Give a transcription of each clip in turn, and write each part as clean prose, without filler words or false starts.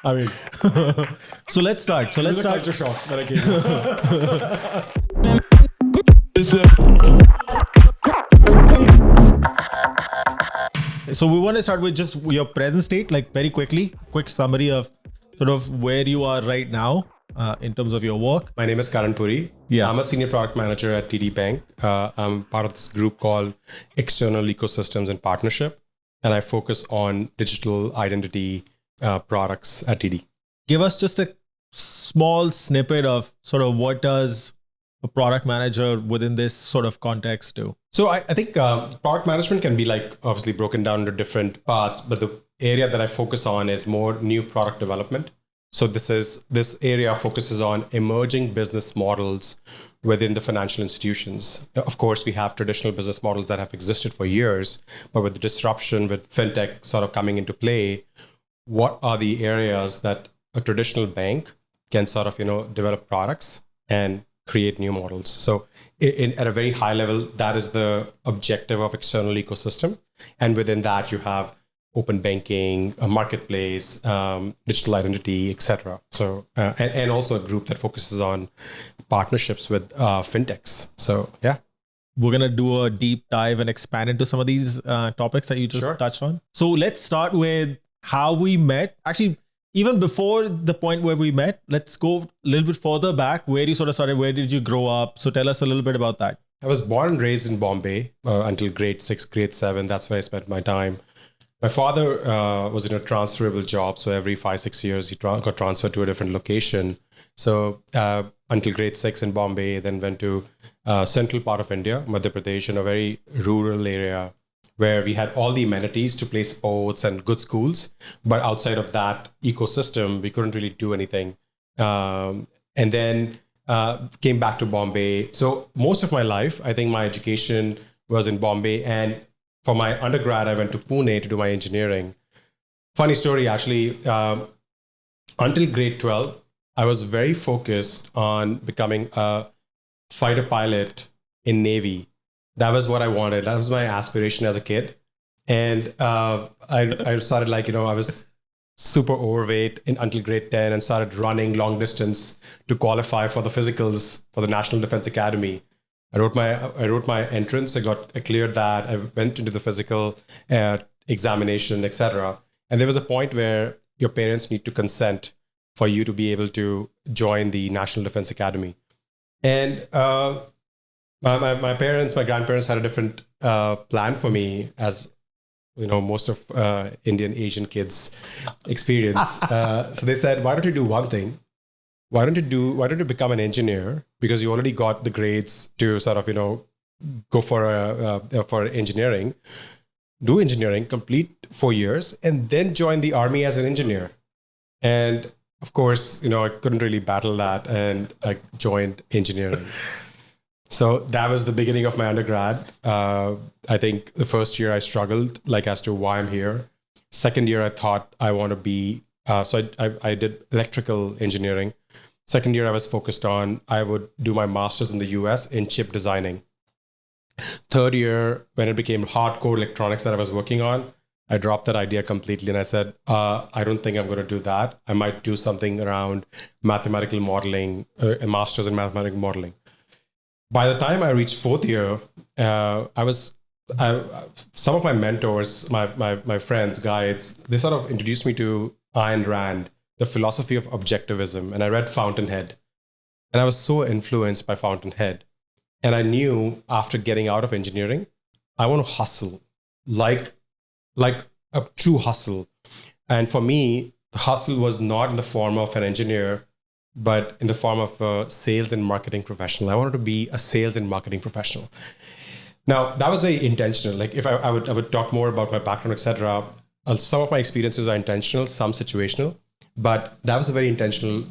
I mean, So let's start. it was a culture shock when I came. So we want to start with just your present state, like very quickly, quick summary of sort of where you are right now in terms of your work. My name is Karan Puri. Yeah. I'm a senior product manager at TD Bank. I'm part of this group called External Ecosystems and Partnership, and I focus on digital identity products at TD. Give us just a small snippet of sort of what does a product manager within this sort of context do? So I think product management can be like obviously broken down into different parts, but the area that I focus on is more new product development. So this area focuses on emerging business models within the financial institutions. Of course, we have traditional business models that have existed for years, but with the disruption with fintech sort of coming into play, what are the areas that a traditional bank can sort of develop products and create new models? So at a very high level, that is the objective of external ecosystem. And within that, you have open banking, a marketplace, digital identity, etc. So and also a group that focuses on partnerships with fintechs. So yeah, we're gonna do a deep dive and expand into some of these topics that you just touched on. So let's start with how we met. Actually, even before the point where we met, let's go a little bit further back. Where you sort of started. Where did you grow up? So tell us a little bit about that. I was born and raised in Bombay until grade 6, grade 7. That's where I spent my time. My father was in a transferable job. So every 5-6 years, he got transferred to a different location. So until grade 6 in Bombay, then went to central part of India, Madhya Pradesh, in a very rural area where we had all the amenities to play sports and good schools. But outside of that ecosystem, we couldn't really do anything. And then came back to Bombay. So most of my life, I think my education was in Bombay. And for my undergrad, I went to Pune to do my engineering. Funny story, actually. Until grade 12, I was very focused on becoming a fighter pilot in Navy. That was what I wanted. That was my aspiration as a kid. And I started I was super overweight until grade 10 and started running long distance to qualify for the physicals for the National Defense Academy. I wrote my entrance. I cleared that. I went into the physical examination, etc. And there was a point where your parents need to consent for you to be able to join the National Defense Academy. And my grandparents had a different plan for me, as most of Indian Asian kids experience. So they said, "Why don't you do one thing? Why don't you become an engineer? Because you already got the grades to sort of go for engineering. Do engineering, complete 4 years, and then join the army as an engineer." And of course, I couldn't really battle that, and I joined engineering. So that was the beginning of my undergrad. I think the first year I struggled, as to why I'm here. Second year, I thought I want to be, so I did electrical engineering. Second year, I was focused on, I would do my master's in the US in chip designing. Third year, when it became hardcore electronics that I was working on, I dropped that idea completely. And I said, I don't think I'm going to do that. I might do something around mathematical modeling, a master's in mathematical modeling. By the time I reached fourth year, some of my mentors, my friends, guides, they sort of introduced me to Ayn Rand, the philosophy of objectivism. And I read Fountainhead. And I was so influenced by Fountainhead. And I knew after getting out of engineering, I want to hustle, like a true hustle. And for me, the hustle was not in the form of an engineer, but in the form of a sales and marketing professional. I wanted to be a sales and marketing professional. Now, that was very intentional. Like if I would talk more about my background, etc. Some of my experiences are intentional, some situational, but that was a very intentional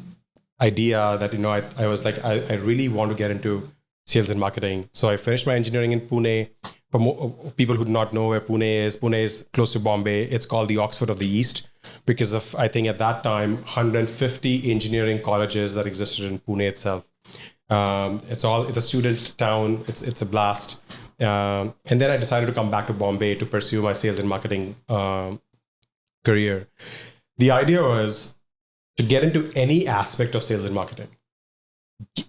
idea that, I was like, I really want to get into sales and marketing. So I finished my engineering in Pune. For people who do not know where Pune is close to Bombay. It's called the Oxford of the East because of, I think at that time, 150 engineering colleges that existed in Pune itself. It's a student town. It's a blast. And then I decided to come back to Bombay to pursue my sales and marketing career. The idea was to get into any aspect of sales and marketing.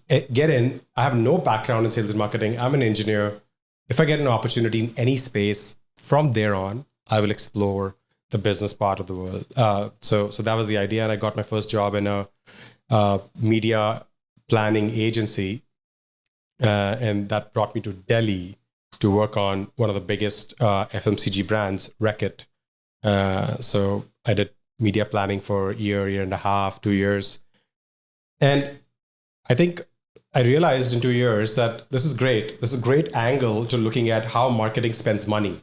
Get in. I have no background in sales and marketing. I'm an engineer. If I get an opportunity in any space, from there on, I will explore the business part of the world. So that was the idea. And I got my first job in a media planning agency. And that brought me to Delhi to work on one of the biggest FMCG brands, Reckitt. So I did media planning for a year and a half, 2 years. And I think I realized in 2 years that this is great. This is a great angle to looking at how marketing spends money,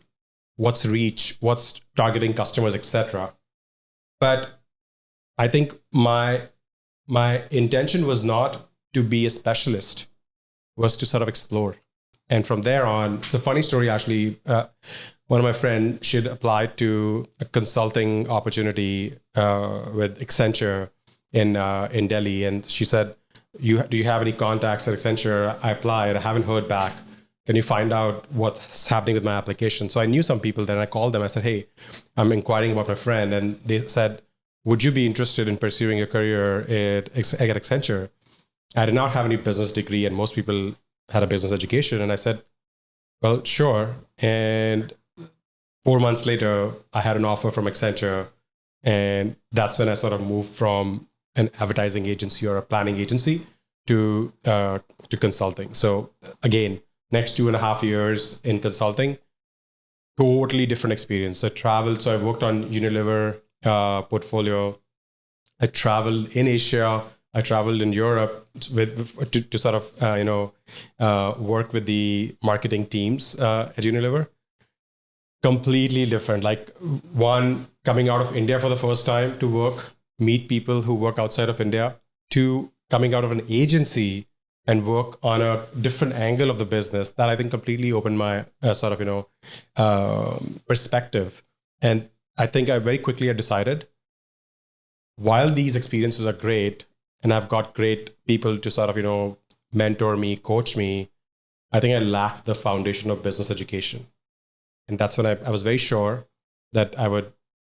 what's reach, what's targeting customers, etc. But I think my intention was not to be a specialist, was to sort of explore. And from there on, it's a funny story, actually. One of my friends, she'd applied to a consulting opportunity with Accenture in Delhi. And she said, do you have any contacts at Accenture? I applied. I haven't heard back. Can you find out what's happening with my application? So I knew some people. Then I called them. I said, hey, I'm inquiring about my friend. And they said, would you be interested in pursuing a career at Accenture? I did not have any business degree, and most people had a business education. And I said, well, sure. And 4 months later, I had an offer from Accenture. And that's when I sort of moved from an advertising agency or a planning agency to consulting. So again, next 2.5 years in consulting, totally different experience. I traveled. So I worked on Unilever portfolio. I traveled in Asia. I traveled in Europe to sort of work with the marketing teams at Unilever. Completely different. Like, one, coming out of India for the first time to work, meet people who work outside of India. Two, coming out of an agency and work on a different angle of the business that I think completely opened my perspective. And I think I very quickly decided, while these experiences are great, and I've got great people to sort of, mentor me, coach me, I think I lacked the foundation of business education. And that's when I was very sure that I would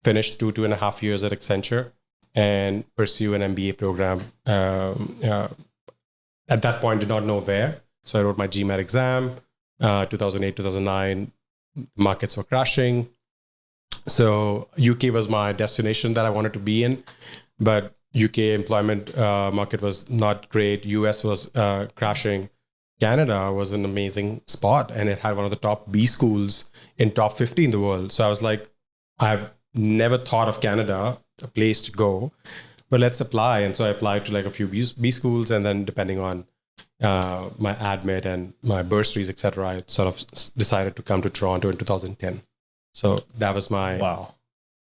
finish 2.5 years at Accenture and pursue an MBA program. At that point, did not know where. So I wrote my GMAT exam, 2008, 2009, markets were crashing. So UK was my destination that I wanted to be in, but UK employment market was not great. US was crashing. Canada was an amazing spot, and it had one of the top B schools in top 50 in the world. So I was like, I've never thought of Canada, a place to go, but let's apply. And so I applied to like a few B schools, and then depending on my admit and my bursaries, etc., I sort of decided to come to Toronto in 2010. So that was my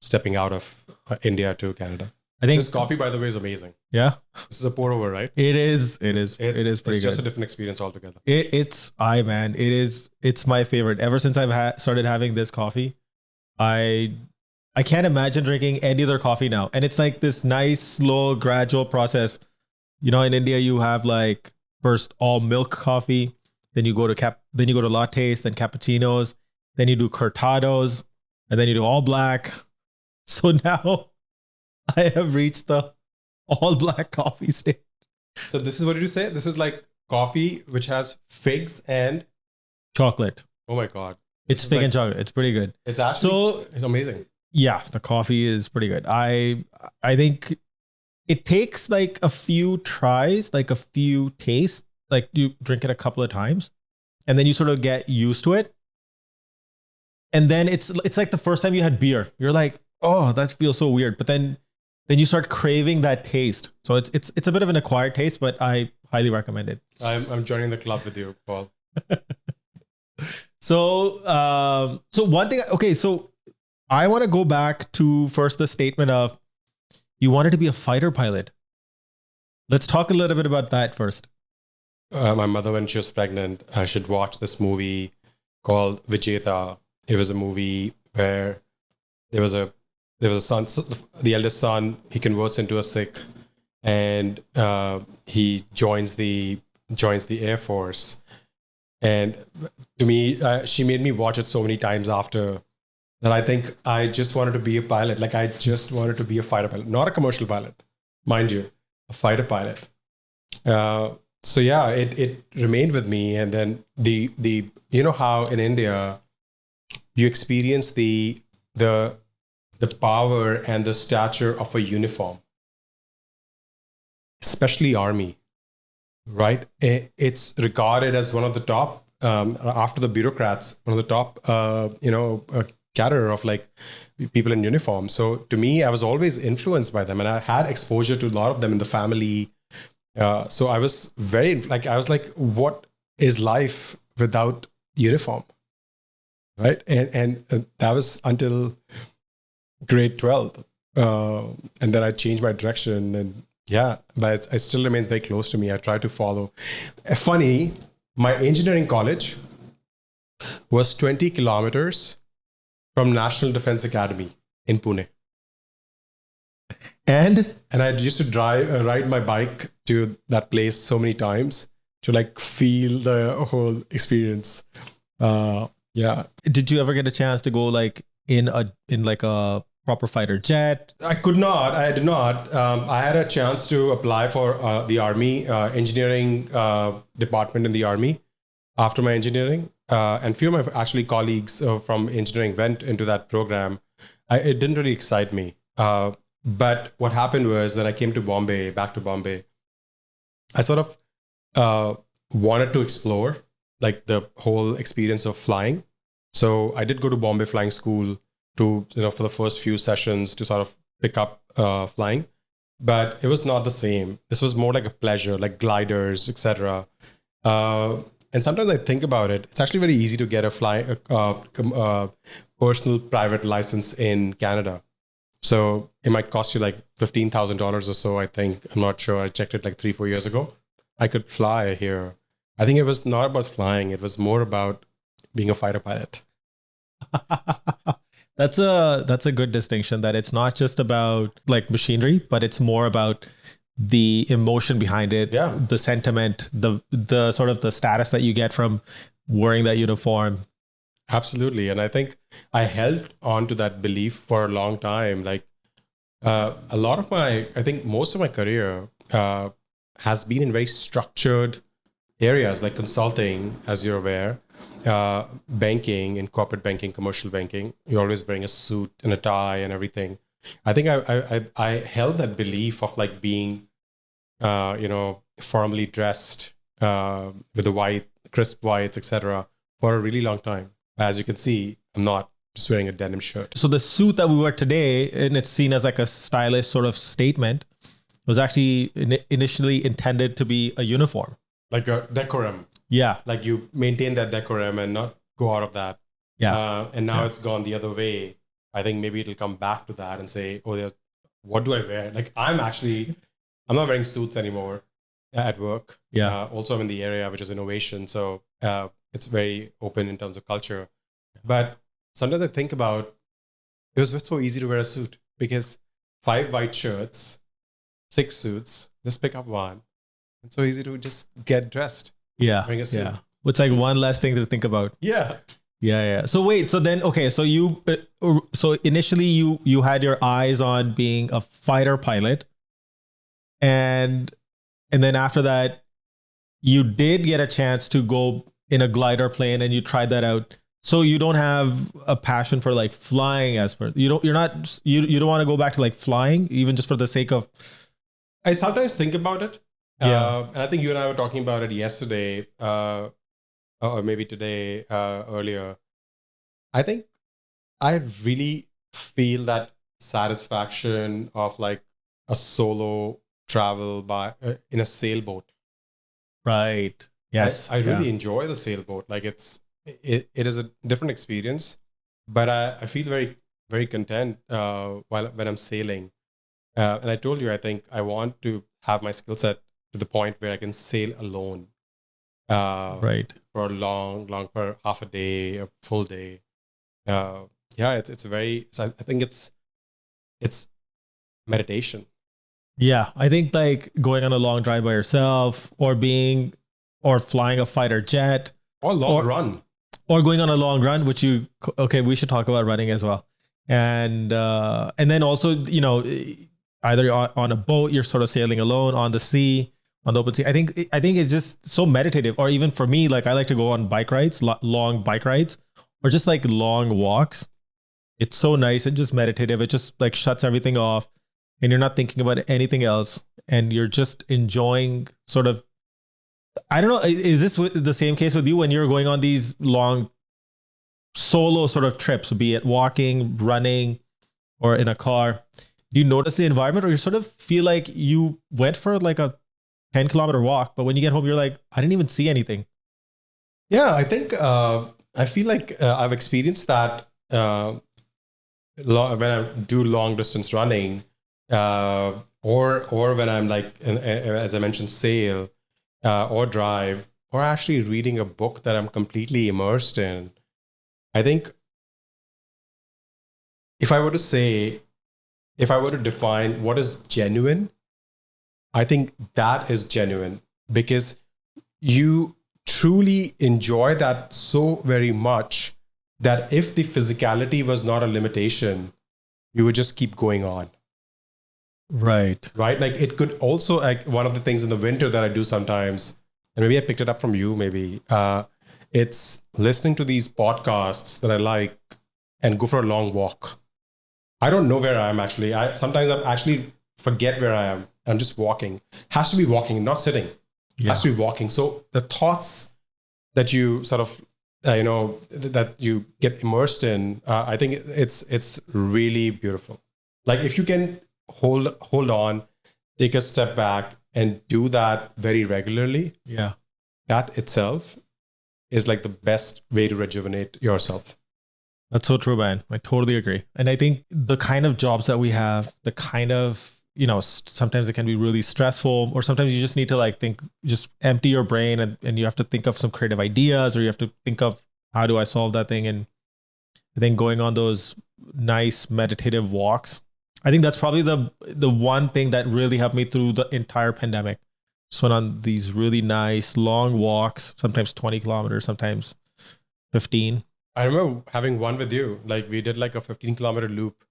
stepping out of India to Canada. I think this coffee, by the way, is amazing. Yeah. This is a pour over, right? It is pretty good. It's just a different experience altogether. It's my favorite. Ever since I've started having this coffee, I can't imagine drinking any other coffee now. And it's like this nice, slow, gradual process. In India, you have like first all milk coffee, then you go to lattes, then cappuccinos, then you do cortados, and then you do all black. So now I have reached the all black coffee state. So this is what did you say? This is like coffee which has figs and chocolate. Oh my God. It's fig and chocolate. It's pretty good. It's actually it's amazing. Yeah, the coffee is pretty good. I think it takes like a few tries, like a few tastes, like you drink it a couple of times, and then you sort of get used to it. And then it's like the first time you had beer. You're like, oh, that feels so weird. But then you start craving that taste. So it's a bit of an acquired taste, but I highly recommend it. I'm joining the club with you, Paul. So one thing, okay, so I want to go back to first the statement of you wanted to be a fighter pilot. Let's talk a little bit about that first. My mother, when she was pregnant, she'd watch this movie called Vijeta. It was a movie where there was a son, the eldest son, he converts into a Sikh, and he joins the Air Force. And to me, she made me watch it so many times after that I think I just wanted to be a pilot. Like I just wanted to be a fighter pilot, not a commercial pilot, mind you, a fighter pilot. So yeah, it remained with me. And then the you know how in India you experience the power and the stature of a uniform, especially army, right? It's regarded as one of the top, after the bureaucrats, one of the top, cadre of like people in uniform. So to me, I was always influenced by them, and I had exposure to a lot of them in the family. So I was I was like, what is life without uniform, right? And that was until grade 12, and then I changed my direction, and yeah, but it still remains very close to me. I try to follow. Funny, my engineering college was 20 kilometers from National Defense Academy in Pune. And I used to ride my bike to that place so many times to like feel the whole experience. Yeah. did you ever get a chance to go like in like a proper fighter jet? I could not. I did not. I had a chance to apply for the Army engineering department in the Army after my engineering. And few of my actually colleagues from engineering went into that program. It didn't really excite me. But what happened was when I came to Bombay, back to Bombay, I sort of wanted to explore like the whole experience of flying. So I did go to Bombay Flying School to, for the first few sessions to sort of pick up flying, but it was not the same. This was more like a pleasure, like gliders, etc. And sometimes I think about it. It's actually very easy to get a personal private license in Canada. So it might cost you like $15,000 or so, I think. I'm not sure. I checked it like 3-4 years ago. I could fly here. I think it was not about flying. It was more about being a fighter pilot. That's a good distinction, that it's not just about like machinery, but it's more about the emotion behind it, the sentiment, the sort of the status that you get from wearing that uniform. Absolutely. And I think I held on to that belief for a long time. Like I think most of my career has been in very structured areas like consulting, as you're aware, banking, in corporate banking, commercial banking. You're always wearing a suit and a tie and everything. I think I held that belief of like being, formally dressed with the white, crisp whites, etc., for a really long time. As you can see, I'm not just wearing a denim shirt. So the suit that we wear today, and it's seen as like a stylish sort of statement, was actually initially intended to be a uniform. Like a decorum. Yeah. Like you maintain that decorum and not go out of that. Yeah. And now it's gone the other way. I think maybe it'll come back to that and say, oh, what do I wear? Like I'm not wearing suits anymore at work. Yeah. Also, I'm in the area which is innovation. So it's very open in terms of culture. But sometimes I think about, it was so easy to wear a suit because 5 white shirts, 6 suits, just pick up one. It's so easy to just get dressed. Yeah. Wearing a suit. Yeah. It's like one less thing to think about. Yeah. Yeah. So wait, so then, okay. So so initially you had your eyes on being a fighter pilot, and then after that, you did get a chance to go in a glider plane and you tried that out. So you don't have a passion for like flying you don't want to go back to like flying even just for the sake of. I sometimes think about it. Yeah. And I think you and I were talking about it yesterday, or maybe today, earlier. I think I really feel that satisfaction of like a solo travel in a sailboat. Right. Yes. I really enjoy the sailboat. Like it is a different experience, but I feel very, very content when I'm sailing. And I told you, I think I want to have my skill set to the point where I can sail alone. Right. For for half a day, a full day. It's I think it's meditation. Yeah. I think like going on a long drive by yourself or flying a fighter jet or long run. or going on a long run, which okay, we should talk about running as well. And then also, either on a boat, you're sort of sailing alone on the sea, on the open sea. I think it's just so meditative. Or even for me, like I like to go on bike rides, long bike rides, or just like long walks. It's so nice and just meditative. It just like shuts everything off and you're not thinking about anything else. And you're just enjoying sort of, I don't know, is this the same case with you when you're going on these long solo sort of trips, be it walking, running, or in a car? Do you notice the environment, or you sort of feel like you went for like a 10-kilometer walk, but when you get home, you're like, I didn't even see anything? Yeah, I think I feel like I've experienced that when I do long distance running, or when I'm like, as I mentioned, sail or drive, or actually reading a book that I'm completely immersed in. I think if I were to define what is genuine, I think that is genuine because you truly enjoy that so very much that if the physicality was not a limitation, you would just keep going on. Right. Right. Like it could also, like one of the things in the winter that I do sometimes, and maybe I picked it up from you, maybe, it's listening to these podcasts that I like and go for a long walk. I don't know where I am actually. Sometimes I actually forget where I am. I'm just walking. Has to be walking, not sitting. Yeah. Has to be walking. So the thoughts that you sort of, that you get immersed in, I think it's really beautiful. Like if you can hold on, take a step back and do that very regularly. Yeah. That itself is like the best way to rejuvenate yourself. That's so true, man. I totally agree. And I think the kind of jobs that we have, the kind of, sometimes it can be really stressful, or sometimes you just need to like just empty your brain and you have to think of some creative ideas, or you have to think of how do I solve that thing. And I think going on those nice meditative walks, I think that's probably the one thing that really helped me through the entire pandemic. Just went on these really nice long walks, sometimes 20 kilometers, sometimes 15. I remember having one with you. Like we did like a 15-kilometer loop.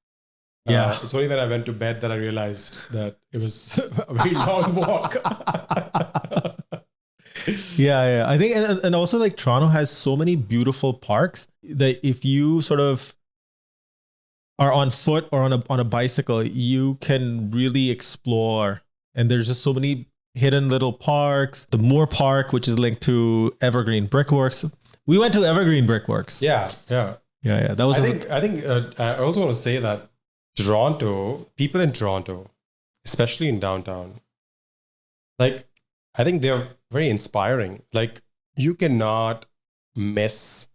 Yeah. It's only when I went to bed that I realized that it was a very long walk. Yeah. I think, and also like Toronto has so many beautiful parks that if you sort of are on foot or on a bicycle, you can really explore. And there's just so many hidden little parks. The Moore Park, which is linked to Evergreen Brickworks. We went to Evergreen Brickworks. Yeah. That was. I think I also want to say that people in Toronto, especially in downtown, like I think they're very inspiring. Like you cannot miss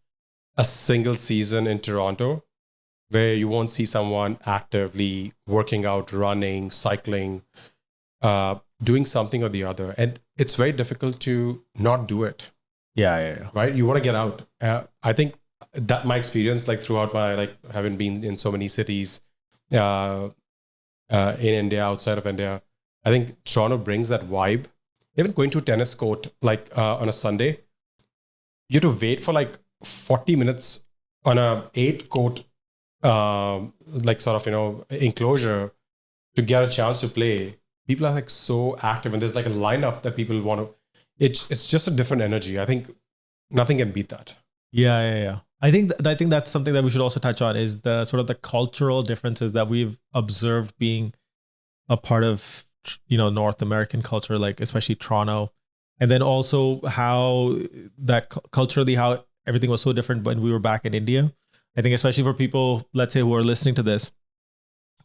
a single season in Toronto where you won't see someone actively working out, running, cycling, doing something or the other. And it's very difficult to not do it. Yeah. Right? You want to get out. I think that my experience, like throughout my, like having been in so many cities in India, outside of India, I think Toronto brings that vibe. Even going to a tennis court, like on a Sunday, you have to wait for like 40 minutes on a 8-court, like sort of, enclosure to get a chance to play. People are like so active and there's like a lineup that people want to, it's just a different energy. I think nothing can beat that. Yeah. I think that's something that we should also touch on is the sort of the cultural differences that we've observed being a part of, North American culture, like especially Toronto. And then also how that culturally, how everything was so different when we were back in India. I think especially for people, let's say, who are listening to this,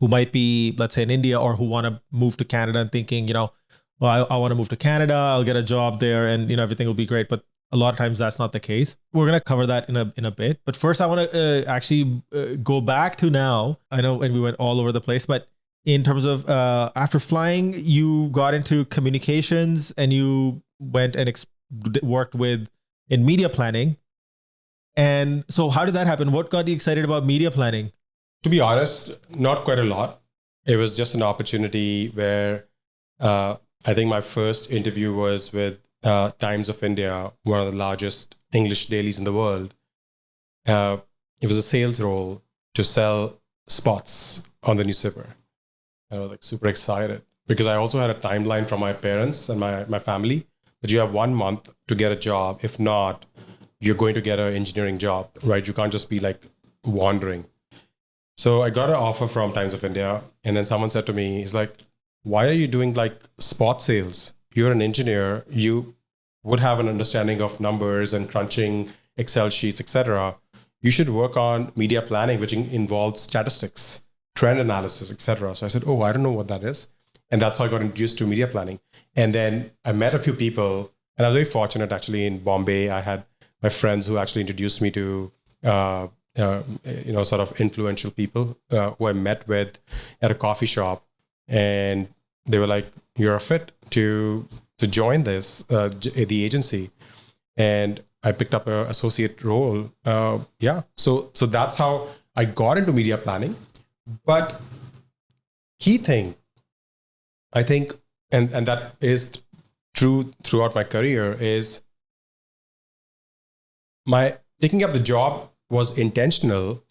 who might be, let's say, in India or who want to move to Canada and thinking, well, I want to move to Canada, I'll get a job there and, everything will be great. But a lot of times that's not the case. We're going to cover that in a bit. But first, I want to actually go back to now. I know, and we went all over the place, but in terms of after flying, you got into communications and you went and worked in media planning. And so how did that happen? What got you excited about media planning? To be honest, not quite a lot. It was just an opportunity where I think my first interview was with Times of India, one of the largest English dailies in the world. it was a sales role to sell spots on the newspaper. I was like super excited because I also had a timeline from my parents and my family that you have 1 month to get a job. If not, you're going to get an engineering job, right? You can't just be like wandering. So I got an offer from Times of India. And then someone said to me, he's like, why are you doing like spot sales? You're an engineer. You would have an understanding of numbers and crunching Excel sheets, etc. You should work on media planning, which involves statistics, trend analysis, etc. So I said, oh, I don't know what that is. And that's how I got introduced to media planning. And then I met a few people, and I was very fortunate actually in Bombay. I had my friends who actually introduced me to, sort of influential people who I met with at a coffee shop. And they were like, you're a fit to join this, the agency. And I picked up an associate role. So that's how I got into media planning. But key thing, I think, and that is true throughout my career, is my taking up the job was intentional,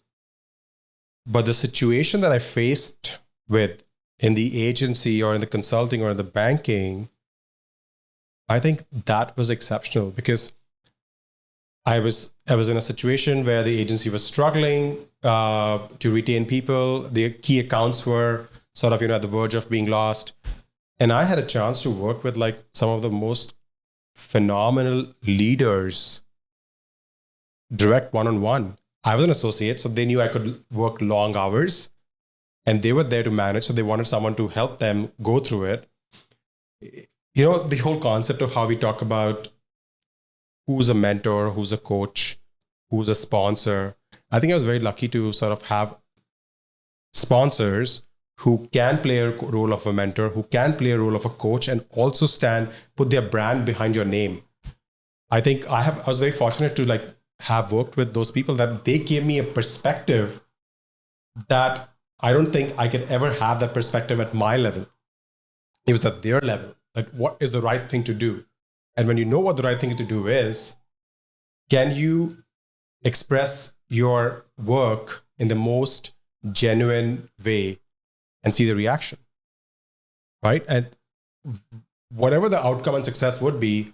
but the situation that I faced with in the agency or in the consulting or in the banking, I think that was exceptional because I was in a situation where the agency was struggling to retain people. The key accounts were sort of, at the verge of being lost. And I had a chance to work with like some of the most phenomenal leaders, direct one-on-one. I was an associate, so they knew I could work long hours and they were there to manage. So they wanted someone to help them go through it. The whole concept of how we talk about who's a mentor, who's a coach, who's a sponsor. I think I was very lucky to sort of have sponsors who can play a role of a mentor, who can play a role of a coach, and also put their brand behind your name. I think I was very fortunate to like have worked with those people that they gave me a perspective that I don't think I could ever have that perspective at my level. It was at their level, like what is the right thing to do? And when you know what the right thing to do is, can you express your work in the most genuine way and see the reaction, right? And whatever the outcome and success would be,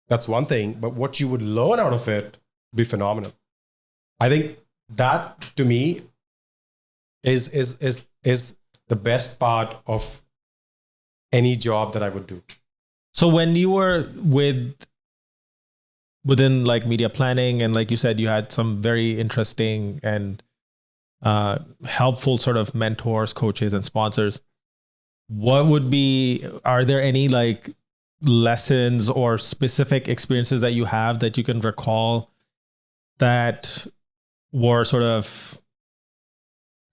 that's one thing, but what you would learn out of it would be phenomenal. I think that to me is the best part of any job that I would do. So when you were within like media planning, and like you said, you had some very interesting and helpful sort of mentors, coaches, and sponsors, are there any like lessons or specific experiences that you have that you can recall that were sort of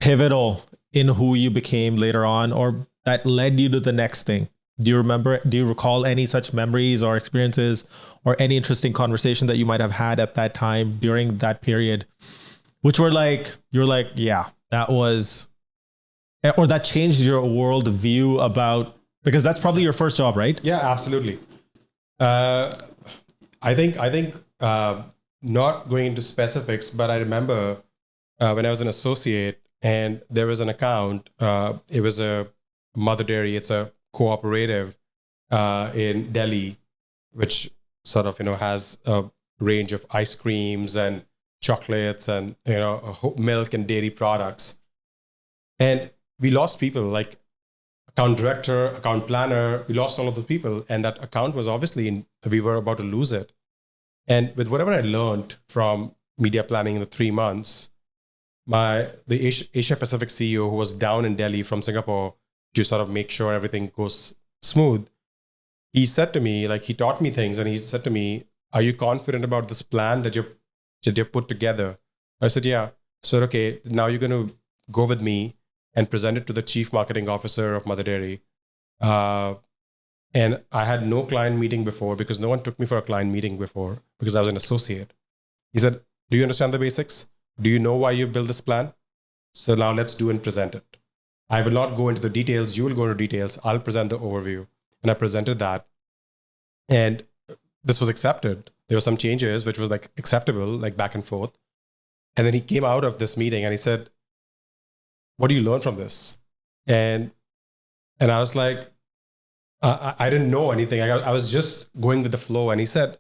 pivotal in who you became later on, or that led you to the next thing? Do you recall any such memories or experiences or any interesting conversation that you might have had at that time during that period, which were like, you're like, yeah, that was, or that changed your world view about, because that's probably your first job, right? Yeah, absolutely. I think not going into specifics, but I remember when I was an associate and there was an account, it was a Mother Dairy, it's a cooperative in Delhi, which sort of, has a range of ice creams and chocolates and, milk and dairy products. And we lost people like account director, account planner, we lost all of the people. And that account was obviously, we were about to lose it. And with whatever I learned from media planning in the 3 months, the Asia Pacific CEO who was down in Delhi from Singapore to sort of make sure everything goes smooth, he said to me, like he taught me things, and he said to me, are you confident about this plan that you've put together? I said, yeah. So, okay, now you're going to go with me and present it to the chief marketing officer of Mother Dairy. And I had no client meeting before because no one took me for a client meeting before because I was an associate. He said, do you understand the basics? Do you know why you built this plan? So now let's do and present it. I will not go into the details. You will go into details. I'll present the overview. And I presented that. And this was accepted. There were some changes, which was like acceptable, like back and forth. And then he came out of this meeting and he said, what do you learn from this? And I was like, I didn't know anything. I was just going with the flow. And he said,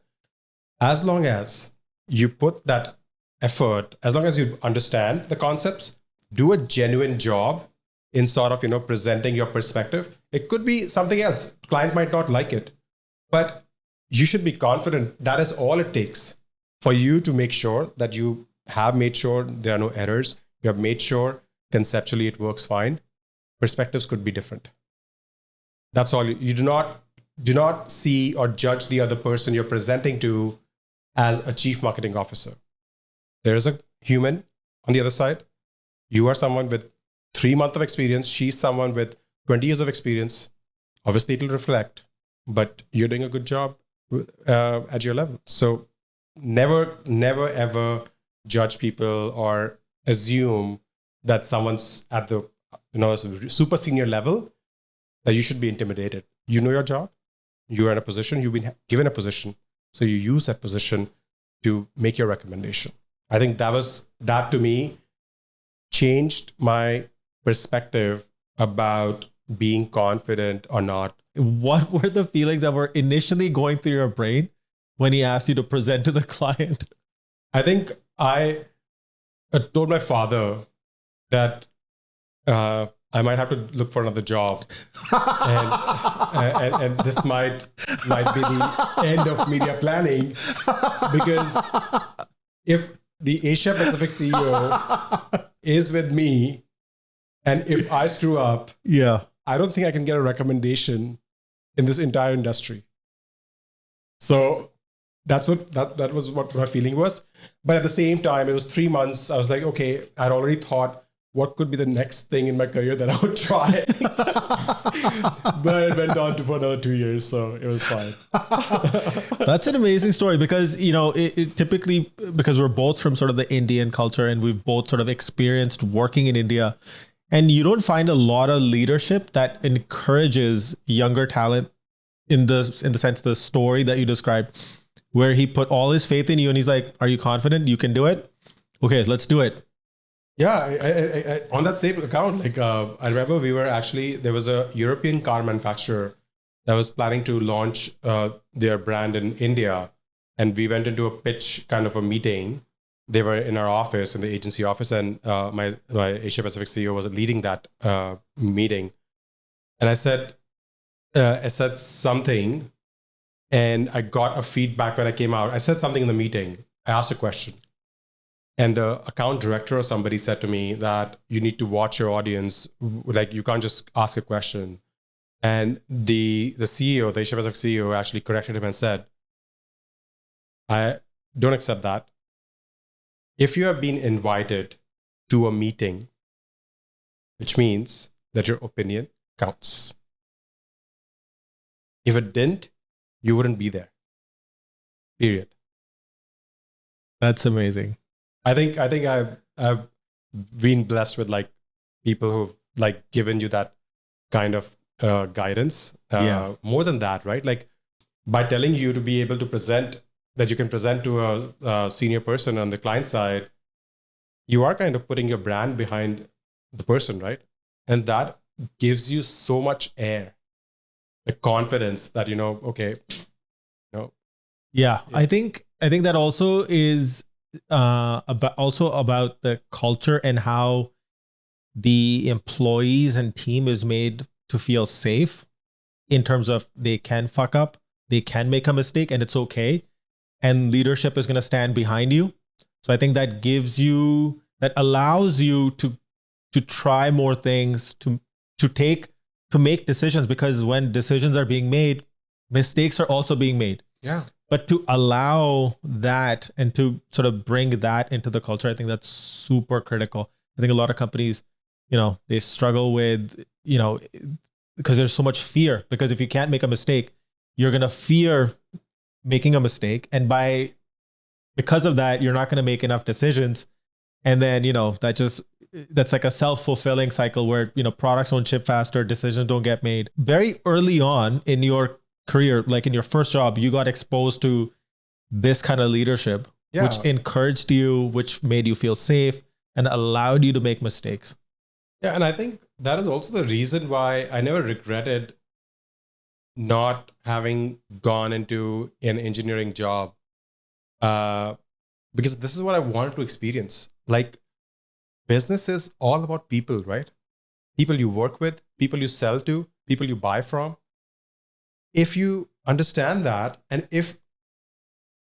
as long as you put that effort, as long as you understand the concepts, do a genuine job in sort of, presenting your perspective. It could be something else. Client might not like it, but you should be confident that is all it takes for you to make sure that you have made sure there are no errors. You have made sure conceptually it works fine. Perspectives could be different. That's all. You do not see or judge the other person you're presenting to as a chief marketing officer. There is a human on the other side. You are someone with 3 months of experience. She's someone with 20 years of experience. Obviously, it will reflect, but you're doing a good job at your level. So never, ever judge people or assume that someone's at the super senior level that you should be intimidated. You know your job. You're in a position. You've been given a position. So you use that position to make your recommendation. I think that to me changed my perspective about being confident or not. What were the feelings that were initially going through your brain when he asked you to present to the client? I think I told my father that I might have to look for another job, and this might be the end of media planning, because if the Asia Pacific CEO is with me, and if I screw up, I don't think I can get a recommendation in this entire industry. So that was what my feeling was. But at the same time, it was 3 months. I was like, okay, I'd already thought, what could be the next thing in my career that I would try? But it went on for another 2 years, so it was fine. That's an amazing story, because, it typically, because we're both from sort of the Indian culture and we've both sort of experienced working in India, and you don't find a lot of leadership that encourages younger talent in the sense, the story that you described, where he put all his faith in you and he's like, are you confident you can do it? Okay, let's do it. Yeah, I on that same account, I remember there was a European car manufacturer that was planning to launch their brand in India. And we went into a pitch kind of a meeting. They were in our office, in the agency office, and my Asia Pacific CEO was leading that meeting. And I said something, and I got a feedback when I came out. I said something in the meeting. I asked a question. And the account director or somebody said to me that you need to watch your audience. Like, you can't just ask a question. And the CEO, the Asia Pacific CEO, actually corrected him and said, I don't accept that. If you have been invited to a meeting, which means that your opinion counts. If it didn't, you wouldn't be there. Period. That's amazing. I think I've been blessed with people who've given you that kind of guidance. More than that, right? By telling you to be able to present, that you can present to a senior person on the client side, you are kind of putting your brand behind the person, right? And that gives you so much air, the confidence that, okay, Yeah, I think that also is about the culture and how the employees and team is made to feel safe in terms of they can fuck up, they can make a mistake, and it's okay. And leadership is going to stand behind you. So I think that allows you to try more things, to make decisions, because when decisions are being made, mistakes are also being made. Yeah. But to allow that and to sort of bring that into the culture, I think that's super critical. I think a lot of companies, they struggle with, because there's so much fear. Because if you can't make a mistake, you're going to fear making a mistake. And because of that, you're not going to make enough decisions. And then, that's like a self-fulfilling cycle where, products don't ship faster, decisions don't get made. Very early on in your career, like in your first job, you got exposed to this kind of leadership. which encouraged you, which made you feel safe and allowed you to make mistakes. Yeah. And I think that is also the reason why I never regretted not having gone into an engineering job. Because this is what I wanted to experience. Like, business is all about people, right? People you work with, people you sell to, people you buy from. If you understand that, and if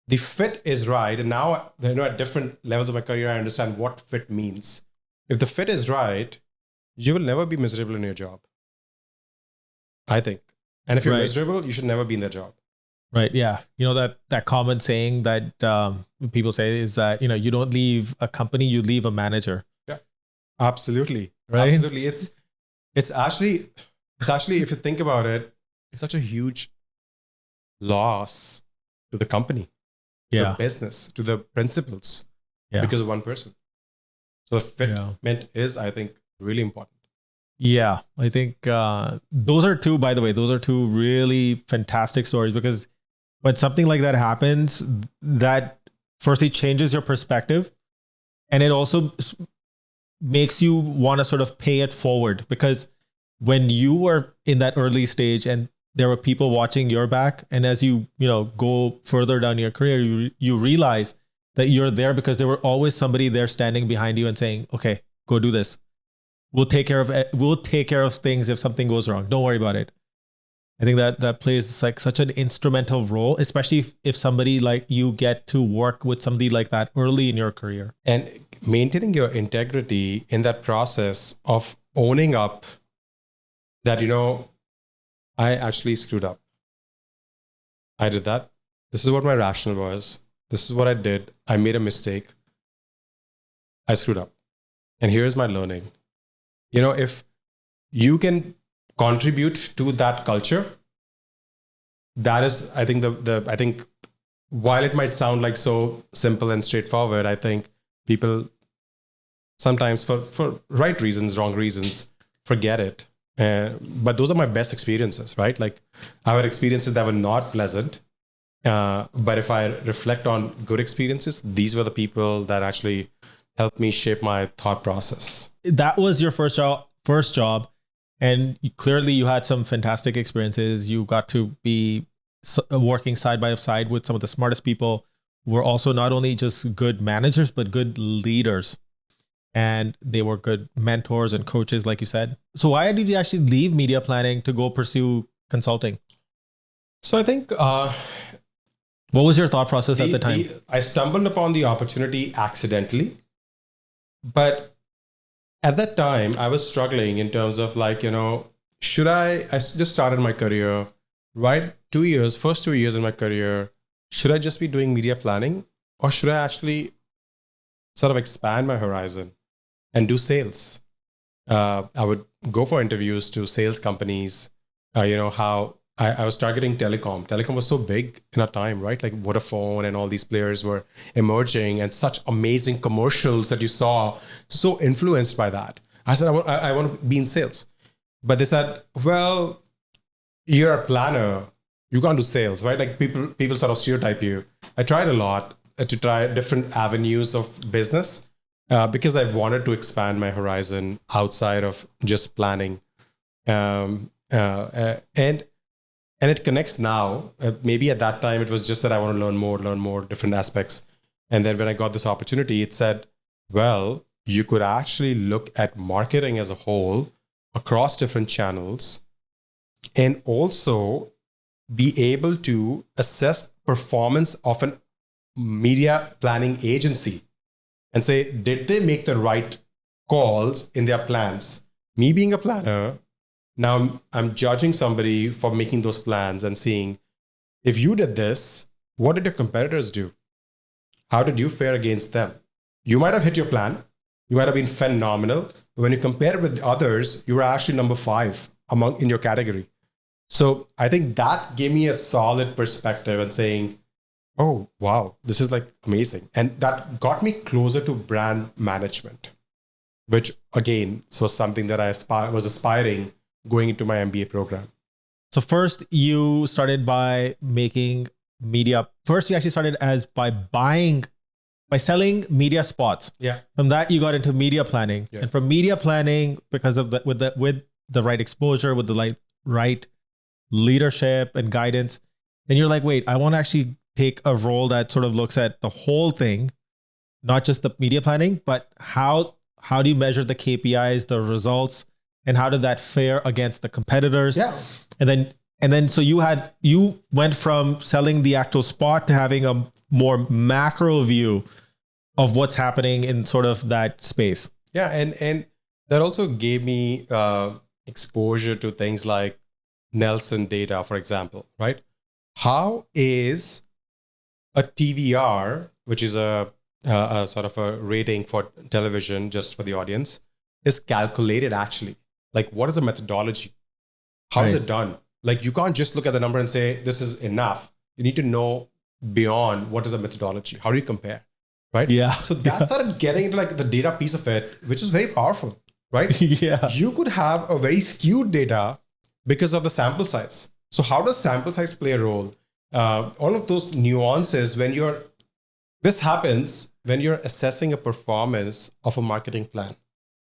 the fit is right, and now at different levels of my career, I understand what fit means. If the fit is right, you will never be miserable in your job, I think. And if you're miserable, you should never be in that job. Right. Yeah. That common saying that people say is that, you don't leave a company, you leave a manager. Yeah, absolutely. Right. Absolutely. It's actually, if you think about it, it's such a huge loss to the company, to the business, to the principles, because of one person. So the fitment is, I think, really important. Yeah. I think those are two really fantastic stories, because when something like that happens, that firstly changes your perspective, and it also makes you want to sort of pay it forward, because when you were in that early stage and there were people watching your back, and as you go further down your career, you realize that you're there because there were always somebody there standing behind you and saying, okay, go do this. We'll take care of things if something goes wrong. Don't worry about it. I think that plays like such an instrumental role, especially if somebody like you get to work with somebody like that early in your career. And maintaining your integrity in that process of owning up that, I actually screwed up. I did that. This is what my rationale was. This is what I did. I made a mistake. I screwed up. And here's my learning. If you can contribute to that culture, that is, I think, I think while it might sound like so simple and straightforward, I think people sometimes for right reasons, wrong reasons, forget it. But those are my best experiences, right? Like, I had experiences that were not pleasant. But if I reflect on good experiences, these were the people that actually helped me shape my thought process. That was your first job. And clearly you had some fantastic experiences. You got to be working side by side with some of the smartest people who were also not only just good managers, but good leaders. And they were good mentors and coaches, like you said. So why did you actually leave media planning to go pursue consulting? So I think... what was your thought process at the time? I stumbled upon the opportunity accidentally. But at that time, I was struggling in terms of should I just started my career, right? First 2 years in my career, should I just be doing media planning, or should I actually sort of expand my horizon and do sales? I would go for interviews to sales companies, how I was targeting telecom. Telecom was so big in our time, right? Like Vodafone and all these players were emerging, and such amazing commercials that you saw, so influenced by that. I said, I want to be in sales. But they said, well, you're a planner. You can't do sales, right? Like people sort of stereotype you. I tried a lot to try different avenues of business because I wanted to expand my horizon outside of just planning. And it connects now. Maybe at that time, it was just that I want to learn more different aspects. And then when I got this opportunity, it said, well, you could actually look at marketing as a whole across different channels, and also be able to assess performance of a media planning agency and say, did they make the right calls in their plans? Me being a planner, now I'm judging somebody for making those plans and seeing, if you did this, what did your competitors do? How did you fare against them? You might have hit your plan. You might have been phenomenal. But when you compare it with others, you were actually number 5 in your category. So I think that gave me a solid perspective and saying, oh, wow, this is like amazing. And that got me closer to brand management, which again was something that I was aspiring going into my MBA program. So first you started by making media. First, you actually started by buying by selling media spots. Yeah. From that, you got into media planning. Yeah. And from media planning, because of with the right exposure, with the right leadership and guidance, then you're like, wait, I want to actually take a role that sort of looks at the whole thing, not just the media planning, but how do you measure the KPIs, the results, and how did that fare against the competitors? Yeah. And then so you went from selling the actual spot to having a more macro view of what's happening in sort of that space. Yeah, and that also gave me exposure to things like Nielsen data, for example, right? How is a TVR, which is a sort of a rating for television, just for the audience, is calculated actually? Like, what is the methodology? How is it done? Like, you can't just look at the number and say, this is enough. You need to know beyond what is the methodology. How do you compare? Right? Yeah. So that started getting into like the data piece of it, which is very powerful, right? Yeah. You could have a very skewed data because of the sample size. So how does sample size play a role? All of those nuances this happens when you're assessing a performance of a marketing plan.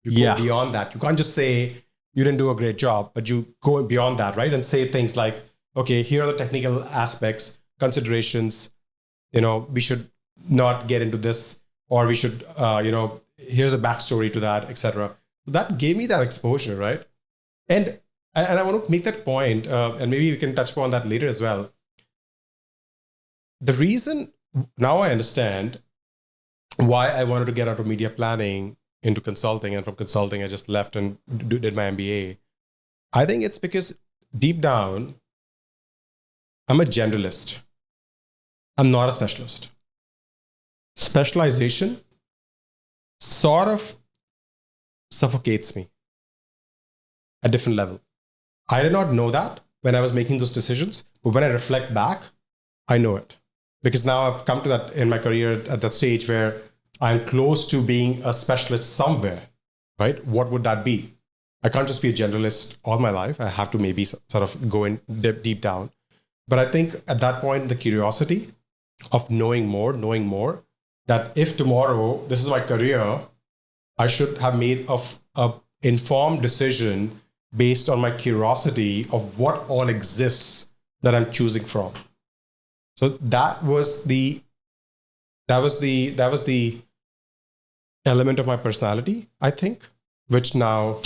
You go beyond that. You can't just say you didn't do a great job, but you go beyond that, right? And say things like, okay, here are the technical aspects, considerations, we should not get into this, or we should, here's a backstory to that, etc. That gave me that exposure, right? And I want to make that point, and maybe we can touch upon that later as well. The reason now I understand why I wanted to get out of media planning into consulting, and from consulting I just left and did my MBA. I think it's because deep down, I'm a generalist. I'm not a specialist. Specialization sort of suffocates me at different level. I did not know that when I was making those decisions, but when I reflect back, I know it. Because now I've come to that in my career at that stage where I'm close to being a specialist somewhere, right? What would that be? I can't just be a generalist all my life. I have to maybe sort of go in deep down. But I think at that point, the curiosity of knowing more, that if tomorrow this is my career, I should have made a informed decision based on my curiosity of what all exists that I'm choosing from. So that was the element of my personality, I think, which now,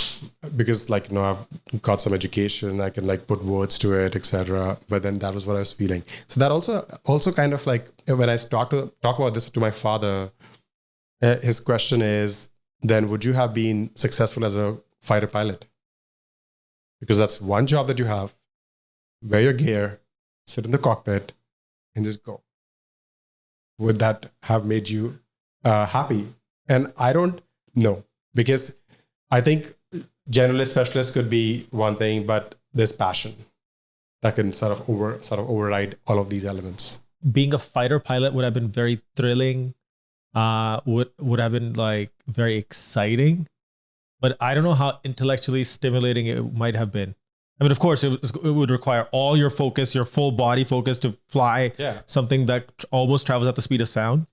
because I've got some education, I can put words to it, etc. But then that was what I was feeling. So that also kind of when I talk about this to my father, his question is, then would you have been successful as a fighter pilot? Because that's one job that you have, wear your gear, sit in the cockpit, and just go. Would that have made you happy? And I don't know, because I think generalist, specialist could be one thing, but there's passion that can sort of override all of these elements. Being a fighter pilot would have been very thrilling. Would have been very exciting, but I don't know how intellectually stimulating it might have been. I mean, of course, it would require all your focus, your full body focus to fly something that almost travels at the speed of sound.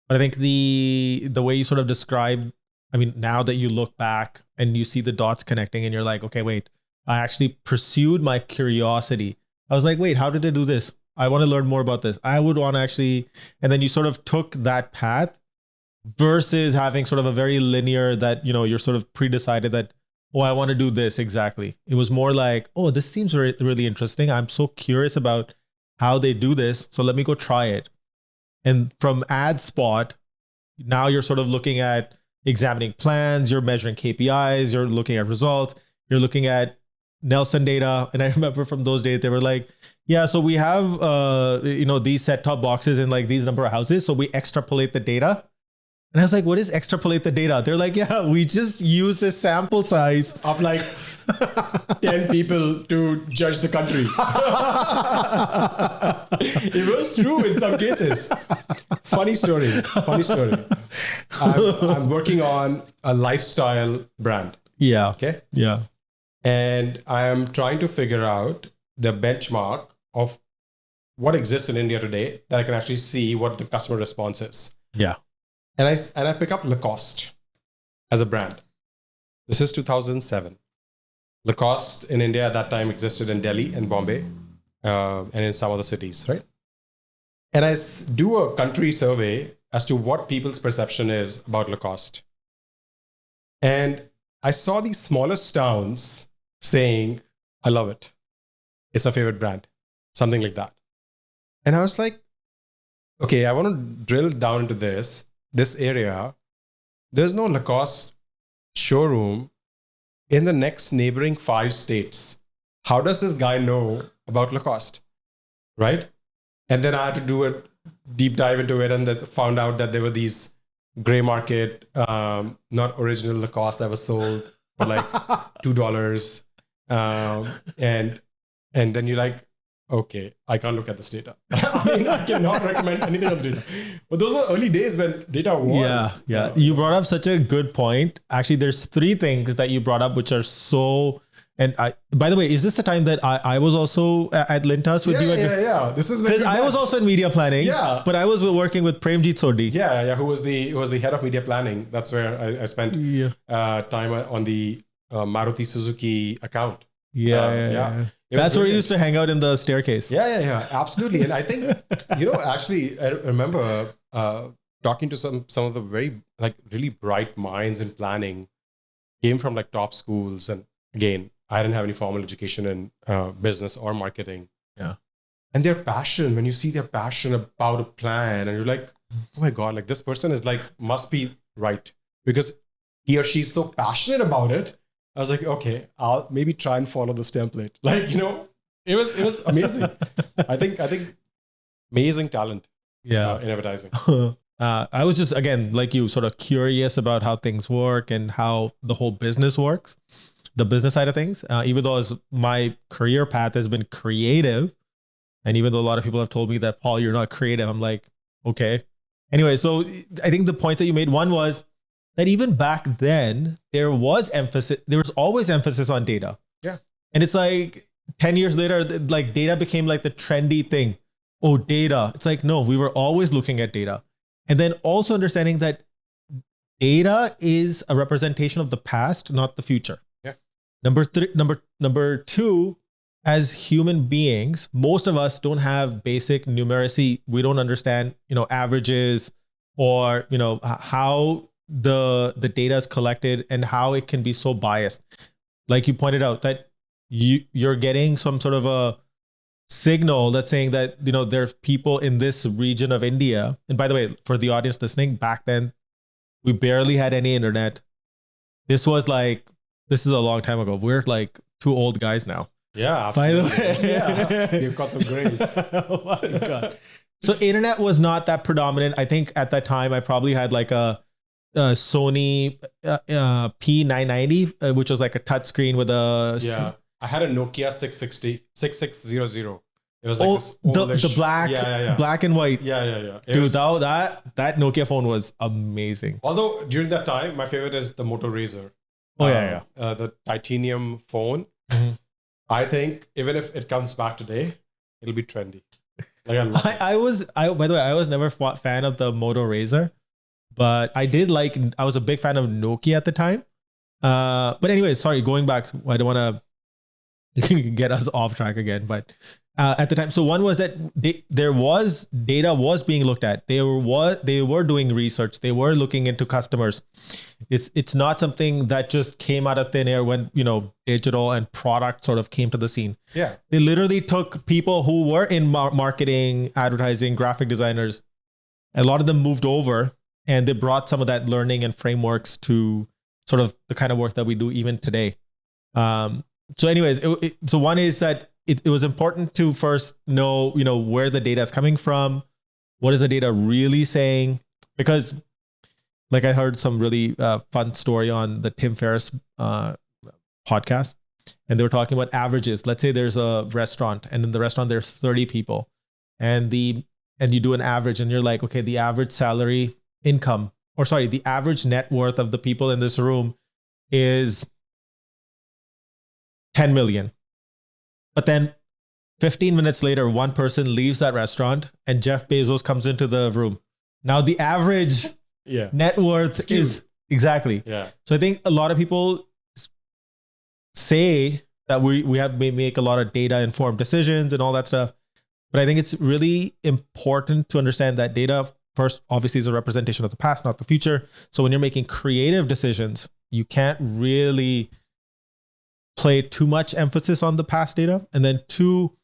But I think the way you sort of described, I mean, now that you look back and you see the dots connecting and you're like, okay, wait, I actually pursued my curiosity. I was like, wait, how did they do this? I want to learn more about this. I would want to actually, and then you sort of took that path versus having sort of a very linear that, you're sort of pre-decided that, oh, I want to do this exactly. It was more like, oh, this seems really, really interesting. I'm so curious about how they do this. So let me go try it. And from ad spot, now you're sort of looking at examining plans, you're measuring KPIs, you're looking at results, you're looking at Nielsen data. And I remember from those days, they were like, yeah, so we have, these set-top boxes in these number of houses. So we extrapolate the data. And I was like, what is extrapolate the data? They're like, yeah, we just use a sample size of 10 people to judge the country. It was true in some cases. Funny story. I'm working on a lifestyle brand. Yeah. Okay. Yeah. And I am trying to figure out the benchmark of what exists in India today that I can actually see what the customer response is. Yeah. And I pick up Lacoste as a brand. This is 2007. Lacoste in India at that time existed in Delhi and Bombay, and in some other cities, right? And I do a country survey as to what people's perception is about Lacoste. And I saw these smallest towns saying, I love it. It's my favorite brand. Something like that. And I was like, okay, I want to drill down into this area. There's no Lacoste showroom in the next neighboring 5 states. How does this guy know about Lacoste? Right? And then I had to do a deep dive into it and found out that there were these gray market, not original Lacoste that was sold for like $2. And then you're like, okay, I can't look at this data. I mean, I cannot recommend anything on the data. But those were early days when data was. Yeah. You brought up such a good point. Actually, there's 3 things that you brought up which are so. And by the way, is this the time that I was also at Lintas with you? Yeah. This is because I was also in media planning. Yeah. But I was working with Premjit Sodhi. Yeah. Who was the head of media planning? That's where I spent time on the Maruti Suzuki account. Yeah. That's where you used to hang out in the staircase. Yeah. Absolutely. And I think, actually, I remember talking to some of the very really bright minds in planning, came from like top schools. And again, I didn't have any formal education in business or marketing. Yeah. And their passion, when you see their passion about a plan and you're like, oh my God, like this person is like, must be right because he or she's so passionate about it. I was like, okay, I'll maybe try and follow this template. Like, it was amazing. I think amazing talent in advertising. I was just, again, like you, sort of curious about how things work and how the whole business works, the business side of things. Even though my career path has been creative, and even though a lot of people have told me that, Paul, you're not creative, I'm like, okay. Anyway, so I think the points that you made, one was that even back then, there was always emphasis on data. Yeah. And it's like 10 years later, like data became like the trendy thing. Oh, data. It's like, no, we were always looking at data. And then also understanding that data is a representation of the past, not the future. Yeah. Number 2, as human beings, most of us don't have basic numeracy. We don't understand, averages or, how the data is collected and how it can be so biased. Like you pointed out that you're getting some sort of a signal that's saying that, there's people in this region of India. And by the way, for the audience listening, back then, we barely had any internet. This is a long time ago. We're like 2 old guys now. Yeah, absolutely. By the way. Yeah, you've got some grace. Oh my God. So internet was not that predominant. I think at that time, I probably had like a Sony P990, which was like a touch screen with a... I had a Nokia 6600. It was like this the black and white. Yeah. Dude, that Nokia phone was amazing. Although during that time, my favorite is the Moto Razr. The titanium phone. Mm-hmm. I think even if it comes back today, it'll be trendy. Like I was never a fan of the Moto Razr, but I was a big fan of Nokia at the time. But anyway, sorry, going back, I don't want to get us off track again, but at the time, so one was that data was being looked at. They were doing research. They were looking into customers. It's not something that just came out of thin air when, digital and product sort of came to the scene. Yeah. They literally took people who were in marketing, advertising, graphic designers. A lot of them moved over and they brought some of that learning and frameworks to sort of the kind of work that we do even today. So anyways, so one is that it was important to first know, where the data is coming from. What is the data really saying? Because like I heard some really fun story on the Tim Ferriss podcast, and they were talking about averages. Let's say there's a restaurant, and in the restaurant there's 30 people, and you do an average, and you're like, okay, the average the average net worth of the people in this room is 10 million. But then 15 minutes later, one person leaves that restaurant and Jeff Bezos comes into the room. Now the average net worth is exactly. Yeah. So I think a lot of people say that we make a lot of data informed decisions and all that stuff. But I think it's really important to understand that data first, obviously, is a representation of the past, not the future. So when you're making creative decisions, you can't really play too much emphasis on the past data. And then two,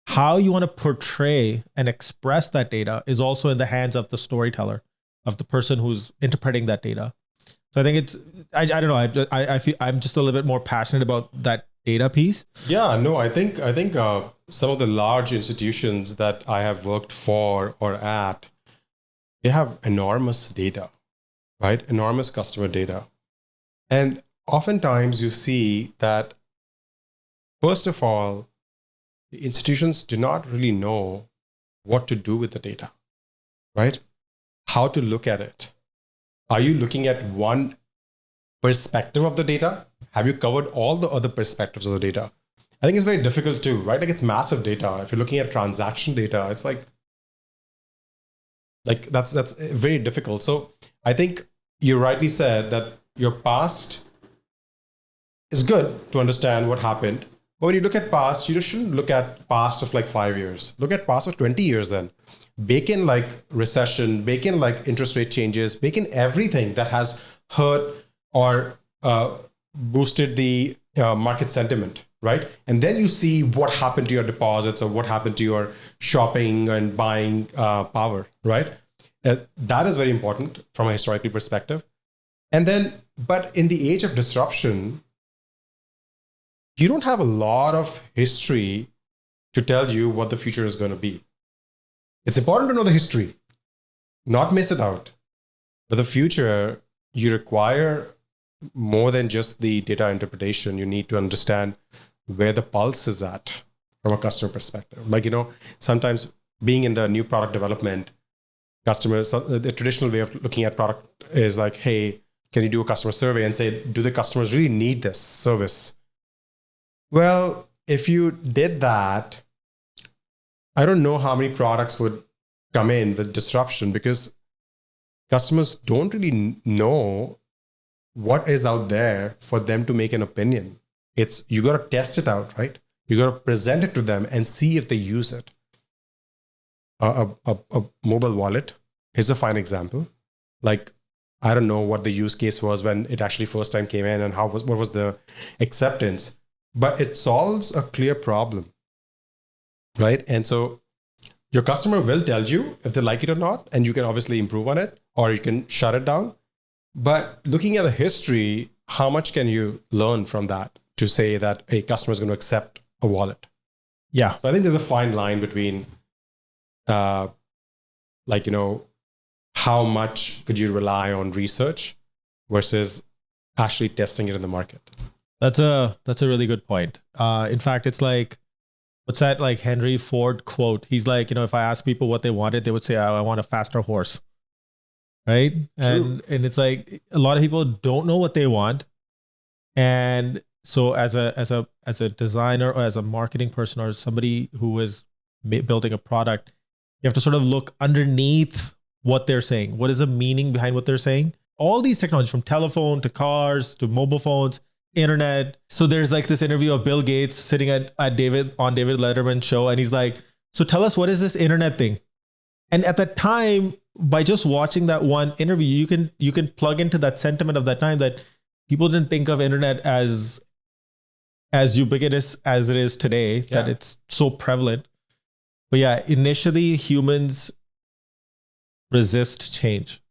how you want to portray and express that data is also in the hands of the storyteller, of the person who's interpreting that data. So I think it's, I don't know, I feel I'm just a little bit more passionate about that data piece. Yeah, no, I think some of the large institutions that I have worked for or at, they have enormous data, right? Enormous customer data. And oftentimes you see that, first of all, the institutions do not really know what to do with the data, right? How to look at it. Are you looking at one perspective of the data? Have you covered all the other perspectives of the data? I think it's very difficult too, right? Like it's massive data. If you're looking at transaction data, it's like that's very difficult. So I think you rightly said that your past is good to understand what happened. But when you look at past, you just shouldn't look at past of like 5 years. Look at past of 20 years then. Bake in like recession, bake in like interest rate changes, bake in everything that has hurt or boosted the market sentiment, right? And then you see what happened to your deposits or what happened to your shopping and buying power, right? That is very important from a historical perspective. And then, but in the age of disruption, you don't have a lot of history to tell you what the future is going to be. It's important to know the history, not miss it out. But the future, you require more than just the data interpretation. You need to understand where the pulse is at from a customer perspective. Like, sometimes being in the new product development, customers, the traditional way of looking at product is like, hey, can you do a customer survey and say, do the customers really need this service? Well, if you did that, I don't know how many products would come in with disruption because customers don't really know what is out there for them to make an opinion. You got to test it out, right? You got to present it to them and see if they use it. A mobile wallet is a fine example. Like, I don't know what the use case was when it actually first time came in and what was the acceptance, but it solves a clear problem, right? And so your customer will tell you if they like it or not, and you can obviously improve on it or you can shut it down. But looking at the history, how much can you learn from that to say that a customer is going to accept a wallet? Yeah. So I think there's a fine line between, how much could you rely on research versus actually testing it in the market? That's a really good point. In fact, it's like, what's that like Henry Ford quote? He's like, if I ask people what they wanted, they would say, I want a faster horse. Right. True. And it's like a lot of people don't know what they want. And so as a designer or as a marketing person or somebody who is building a product, you have to sort of look underneath what they're saying. What is the meaning behind what they're saying? All these technologies, from telephone to cars to mobile phones, internet. So there's like this interview of Bill Gates sitting on David Letterman's show. And he's like, so tell us, what is this internet thing? And at that time, by just watching that one interview, you can plug into that sentiment of that time that people didn't think of internet as ubiquitous as it is today, that it's so prevalent. But yeah, initially humans resist change,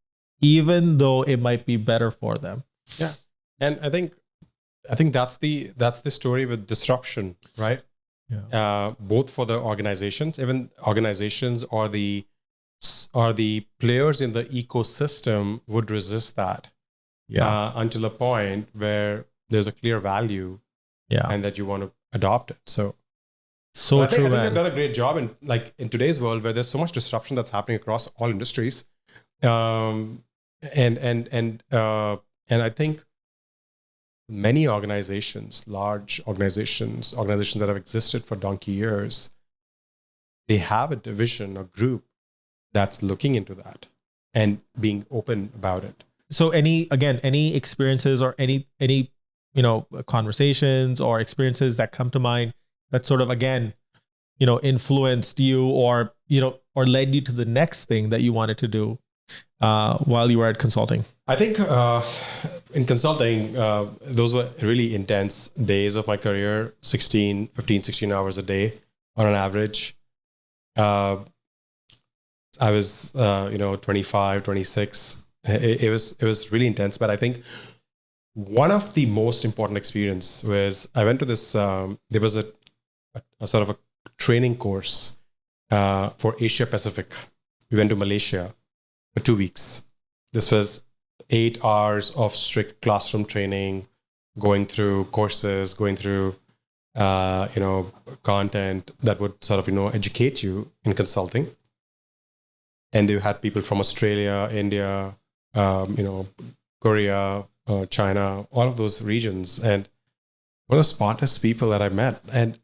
even though it might be better for them. Yeah. And I think that's the story with disruption, right? Yeah. Both for the organizations, even organizations or the players in the ecosystem would resist that. Yeah. Until a point where there's a clear value. Yeah. And that you want to adopt it. So true, I think man. they've done a great job in today's world where there's so much disruption that's happening across all industries. And I think many organizations, large organizations that have existed for donkey years, they have a division, a group that's looking into that and being open about it. So any experiences or any conversations or experiences that come to mind that sort of, again, influenced you or led you to the next thing that you wanted to do while you were at consulting? I think in consulting, those were really intense days of my career, 16 hours a day on an average. I was, 25, 26. It was really intense. But I think one of the most important experience was I went to this, there was a sort of a training course for Asia Pacific. We went to Malaysia for 2 weeks. This was 8 hours of strict classroom training, going through courses, going through, content that would sort of, educate you in consulting. And you had people from Australia, India, Korea, China, all of those regions. And one of the smartest people that I met. And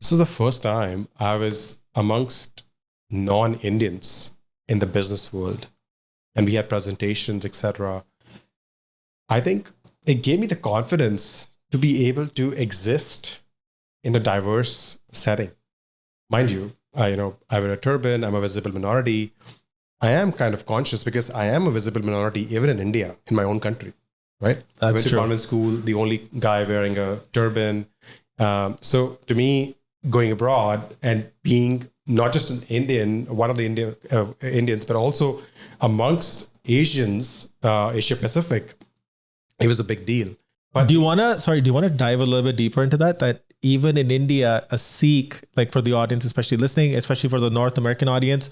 this was the first time I was amongst non-Indians in the business world. And we had presentations, etc. I think it gave me the confidence to be able to exist in a diverse setting. Mind you, I wear a turban, I'm a visible minority. I am kind of conscious because I am a visible minority even in India, in my own country, right? I went to convent school, the only guy wearing a turban. So to me, going abroad and being not just an Indian, one of the Indians, but also amongst Asians, Asia Pacific, it was a big deal. But do you want to dive a little bit deeper into that? That even in India, a Sikh, like for the audience, especially listening, especially for the North American audience,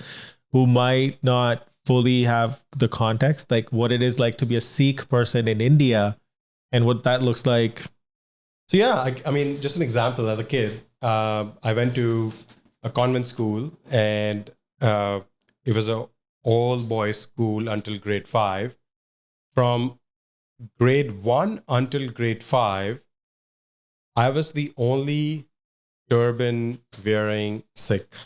who might not fully have the context, like what it is like to be a Sikh person in India and what that looks like. So yeah, I mean, just an example, as a kid, I went to a convent school and it was a all boys school until grade 5. From grade 1 until grade 5, I was the only turban wearing Sikh,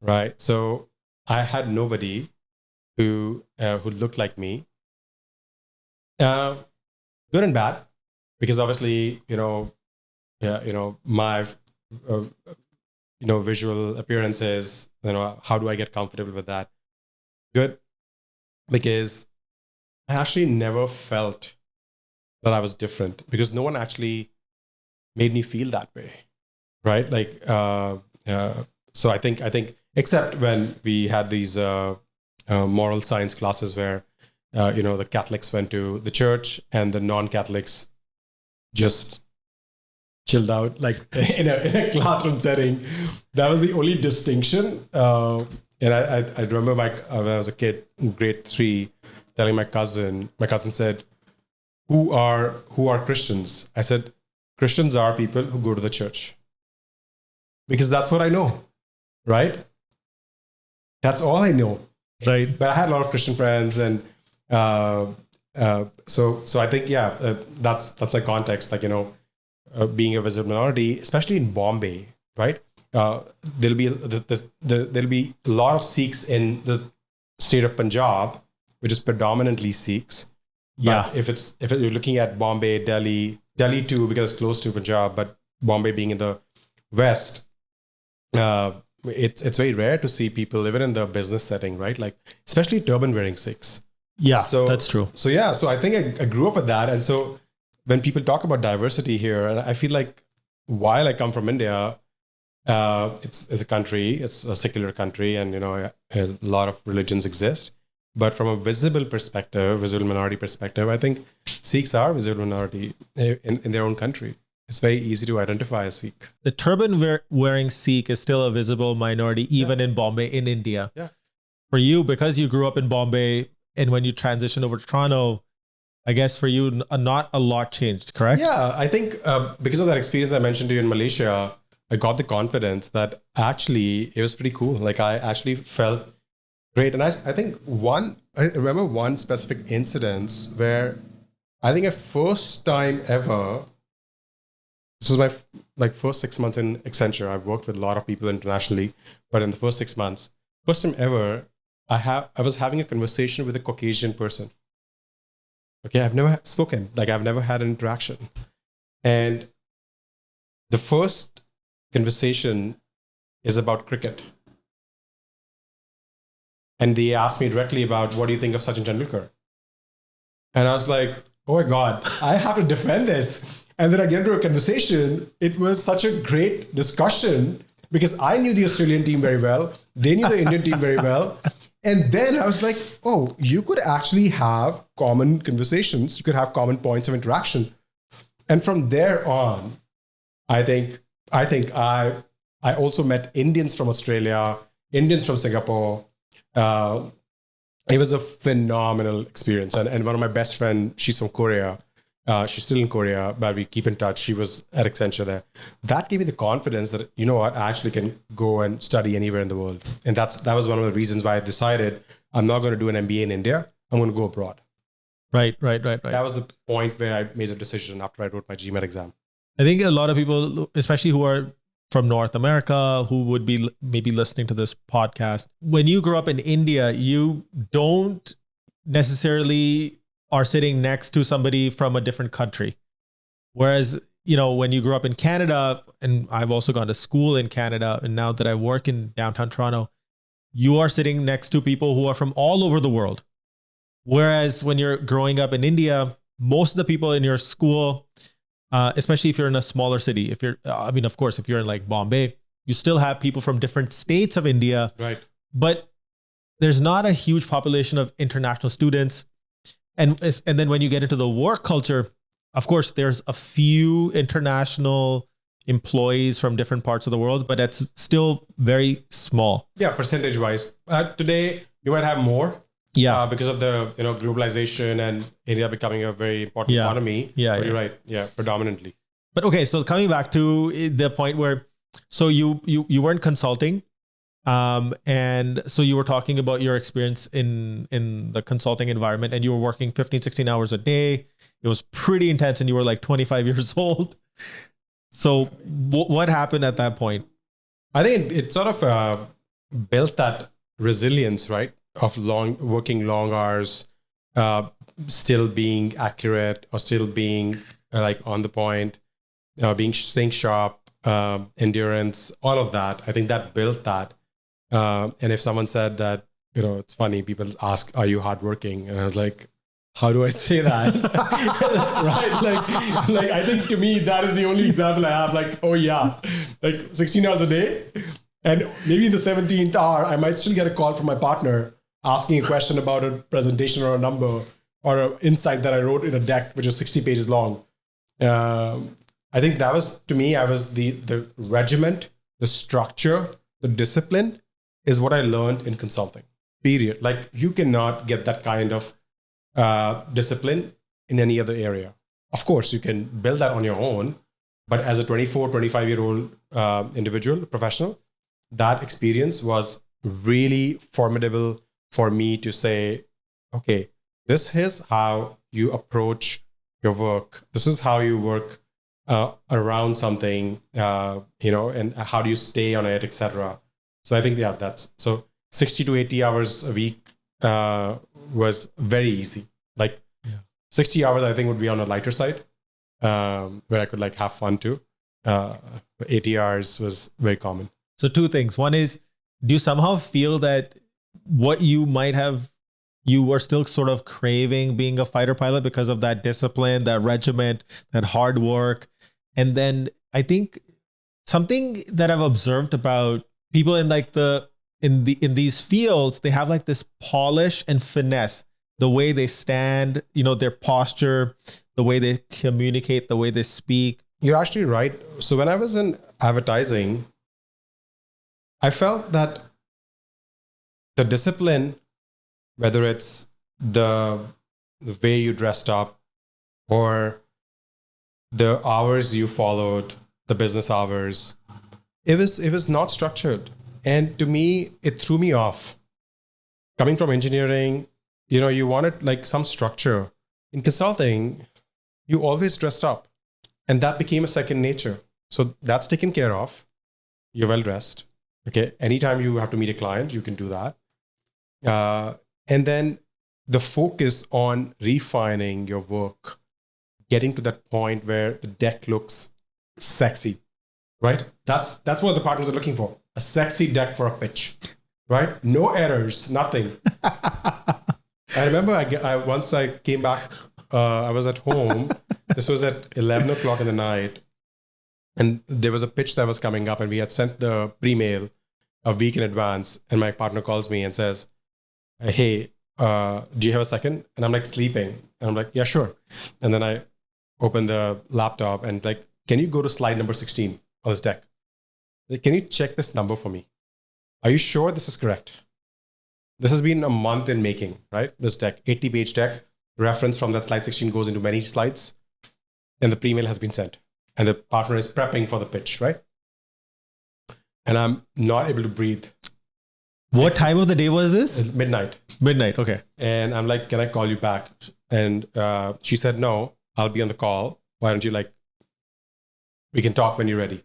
right? So I had nobody who looked like me. Good and bad, because obviously, my visual appearances, how do I get comfortable with that? Good, because I actually never felt that I was different, because no one actually made me feel that way, right? Like, so I think, except when we had these moral science classes where, the Catholics went to the church and the non-Catholics just chilled out, like in a classroom setting. That was the only distinction. And I remember when I was a kid in grade 3, telling my cousin said, who are Christians? I said, Christians are people who go to the church. Because that's what I know, right? That's all I know. Right. But I had a lot of Christian friends, and so I think, that's the context, like, being a visible minority, especially in Bombay, right? There'll be a lot of Sikhs in the state of Punjab, which is predominantly Sikhs. Yeah. But if you're looking at Bombay, Delhi too, because it's close to Punjab, but Bombay being in the west, it's very rare to see people even in the business setting, right? Like, especially turban wearing Sikhs. Yeah, so that's true. So I think I grew up with that, and so when people talk about diversity here, and I feel like while I come from India, it's a country, it's a secular country, and a lot of religions exist. But from a visible minority perspective, I think Sikhs are visible minority in their own country. It's very easy to identify a Sikh. The turban wearing Sikh is still a visible minority, even in Bombay, in India. Yeah. For you, because you grew up in Bombay, and when you transitioned over to Toronto, I guess for you, not a lot changed, correct? Yeah, I think because of that experience I mentioned to you in Malaysia, I got the confidence that actually it was pretty cool. Like, I actually felt great. And I think I remember one specific incident where I think a first time ever, this was my first 6 months in Accenture. I've worked with a lot of people internationally, but in the first 6 months, first time ever, I was having a conversation with a Caucasian person. Okay, I've never spoken, like I've never had an interaction. And the first conversation is about cricket. And they asked me directly about, what do you think of Sachin Tendulkar? And I was like, oh my God, I have to defend this. And then I get into a conversation. It was such a great discussion because I knew the Australian team very well. They knew the Indian team very well. And then I was like, oh, you could actually have common conversations. You could have common points of interaction. And from there on, I think I also met Indians from Australia, Indians from Singapore. It was a phenomenal experience. And one of my best friends, she's from Korea. She's still in Korea, but we keep in touch. She was at Accenture there. That gave me the confidence that, you know what, I actually can go and study anywhere in the world. And that was one of the reasons why I decided I'm not going to do an MBA in India. I'm going to go abroad. Right. That was the point where I made a decision after I wrote my GMAT exam. I think a lot of people, especially who are from North America, who would be maybe listening to this podcast, when you grow up in India, you don't necessarily are sitting next to somebody from a different country. Whereas, you know, when you grow up in Canada, and I've also gone to school in Canada, and now that I work in downtown Toronto, you are sitting next to people who are from all over the world. Whereas when you're growing up in India, most of the people in your school, especially if you're in a smaller city, of course, if you're in like Bombay, you still have people from different states of India. Right. But there's not a huge population of international students. And then when you get into the work culture, of course, there's a few international employees from different parts of the world, but that's still very small. Yeah, percentage wise. Today, you might have more. Yeah, because of the globalization and India becoming a very important economy. You're right. Yeah, predominantly. But okay, so coming back to the point where, so you weren't consulting, and so you were talking about your experience in the consulting environment, and you were working 15, 16 hours a day. It was pretty intense, and you were like 25 years old. So what happened at that point? I think it sort of built that resilience, right? Of working long hours, still being accurate or still being like on the point, staying sharp, endurance, all of that. I think that built that. And if someone said that, it's funny, people ask, are you hardworking? And I was like, how do I say that? Right? Like I think to me, that is the only example I have. Like, oh yeah, like 16 hours a day. And maybe in the 17th hour, I might still get a call from my partner asking a question about a presentation or a number or an insight that I wrote in a deck, which is 60 pages long. I think that was, to me, I was the regiment, the structure, the discipline is what I learned in consulting, period. Like you cannot get that kind of discipline in any other area. Of course, you can build that on your own, but as a 24, 25-year-old individual, professional, that experience was really formidable for me to say, okay, this is how you approach your work. This is how you work around something, and how do you stay on it, etc. So I think, that's so 60 to 80 hours a week was very easy. Like 60 hours, I think, would be on a lighter side, where I could like have fun too. 80 hours was very common. So two things. One is, do you somehow feel that what you were still sort of craving being a fighter pilot because of that discipline, that regiment, that hard work? And then I think something that I've observed about people in like in these fields, they have like this polish and finesse, the way they stand, their posture, the way they communicate, the way they speak. You're actually right. So when I was in advertising, I felt that the discipline, whether it's the way you dressed up or the hours you followed, the business hours, it was not structured. And to me, it threw me off. Coming from engineering, you wanted like some structure. In consulting, you always dressed up. And that became a second nature. So that's taken care of. You're well dressed. Okay. Anytime you have to meet a client, you can do that. And then the focus on refining your work, getting to that point where the deck looks sexy, right? That's what the partners are looking for. A sexy deck for a pitch, right? No errors, nothing. I remember once I came back, I was at home. This was at 11 o'clock in the night. And there was a pitch that was coming up, and we had sent the pre-mail a week in advance. And my partner calls me and says, hey, do you have a second? And I'm like sleeping. And I'm like, yeah, sure. And then I open the laptop and like, can you go to slide number 16 on this deck? Like, can you check this number for me? Are you sure this is correct? This has been a month in making, right? This deck, 80-page deck, reference from that slide 16 goes into many slides, and the pre-mail has been sent. And the partner is prepping for the pitch, right? And I'm not able to breathe. What time of the day was this? Midnight. Midnight, okay. And I'm like, can I call you back? And she said, no, I'll be on the call. Why don't you we can talk when you're ready.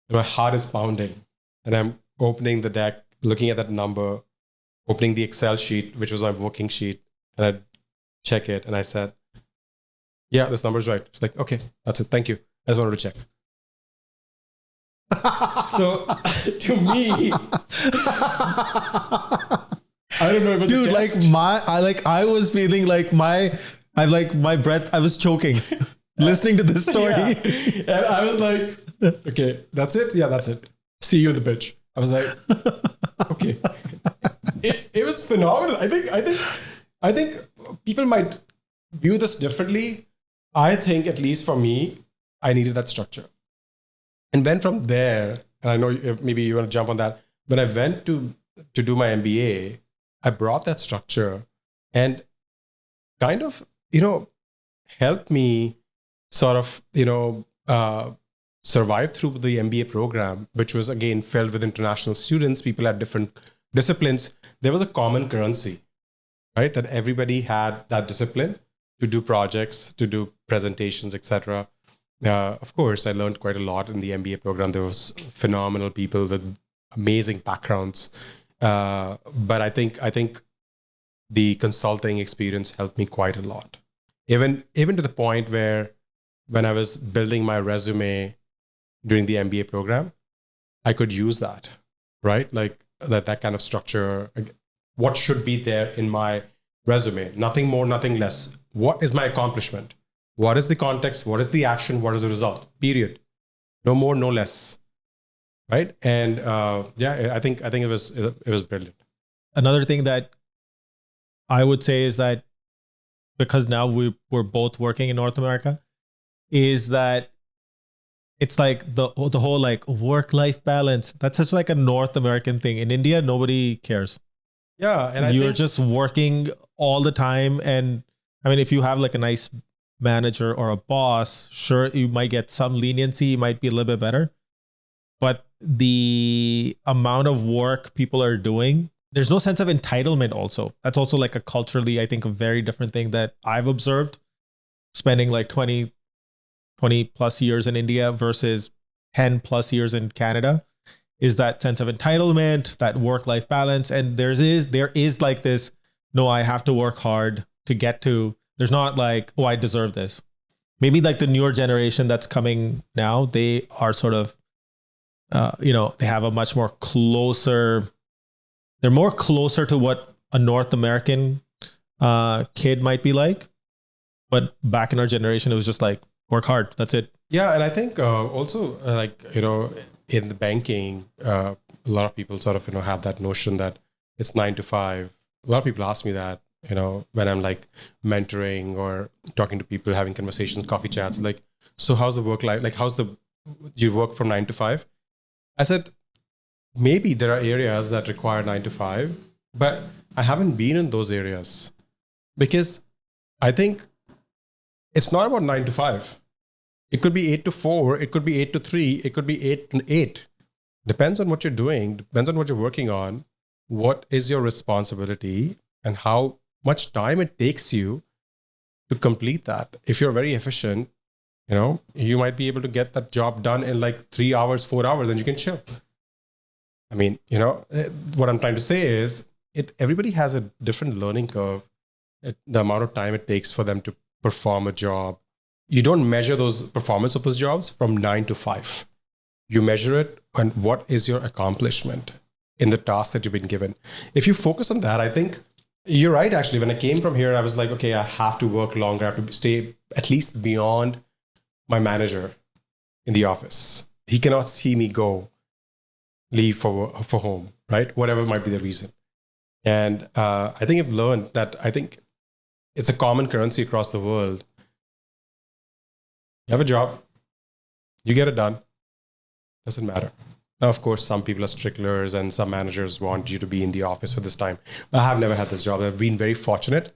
And my heart is pounding. And I'm opening the deck, looking at that number, opening the Excel sheet, which was my working sheet. And I check it. And I said, yeah, this number's right. She's like, okay, that's it. Thank you. I just wanted to check. So to me, I don't know if it's dude, I was feeling like my breath, I was choking listening to this story. Yeah. And I was like, okay, that's it. Yeah, that's it. See you in the pitch. I was like, okay. It was phenomenal. I think people might view this differently. I think, at least for me, I needed that structure. And then from there, and I know maybe you want to jump on that, when I went to do my MBA, I brought that structure and kind of, helped me sort of, survive through the MBA program, which was, again, filled with international students. People had different disciplines. There was a common currency, right? That everybody had that discipline to do projects, to do presentations, etc. Of course, I learned quite a lot in the MBA program. There was phenomenal people with amazing backgrounds. But I think the consulting experience helped me quite a lot. Even to the point where when I was building my resume during the MBA program, I could use that, right? Like that kind of structure. What should be there in my resume? Nothing more, nothing less. What is my accomplishment? What is the context? What is the action? What is the result? Period. No more, no less. Right? And I think it was brilliant. Another thing that I would say is that because now we're both working in North America, is that it's like the whole like work-life balance. That's such like a North American thing. In India, nobody cares. Yeah, and you're just working all the time. And I mean, if you have like a nice manager or a boss, sure, you might get some leniency, you might be a little bit better. But the amount of work people are doing, there's no sense of entitlement also. That's also like a culturally, I think, a very different thing that I've observed spending like 20 plus years in India versus 10 plus years in Canada, is that sense of entitlement, that work-life balance. And there is like this, no, I have to work hard to get to. There's not like, oh, I deserve this. Maybe like the newer generation that's coming now, they are sort of, they have a much more closer, they're more closer to what a North American kid might be like. But back in our generation, it was just like, work hard. That's it. Yeah. And I think also in the banking, a lot of people sort of, have that notion that it's 9 to 5. A lot of people ask me that, when I'm like mentoring or talking to people, having conversations, coffee chats, like, so how's the work life? Like, you work from 9 to 5? I said, maybe there are areas that require 9 to 5, but I haven't been in those areas because I think it's not about 9 to 5. It could be 8 to 4. It could be 8 to 3. It could be 8 to 8. Depends on what you're doing. Depends on what you're working on. What is your responsibility and how much time it takes you to complete that. If you're very efficient, you might be able to get that job done in like 3 hours, 4 hours, and you can chill. I mean, what I'm trying to say is everybody has a different learning curve. The amount of time it takes for them to perform a job. You don't measure those performance of those jobs from 9 to 5. You measure it on what is your accomplishment in the task that you've been given. If you focus on that, I think you're right. Actually, when I came from here, I was like, okay, I have to work longer. I have to stay at least beyond my manager in the office. He cannot see me leave for home, right? Whatever might be the reason. And I think I've learned that I think it's a common currency across the world. You have a job, you get it done. Doesn't matter. Now, of course, some people are strictlers and some managers want you to be in the office for this time. But I have never had this job. I've been very fortunate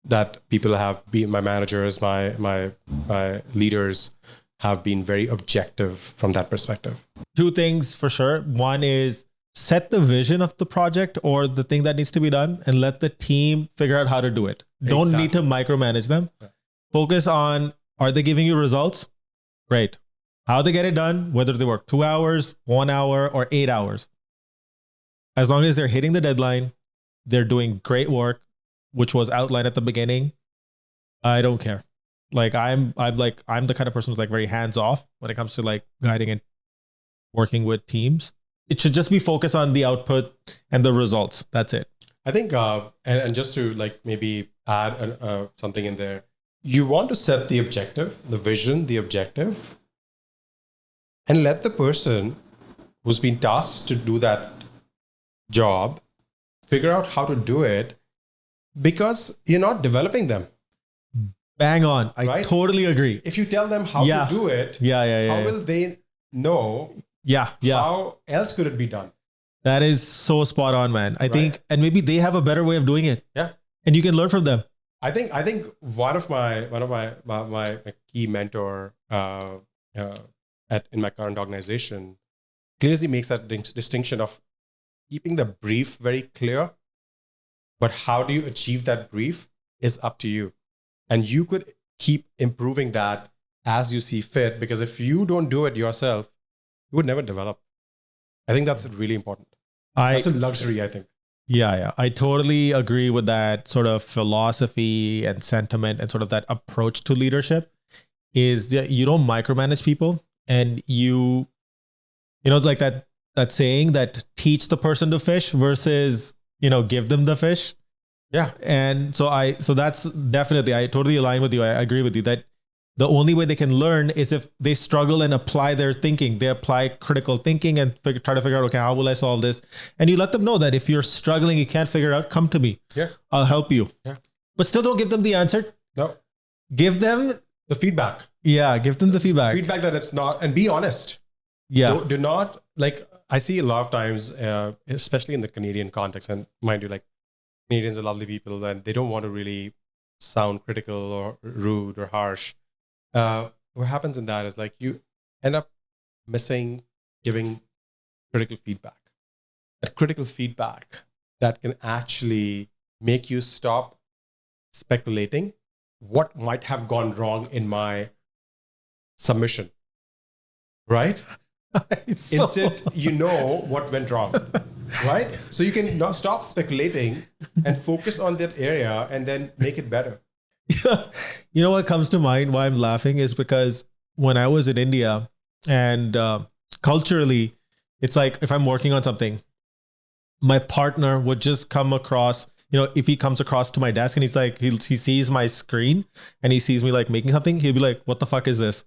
that people have been, my managers, my leaders have been very objective from that perspective. 2 things for sure. One is set the vision of the project or the thing that needs to be done and let the team figure out how to do it. Don't need to micromanage them. Focus on, are they giving you results? Great. How they get it done, whether they work 2 hours, 1 hour, or 8 hours. As long as they're hitting the deadline, they're doing great work, which was outlined at the beginning. I don't care. Like I'm the kind of person who's like very hands off when it comes to like guiding and working with teams. It should just be focused on the output and the results. That's it. I think, and just to like maybe add something in there, you want to set the objective, the vision, the objective, and let the person who's been tasked to do that job figure out how to do it, because you're not developing them. Bang on. I right? totally agree. If you tell them how to do it, how will they know how else could it be done? That is so spot on, man. I think, and maybe they have a better way of doing it. Yeah. And you can learn from them. I think one of my key mentor in my current organization clearly makes that distinction of keeping the brief very clear, but how do you achieve that brief is up to you. And you could keep improving that as you see fit, because if you don't do it yourself, you would never develop. I think that's really important. That's a luxury, I think. Yeah. I totally agree with that sort of philosophy and sentiment and sort of that approach to leadership is that you don't micromanage people, and you know, like that saying that teach the person to fish versus, give them the fish. Yeah. And so that's definitely, I totally align with you. I agree with you that the only way they can learn is if they struggle and apply their thinking. They apply critical thinking and try to figure out, okay, how will I solve this? And you let them know that if you're struggling, you can't figure it out, come to me. Yeah. I'll help you. Yeah. But still don't give them the answer. No. Give them the feedback. Yeah. Give them the feedback. Feedback that it's not, and be honest. Yeah. Do not, like, I see a lot of times, especially in the Canadian context, and mind you, like, Canadians are lovely people and they don't want to really sound critical or rude or harsh. What happens in that is like you end up missing giving critical feedback. That critical feedback that can actually make you stop speculating what might have gone wrong in my submission. Right? Instead, you know what went wrong. Right? So you can not stop speculating and focus on that area and then make it better. You know what comes to mind why I'm laughing is because when I was in India and culturally, it's like if I'm working on something, my partner would just come across, if he comes across to my desk and he's like, he sees my screen and he sees me like making something, he'll be like, what the fuck is this?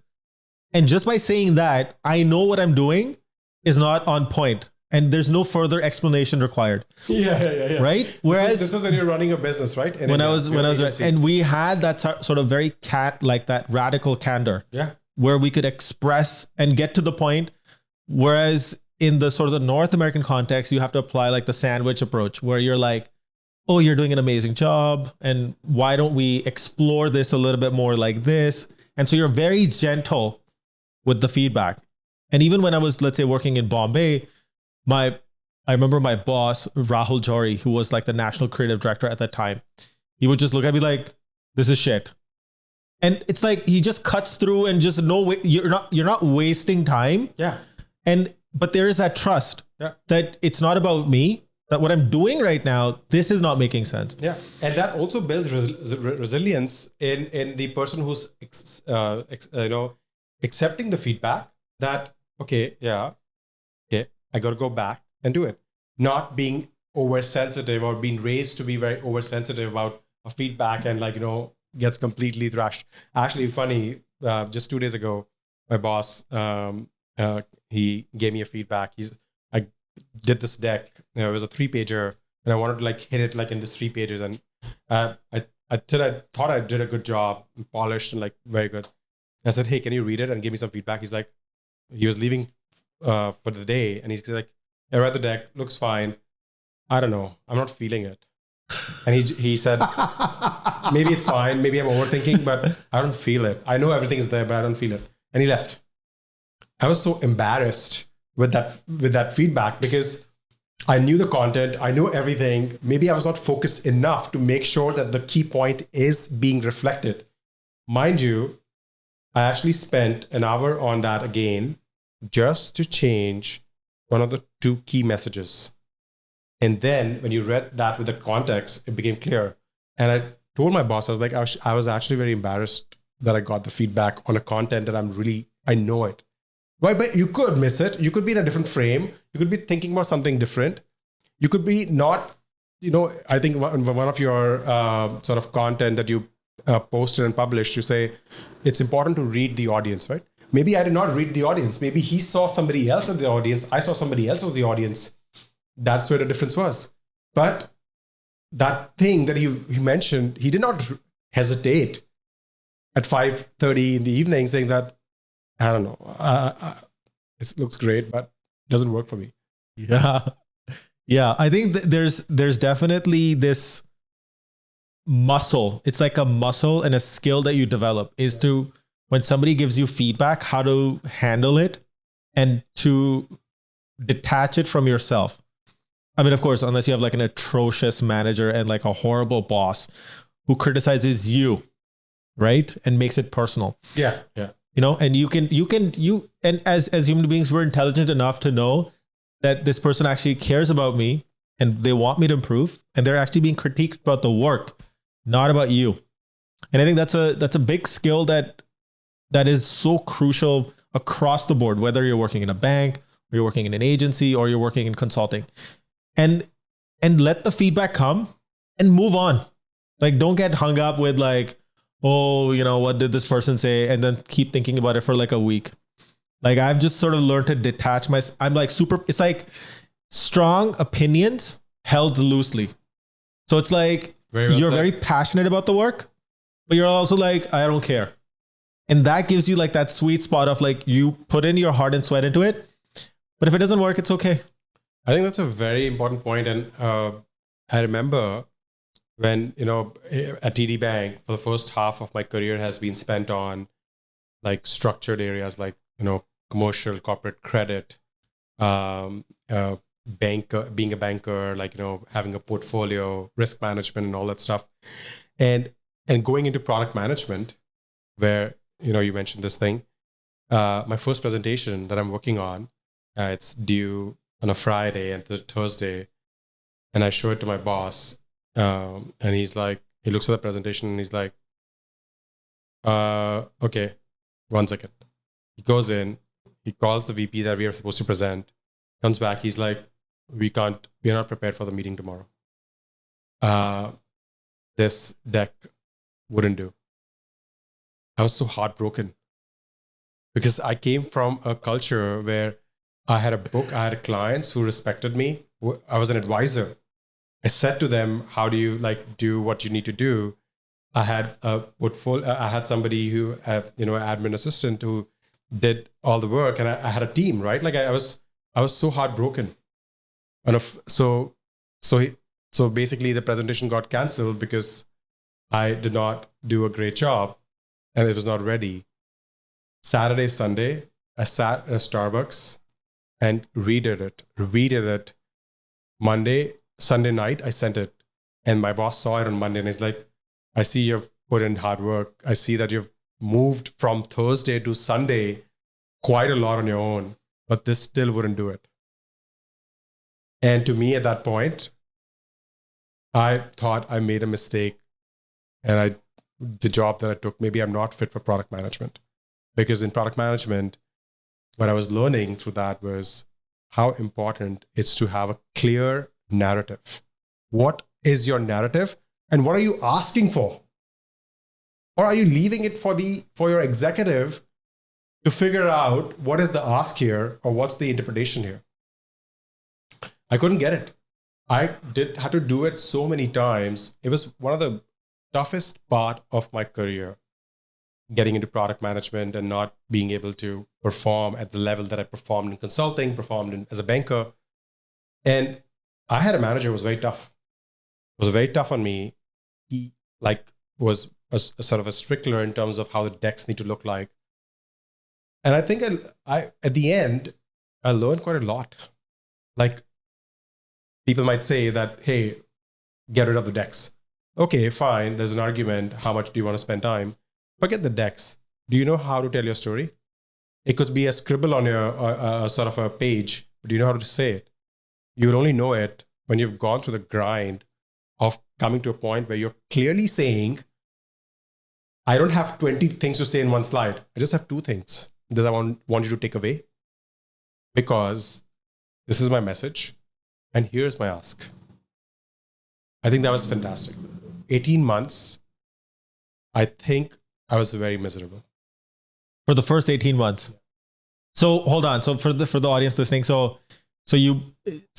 And just by saying that, I know what I'm doing is not on point. And there's no further explanation required. Yeah. Right? Whereas this is when you're running a business, right? When I was and we had that sort of very that radical candor. Yeah. Where we could express and get to the point. Whereas in the sort of the North American context, you have to apply like the sandwich approach where you're like, oh, you're doing an amazing job. And why don't we explore this a little bit more like this? And so you're very gentle with the feedback. And even when I was, let's say, working in Bombay, I remember my boss, Rahul Johri, who was like the national creative director at that time. He would just look at me like, this is shit. And it's like, he just cuts through and just you're not wasting time. Yeah. But there is that trust that it's not about me. that what I'm doing right now, this is not making sense. Yeah. And that also builds resilience in the person who's, accepting the feedback that, okay, yeah, okay, I got to go back and do it. Not being oversensitive or being raised to be very oversensitive about a feedback and gets completely thrashed. Actually, funny, just 2 days ago, my boss, he gave me a feedback. I did this deck. It was a 3-pager, and I wanted to hit it in this 3 pages. And I thought I did a good job, polished and very good. I said, hey, can you read it and give me some feedback? He was leaving for the day, and he's like, I read the deck, looks fine. I don't know, I'm not feeling it. And he said, maybe it's fine, maybe I'm overthinking, but I don't feel it. I know everything's there, but I don't feel it. And he left. I was so embarrassed with that feedback because I knew the content, I know everything. Maybe I was not focused enough to make sure that the key point is being reflected. Mind you, I actually spent an hour on that again just to change one of the 2 key messages. And then when you read that with the context, it became clear. And I told my boss, I was like, I was actually very embarrassed that I got the feedback on a content that I know it. Right? But you could miss it. You could be in a different frame. You could be thinking about something different. You could be not, I think one of your sort of content that you posted and published, you say, it's important to read the audience, right? Maybe I did not read the audience. Maybe he saw somebody else in the audience. I saw somebody else in the audience. That's where the difference was. But that thing that he mentioned, he did not hesitate at 5:30 in the evening saying that, I don't know, it looks great, but it doesn't work for me. Yeah. Yeah. I think there's definitely this muscle. It's like a muscle and a skill that you develop is to, when somebody gives you feedback, how to handle it and to detach it from yourself. I mean, of course, unless you have an atrocious manager and a horrible boss who criticizes you, right? And makes it personal. Yeah. Yeah. And and as human beings, we're intelligent enough to know that this person actually cares about me and they want me to improve, and they're actually being critiqued about the work, not about you. And I think that's a big skill that is so crucial across the board, whether you're working in a bank or you're working in an agency or you're working in consulting. And let the feedback come and move on. Don't get hung up with oh, what did this person say? And then keep thinking about it for a week. I've just sort of learned to detach myself. I'm it's like strong opinions held loosely. So it's you're very passionate about the work, but you're also I don't care. And that gives you that sweet spot of you put in your heart and sweat into it. But if it doesn't work, it's okay. I think that's a very important point. And I remember when, at TD Bank, for the first half of my career has been spent on structured areas commercial, corporate credit, banker, being a banker, having a portfolio, risk management and all that stuff. And going into product management, where, you mentioned this thing, my first presentation that I'm working on, it's due on a Friday and Thursday, and I show it to my boss, and he's he looks at the presentation and he's like, okay, 1 second. He goes in, he calls the VP that we are supposed to present, comes back, he's like, we're not prepared for the meeting tomorrow. This deck wouldn't do. I was so heartbroken because I came from a culture where I had a book, I had clients who respected me. I was an advisor. I said to them, how do you do what you need to do? I had a portfolio. I had somebody who had, admin assistant who did all the work, and I had a team, right? I was so heartbroken. And so basically the presentation got canceled because I did not do a great job and it was not ready. Saturday, Sunday, I sat at a Starbucks and redid it. Sunday night, I sent it. And my boss saw it on Monday and he's like, I see you've put in hard work. I see that you've moved from Thursday to Sunday quite a lot on your own, but this still wouldn't do it. And to me at that point, I thought I made a mistake, and the job that I took, maybe I'm not fit for product management. Because in product management, what I was learning through that was how important it's to have a clear narrative. What is your narrative, and what are you asking for? Or are you leaving it for your executive to figure out what is the ask here or what's the interpretation here? I couldn't get it. I had to do it so many times. It was one of the toughest part of my career, getting into product management and not being able to perform at the level that I performed in consulting, as a banker. And I had a manager who was very tough. It was very tough on me. He was a sort of a stickler in terms of how the decks need to look like. And I think I at the end, I learned quite a lot. Like, people might say that, hey, get rid of the decks. Okay, fine. There's an argument. How much do you want to spend time? Forget the decks. Do you know how to tell your story? It could be a scribble on your sort of a page, but do you know how to say it? You will only know it when you've gone through the grind of coming to a point where you're clearly saying, I don't have 20 things to say in one slide. I just have 2 things that I want you to take away, because this is my message and here's my ask. I think that was fantastic. 18 months, I think I was very miserable. For the first 18 months. So hold on. So for the audience listening, so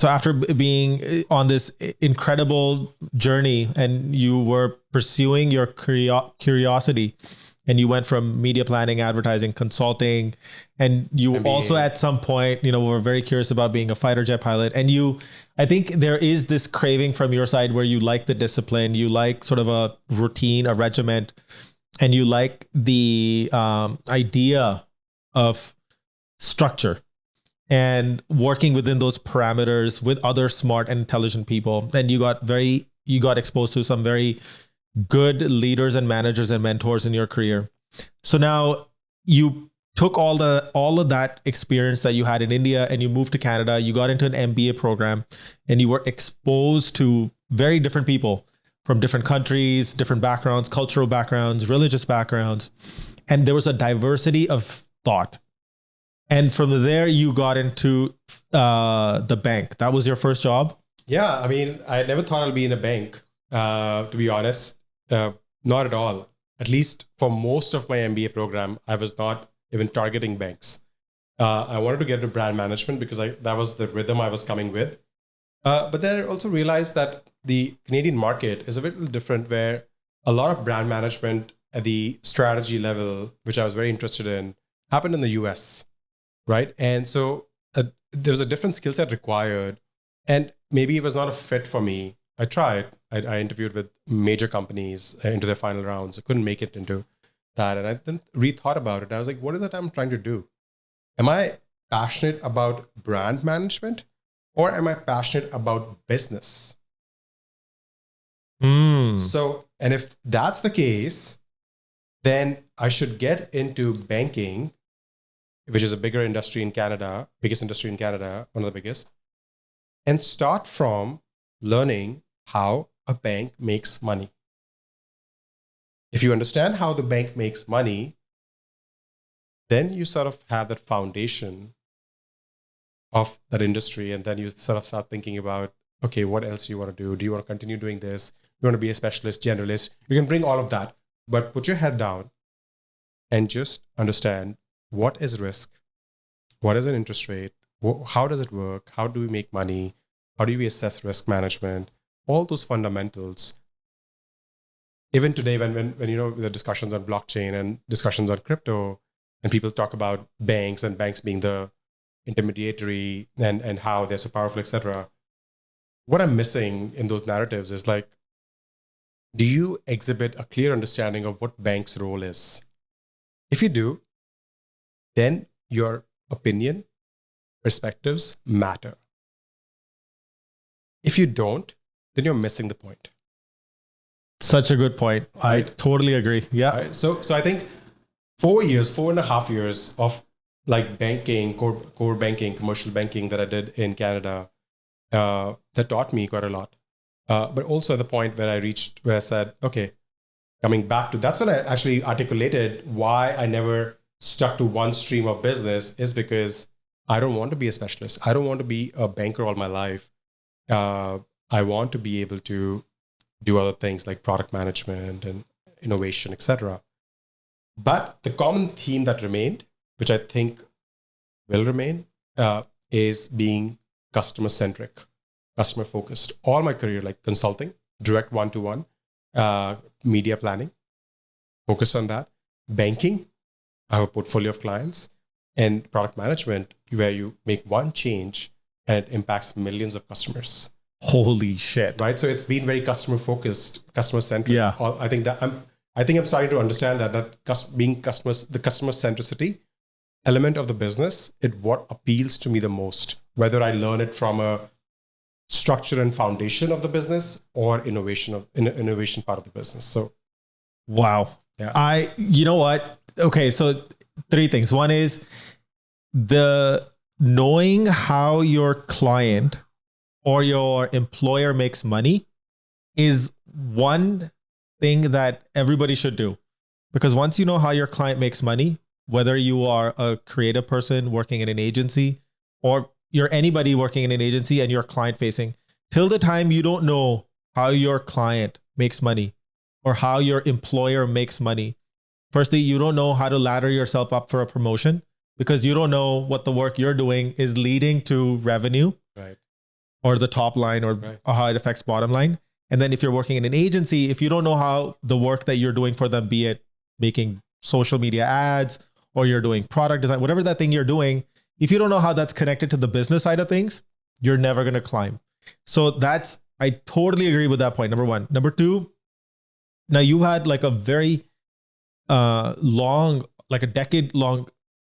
after being on this incredible journey and you were pursuing your curiosity, and you went from media planning, advertising, consulting, and you MBA. Also at some point, were very curious about being a fighter jet pilot. And I think there is this craving from your side where you like the discipline, you like sort of a routine, a regiment, and you like the idea of structure and working within those parameters with other smart and intelligent people. And you got exposed to some very good leaders and managers and mentors in your career. So now you took all of that experience that you had in India and you moved to Canada, you got into an MBA program, and you were exposed to very different people from different countries, different backgrounds, cultural backgrounds, religious backgrounds. And there was a diversity of thought. And from there, you got into the bank. That was your first job? Yeah. I mean, I never thought I'd be in a bank, to be honest. Not at all. At least for most of my MBA program, I was not even targeting banks. I wanted to get into brand management because that was the rhythm I was coming with. But then I also realized that the Canadian market is a little different, where a lot of brand management at the strategy level, which I was very interested in, happened in the US, right? And so there was a different skill set required, and maybe it was not a fit for me. I tried. I interviewed with major companies into their final rounds. I couldn't make it into that. And I then rethought about it. I was like, what is it I'm trying to do? Am I passionate about brand management, or am I passionate about business? So, and if that's the case, then I should get into banking, which is a bigger industry in Canada, biggest industry in Canada, one of the biggest, and start from learning how a bank makes money. If you understand how the bank makes money, then you sort of have that foundation of that industry. And then you sort of start thinking about, okay, what else do you want to do? Do you want to continue doing this? You want to be a specialist, generalist? You can bring all of that, but put your head down and just understand, what is risk? What is an interest rate? How does it work? How do we make money? How do we assess risk management? All those fundamentals. Even today, when the discussions on blockchain and discussions on crypto, and people talk about banks and banks being the intermediary and how they're so powerful, etc. What I'm missing in those narratives is like, do you exhibit a clear understanding of what bank's role is? If you do, then your opinion, perspectives matter. If you don't, then you're missing the point. Such a good point. Right? I totally agree. Yeah. Right? So I think 4.5 years of like banking, core banking, commercial banking that I did in Canada, that taught me quite a lot. But also at the point where I said, okay, coming back to, that's when I actually articulated why I never stuck to one stream of business, is because I don't want to be a specialist. I don't want to be a banker all my life. I want to be able to do other things like product management and innovation, etc. But the common theme that remained, which I think will remain, is being customer-centric, customer-focused. All my career, like consulting, direct one-to-one, media planning, focus on that. Banking, I have a portfolio of clients. And product management, where you make one change and it impacts millions of customers. Holy shit. Right? So it's been very customer-focused, customer-centric. Yeah. I think I'm starting to understand being the customer centricity element of the business is what appeals to me the most, whether I learn it from a structure and foundation of the business or innovation part of the business. So, wow. Yeah. You know what? Okay. So 3 things. One is the knowing how your client or your employer makes money is one thing that everybody should do. Because once you know how your client makes money, whether you are a creative person working in an agency or you're anybody working in an agency and you're client facing, till the time you don't know how your client makes money or how your employer makes money, firstly, you don't know how to ladder yourself up for a promotion because you don't know what the work you're doing is leading to revenue, right, or the top line, or how it affects bottom line. And then if you're working in an agency, if you don't know how the work that you're doing for them, be it making social media ads or you're doing product design, whatever that thing you're doing, if you don't know how that's connected to the business side of things, you're never going to climb. So I totally agree with that point. Number 1. Number 2, now you've had like a very long, like a decade long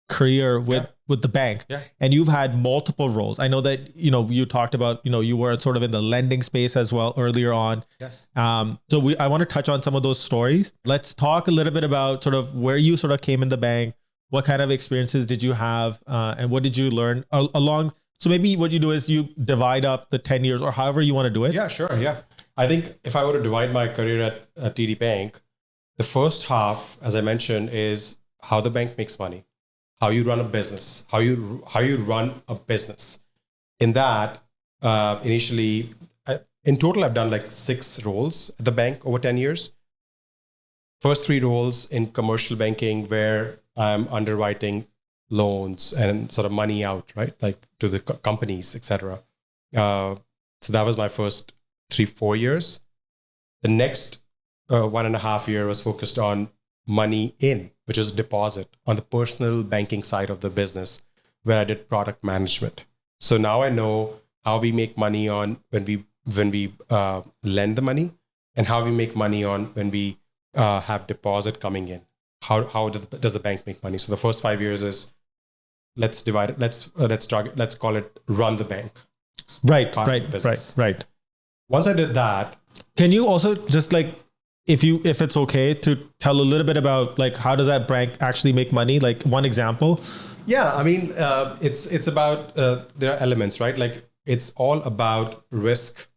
career with the bank, and you've had multiple roles. I know that, you talked about, you were sort of in the lending space as well earlier on. Yes. So I want to touch on some of those stories. Let's talk a little bit about sort of where you sort of came in the bank. What kind of experiences did you have? And what did you learn along? So maybe what you do is you divide up the 10 years or however you want to do it. Yeah, sure. Yeah. I think if I were to divide my career at TD Bank, the first half, as I mentioned, is how the bank makes money, how you run a business, how you run a business. In that, initially, in total, I've done like 6 roles at the bank over 10 years. First 3 roles in commercial banking, where I'm underwriting loans and sort of money out, right? Like to the companies, etc. So that was my first 3-4 years. The next 1.5 year was focused on money in, which is deposit, on the personal banking side of the business, where I did product management. So now I know how we make money on when we lend the money, and how we make money on when we have deposit coming in. How does the bank make money? So the first 5 years is, let's divide it. Let's call it run the bank. Right. Once I did that, can you also just like, if it's okay to tell a little bit about like, how does that bank actually make money? Like one example. Yeah. I mean, it's about, there are elements, right? Like it's all about risk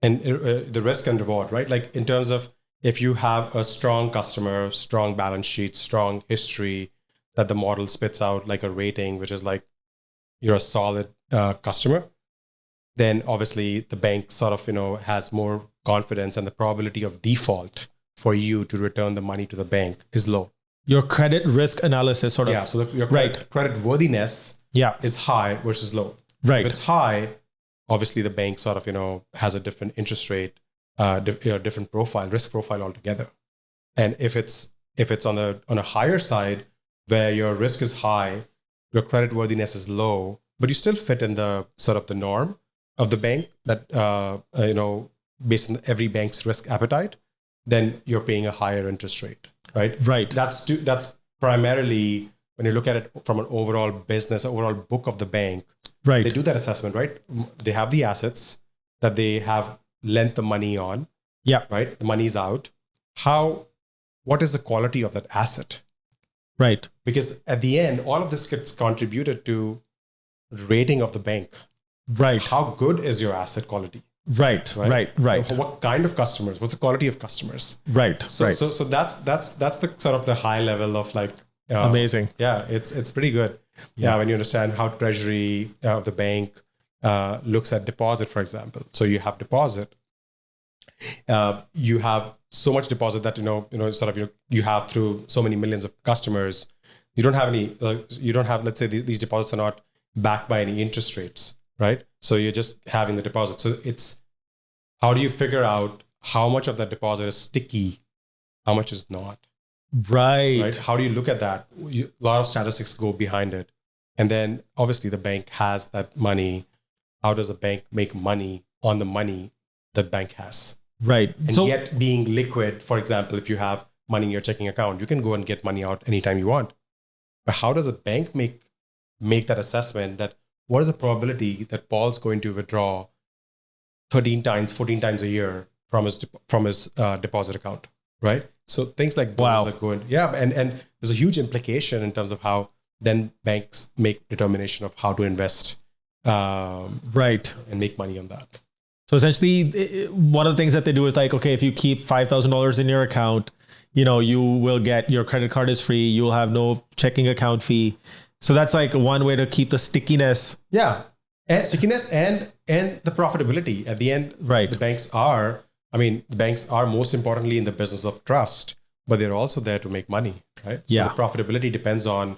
and the risk and reward, right? Like in terms of, if you have a strong customer, strong balance sheet, strong history that the model spits out like a rating, which is like you're a solid customer, then obviously the bank sort of, has more confidence, and the probability of default for you to return the money to the bank is low. Your credit risk analysis sort of. Yeah. So your credit worthiness is high versus low. Right. If it's high, obviously the bank sort of, has a different interest rate, different profile, risk profile altogether. And if it's on a higher side, where your risk is high, your credit worthiness is low, but you still fit in the sort of the norm of the bank that, based on every bank's risk appetite, then you're paying a higher interest rate, right? Right. That's primarily when you look at it from an overall business, overall book of the bank. Right. They do that assessment, right? They have the assets that they have lent the money on. Yeah. Right. The money's out. What is the quality of that asset? Right. Because at the end, all of this gets contributed to rating of the bank. Right. How good is your asset quality? Right. What kind of customers? What's the quality of customers? Right. So that's the sort of the high level of like amazing. Yeah, it's pretty good. Yeah, when you understand how treasury of the bank looks at deposit, for example. So you have deposit. You have so much deposit that you have through so many millions of customers. You don't have any. Let's say these deposits are not backed by any interest rates, right? So you're just having the deposit. So it's how do you figure out how much of that deposit is sticky, how much is not? Right. How do you look at that? A lot of statistics go behind it. And then obviously the bank has that money. How does a bank make money on the money that bank has? Right. And yet being liquid, for example, if you have money in your checking account, you can go and get money out anytime you want. But how does a bank make that assessment that what is the probability that Paul's going to withdraw 13 times, 14 times a year from his deposit account, right? So things like those that go in. Yeah, and there's a huge implication in terms of how then banks make determination of how to invest right, and make money on that. So essentially, one of the things that they do is like, okay, if you keep $5,000 in your account, you will get your credit card is free. You'll have no checking account fee. So that's like one way to keep the stickiness. Yeah. And stickiness and the profitability at the end. Right. The banks are most importantly in the business of trust, but they're also there to make money, right? So the profitability depends on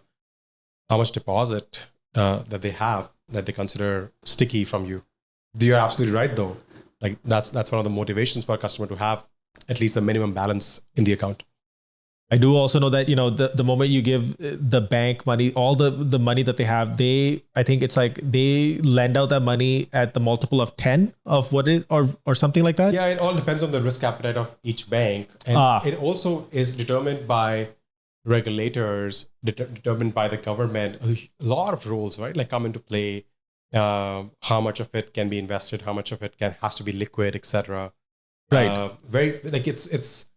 how much deposit that they have that they consider sticky from you. You're absolutely right, though. Like that's one of the motivations for a customer to have at least a minimum balance in the account. I do also know that, the moment you give the bank money, all the money that they have, I think it's like they lend out that money at the multiple of 10 of what is, or something like that. Yeah, it all depends on the risk appetite of each bank. And it also is determined by regulators, determined by the government. A lot of rules, right? Like come into play. How much of it can be invested, how much of it has to be liquid, etc. Right. Very like it's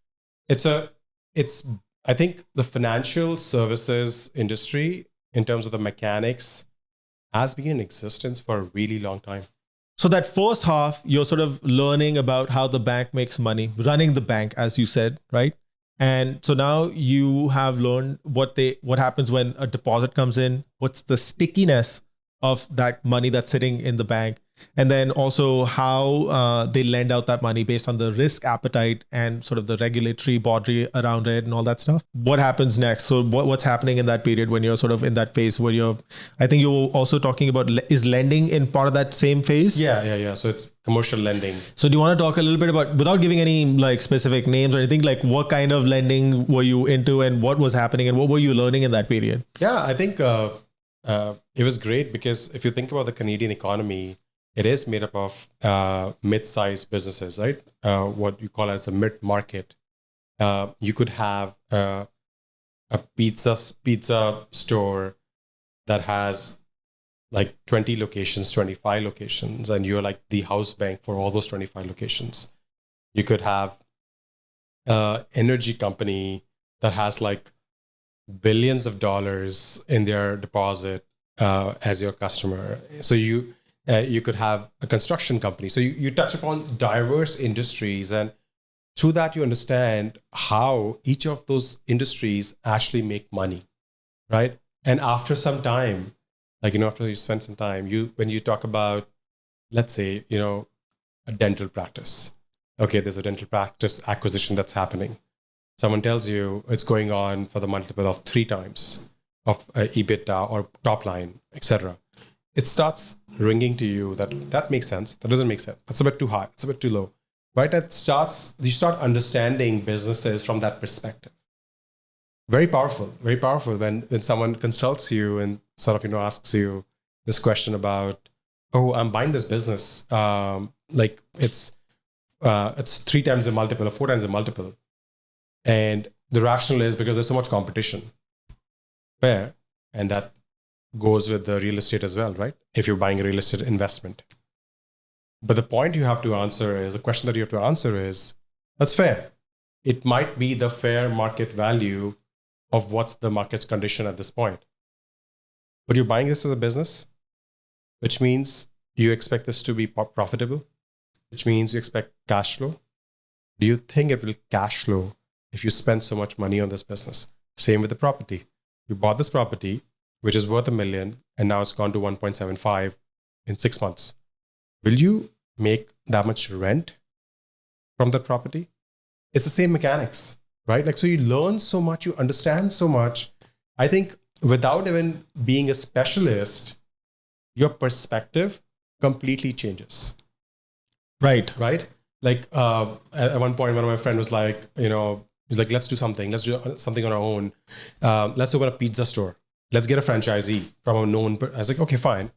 I think the financial services industry in terms of the mechanics has been in existence for a really long time. So that first half, you're sort of learning about how the bank makes money, running the bank, as you said, right? And so now you have learned what happens when a deposit comes in, what's the stickiness of that money that's sitting in the bank. And then also how they lend out that money based on the risk appetite and sort of the regulatory body around it and all that stuff. What happens next? So what's happening in that period when you're sort of in that phase where I think you're also talking about, is lending in part of that same phase? Yeah. So it's commercial lending. So do you want to talk a little bit about, without giving any like specific names or anything, like what kind of lending were you into and what was happening and what were you learning in that period? Yeah, I think it was great because if you think about the Canadian economy, it is made up of mid-sized businesses, right? What you call as a mid-market. You could have a pizza store that has like 20 locations, 25 locations, and you're like the house bank for all those 25 locations. You could have energy company that has like billions of dollars in their deposit as your customer. So you could have a construction company. So you touch upon diverse industries, and through that you understand how each of those industries actually make money, right? And after some time, after you spend some time, when you talk about, let's say, a dental practice. Okay, there's a dental practice acquisition that's happening. Someone tells you it's going on for the multiple of 3 times of EBITDA or top line, etc. It starts ringing to you that makes sense. That doesn't make sense. That's a bit too high. It's a bit too low, right? You start understanding businesses from that perspective. Very powerful when someone consults you and sort of, asks you this question about, oh, I'm buying this business. Like it's 3 times the multiple or 4 times the multiple. And the rationale is because there's so much competition. Fair. And that goes with the real estate as well, right? If you're buying a real estate investment. But the question that you have to answer is, that's fair. It might be the fair market value of what's the market's condition at this point. But you're buying this as a business, which means you expect this to be profitable, which means you expect cash flow. Do you think it will cash flow if you spend so much money on this business? Same with the property. You bought this property, which is worth $1 million, and now it's gone to 1.75 in 6 months. Will you make that much rent from that property? It's the same mechanics, right? Like, so you learn so much, you understand so much. I think without even being a specialist, your perspective completely changes. Right. Right? Like at one point, one of my friends was like, he's like, let's do something. Let's do something on our own. Let's open a pizza store. Let's get a franchisee from a known. I was like, okay, fine.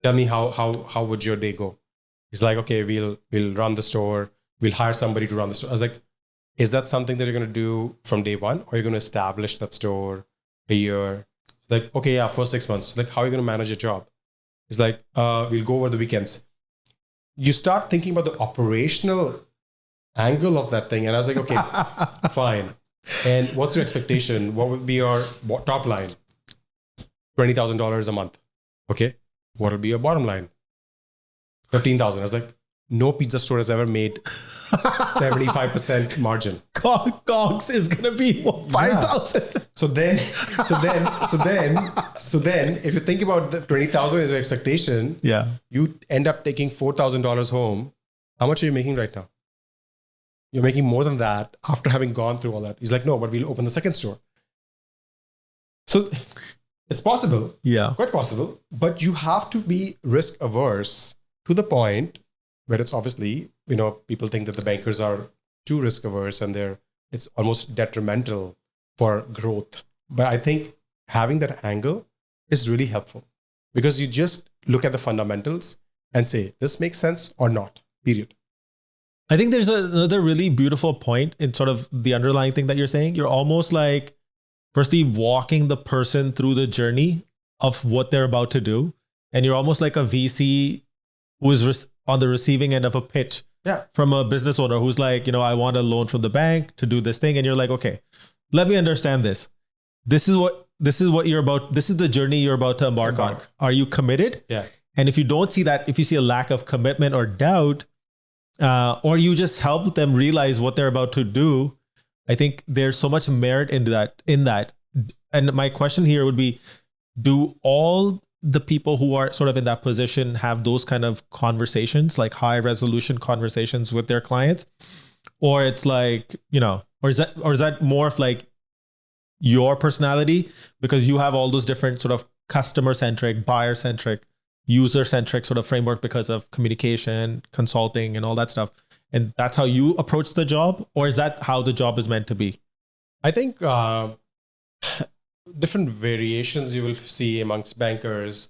Tell me how would your day go? He's like, okay, we'll run the store. We'll hire somebody to run the store. I was like, is that something that you're going to do from day one, or you're going to establish that store a year? Like, okay, yeah, for 6 months. Like, how are you going to manage your job? He's like, we'll go over the weekends. You start thinking about the operational angle of that thing. And I was like, okay, fine. And what's your expectation? What would be your top line? $20,000 a month. Okay. What will be your bottom line? 15,000. I was like, no pizza store has ever made 75% margin. COGS is going to be 5,000. Yeah. So then, if you think about the 20,000 as your expectation, yeah, you end up taking $4,000 home. How much are you making right now? You're making more than that after having gone through all that. He's like, no, but we'll open the second store. So it's possible. Yeah. Quite possible. But you have to be risk averse to the point where it's obviously, people think that the bankers are too risk averse and it's almost detrimental for growth. But I think having that angle is really helpful because you just look at the fundamentals and say, this makes sense or not, period. I think there's another really beautiful point in sort of the underlying thing that you're saying. You're almost like, firstly, walking the person through the journey of what they're about to do. And you're almost like a VC who is on the receiving end of a pitch from a business owner who's like, I want a loan from the bank to do this thing. And you're like, okay, let me understand this. This is what you're about. This is the journey you're about to embark on. Are you committed? Yeah. And if you don't see that, if you see a lack of commitment or doubt, or you just help them realize what they're about to do, I think there's so much merit in that. And my question here would be, do all the people who are sort of in that position have those kind of conversations, like high resolution conversations with their clients? Or it's like, or is that more of like your personality because you have all those different sort of customer centric, buyer centric, user centric sort of framework because of communication, consulting and all that stuff. And that's how you approach the job? Or is that how the job is meant to be? I think different variations you will see amongst bankers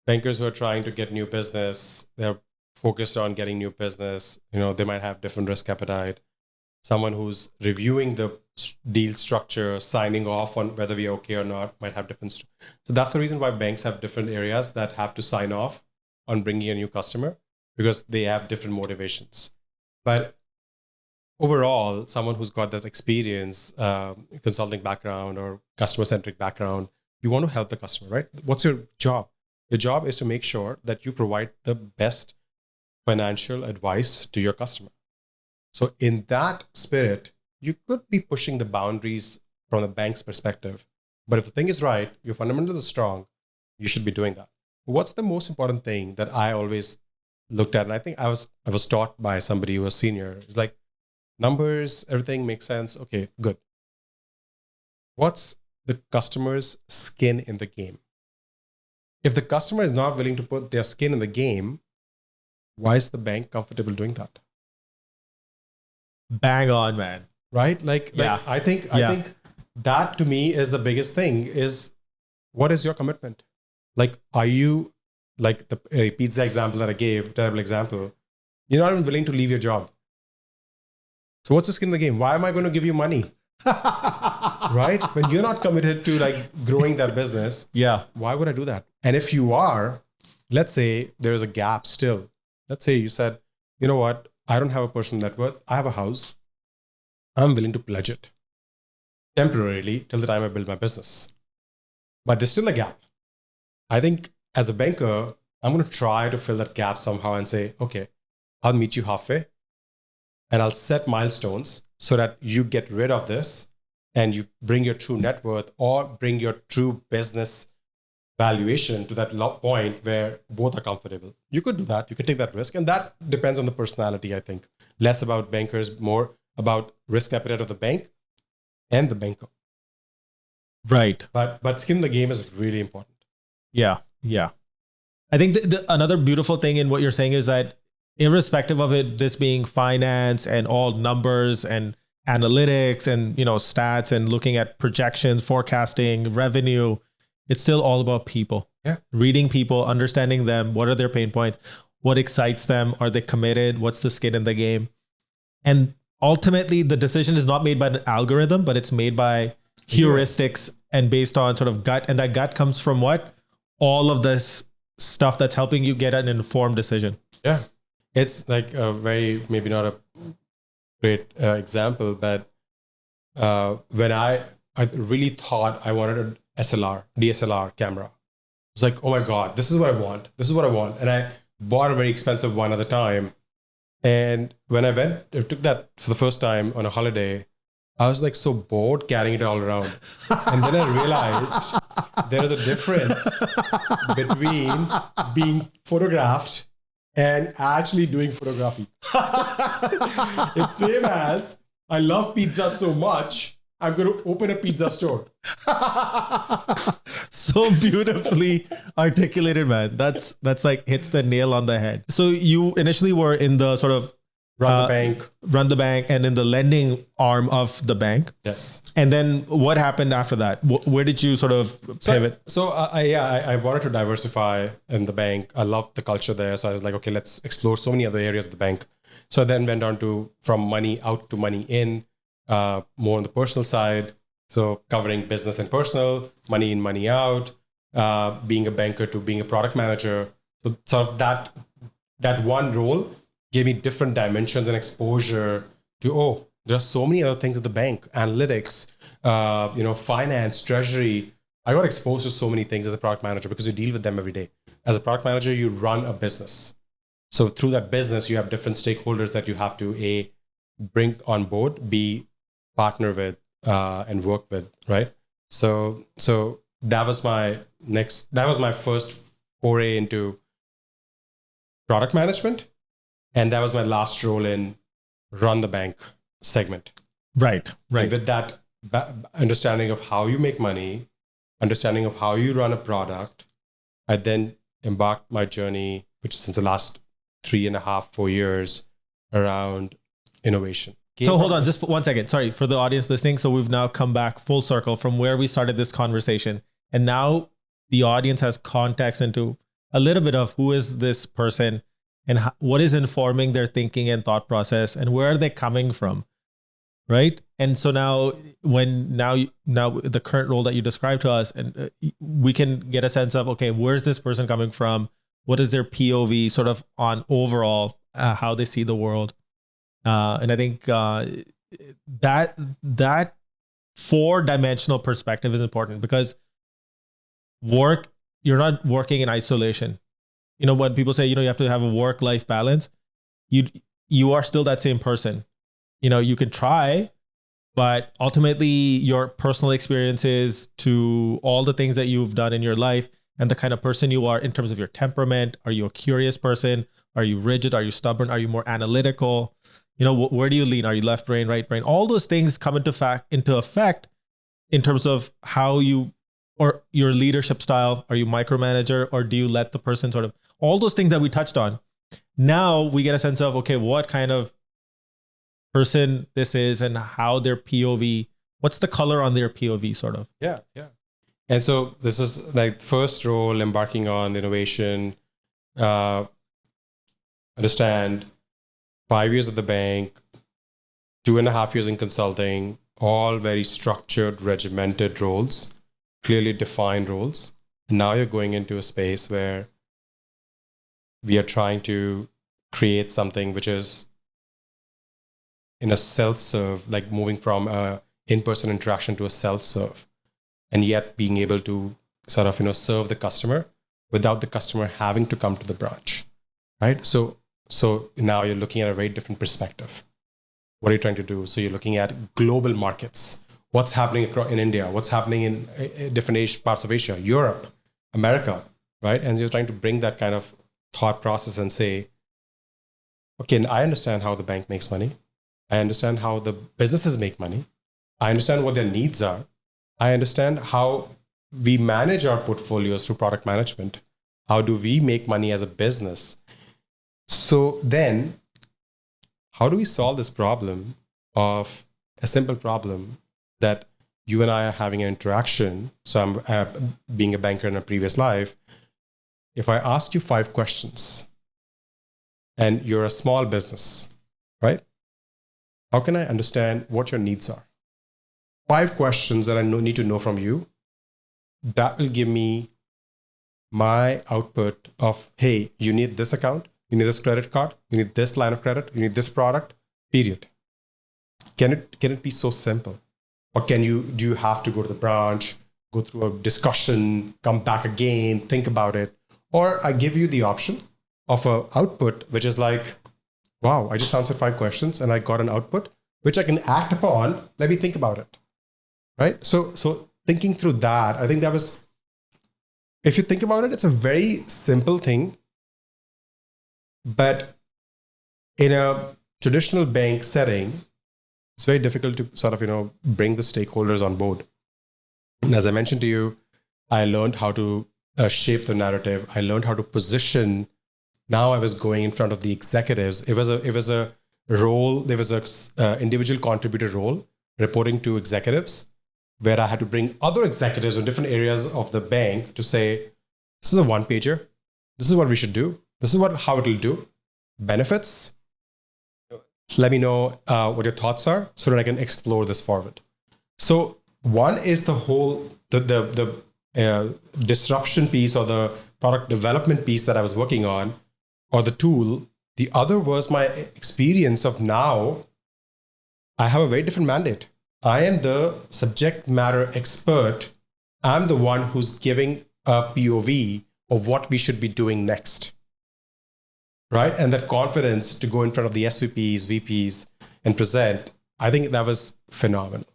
who are trying to get new business. They're focused on getting new business. They might have different risk appetite. Someone who's reviewing the deal structure, signing off on whether we're okay or not, might have different. So that's the reason why banks have different areas that have to sign off on bringing a new customer because they have different motivations. But overall, someone who's got that experience, consulting background or customer-centric background, you want to help the customer, right? What's your job? Your job is to make sure that you provide the best financial advice to your customer. So in that spirit, you could be pushing the boundaries from the bank's perspective. But if the thing is right, your fundamentals are strong, you should be doing that. What's the most important thing that I always looked at? And I think I was taught by somebody who was senior. It's like, numbers, everything makes sense. Okay, good. What's the customer's skin in the game? If the customer is not willing to put their skin in the game, why is the bank comfortable doing that? Bang on, man. Right? I think that to me is the biggest thing is what is your commitment? Like, are you like the pizza example that I gave, terrible example, you're not even willing to leave your job. So what's the skin in the game? Why am I going to give you money? Right? When you're not committed to like growing that business, why would I do that? And if you are, let's say there's a gap still. Let's say you said, you know what? I don't have a personal net worth. I have a house. I'm willing to pledge it temporarily till the time I build my business. But there's still a gap. I think as a banker, I'm going to try to fill that gap somehow and say, okay, I'll meet you halfway and I'll set milestones so that you get rid of this and you bring your true net worth or bring your true business valuation to that point where both are comfortable. You could do that. You could take that risk. And that depends on the personality, I think. Less about bankers, more about risk appetite of the bank and the banker. Right. But skin in the game is really important. Yeah. Yeah. I think another beautiful thing in what you're saying is that irrespective of it, this being finance and all numbers and analytics and, stats and looking at projections, forecasting, revenue, it's still all about people. Yeah. Reading people, understanding them. What are their pain points? What excites them? Are they committed? What's the skin in the game? And ultimately, the decision is not made by an algorithm, but it's made by heuristics and based on sort of gut. And that gut comes from what? All of this stuff that's helping you get an informed decision. Yeah. It's like a very, maybe not a great example, but when I really thought I wanted a DSLR camera. I was like, oh my God, this is what I want. This is what I want. And I bought a very expensive one at the time. And when I took that for the first time on a holiday, I was like so bored carrying it all around. And then I realized there is a difference between being photographed and actually doing photography. It's same as I love pizza so much, I'm going to open a pizza store. So beautifully articulated, man. That's like hits the nail on the head. So you initially were in the sort of Run the bank and in the lending arm of the bank. Yes. And then what happened after that? Where did you sort of pivot? I wanted to diversify in the bank. I loved the culture there. So I was like, okay, let's explore so many other areas of the bank. So I then went on to from money out to money in, more on the personal side. So covering business and personal, money in, money out, being a banker to being a product manager. So sort of that one role gave me different dimensions and exposure to, there are so many other things at the bank, analytics, finance, treasury. I got exposed to so many things as a product manager because you deal with them every day. As a product manager, you run a business. So through that business, you have different stakeholders that you have to A, bring on board, B, partner with, and work with, right? So that was my first foray into product management. And that was my last role in run the bank segment. Right. And with that understanding of how you make money, understanding of how you run a product, I then embarked my journey, which is since the last 3.5-4 years, around innovation. So hold on, just 1 second. Sorry for the audience listening. So we've now come back full circle from where we started this conversation. And now the audience has context into a little bit of who is this person and what is informing their thinking and thought process and where are they coming from, right? And so now the current role that you described to us, and we can get a sense of, okay, where's this person coming from? What is their POV sort of on overall how they see the world? And I think that 4-dimensional perspective is important because you're not working in isolation. When people say, you have to have a work-life balance, you are still that same person. You can try, but ultimately your personal experiences to all the things that you've done in your life and the kind of person you are in terms of your temperament. Are you a curious person? Are you rigid? Are you stubborn? Are you more analytical? Where do you lean? Are you left brain, right brain? All those things come into effect in terms of how you, or your leadership style. Are you micromanager or do you let the person sort of, all those things that we touched on. Now we get a sense of, okay, what kind of person this is and how their POV, what's the color on their POV sort of? Yeah. And so this was like first role embarking on innovation, understand 5 years at the bank, 2.5 years in consulting, all very structured, regimented roles, clearly defined roles. And now you're going into a space where we are trying to create something which is in a self-serve, like moving from a in-person interaction to a self-serve, and yet being able to sort of, serve the customer without the customer having to come to the branch, right? So now you're looking at a very different perspective. What are you trying to do? So you're looking at global markets. What's happening in India? What's happening in different parts of Asia, Europe, America, right? And you're trying to bring that kind of thought process and say, okay, I understand how the bank makes money. I understand how the businesses make money. I understand what their needs are. I understand how we manage our portfolios through product management. How do we make money as a business? So then, how do we solve this problem of a simple problem that you and I are having an interaction? So I'm being a banker in a previous life. If I asked you 5 questions and you're a small business, right? How can I understand what your needs are? 5 questions that I need to know from you. That will give me my output of, hey, you need this account, you need this credit card, you need this line of credit, you need this product, period. Can it be so simple? Or do you have to go to the branch, go through a discussion, come back again, think about it? Or I give you the option of an output, which is like, wow, I just answered 5 questions and I got an output, which I can act upon. Let me think about it, right? So thinking through that, I think that was, if you think about it, it's a very simple thing. But in a traditional bank setting, it's very difficult to sort of, bring the stakeholders on board. And as I mentioned to you, I learned how to shape the narrative. I learned how to position. Now I was going in front of the executives. It was a role. There was a individual contributor role reporting to executives, where I had to bring other executives in different areas of the bank to say, this is a 1-pager. This is what we should do. This is how it will do. Benefits. Let me know what your thoughts are so that I can explore this forward. So one is the whole, the disruption piece or the product development piece that I was working on, or the tool. The other was my experience of now I have a very different mandate. I am the subject matter expert. I'm the one who's giving a POV of what we should be doing next, right? And that confidence to go in front of the SVPs, VPs, and present, I think that was phenomenal.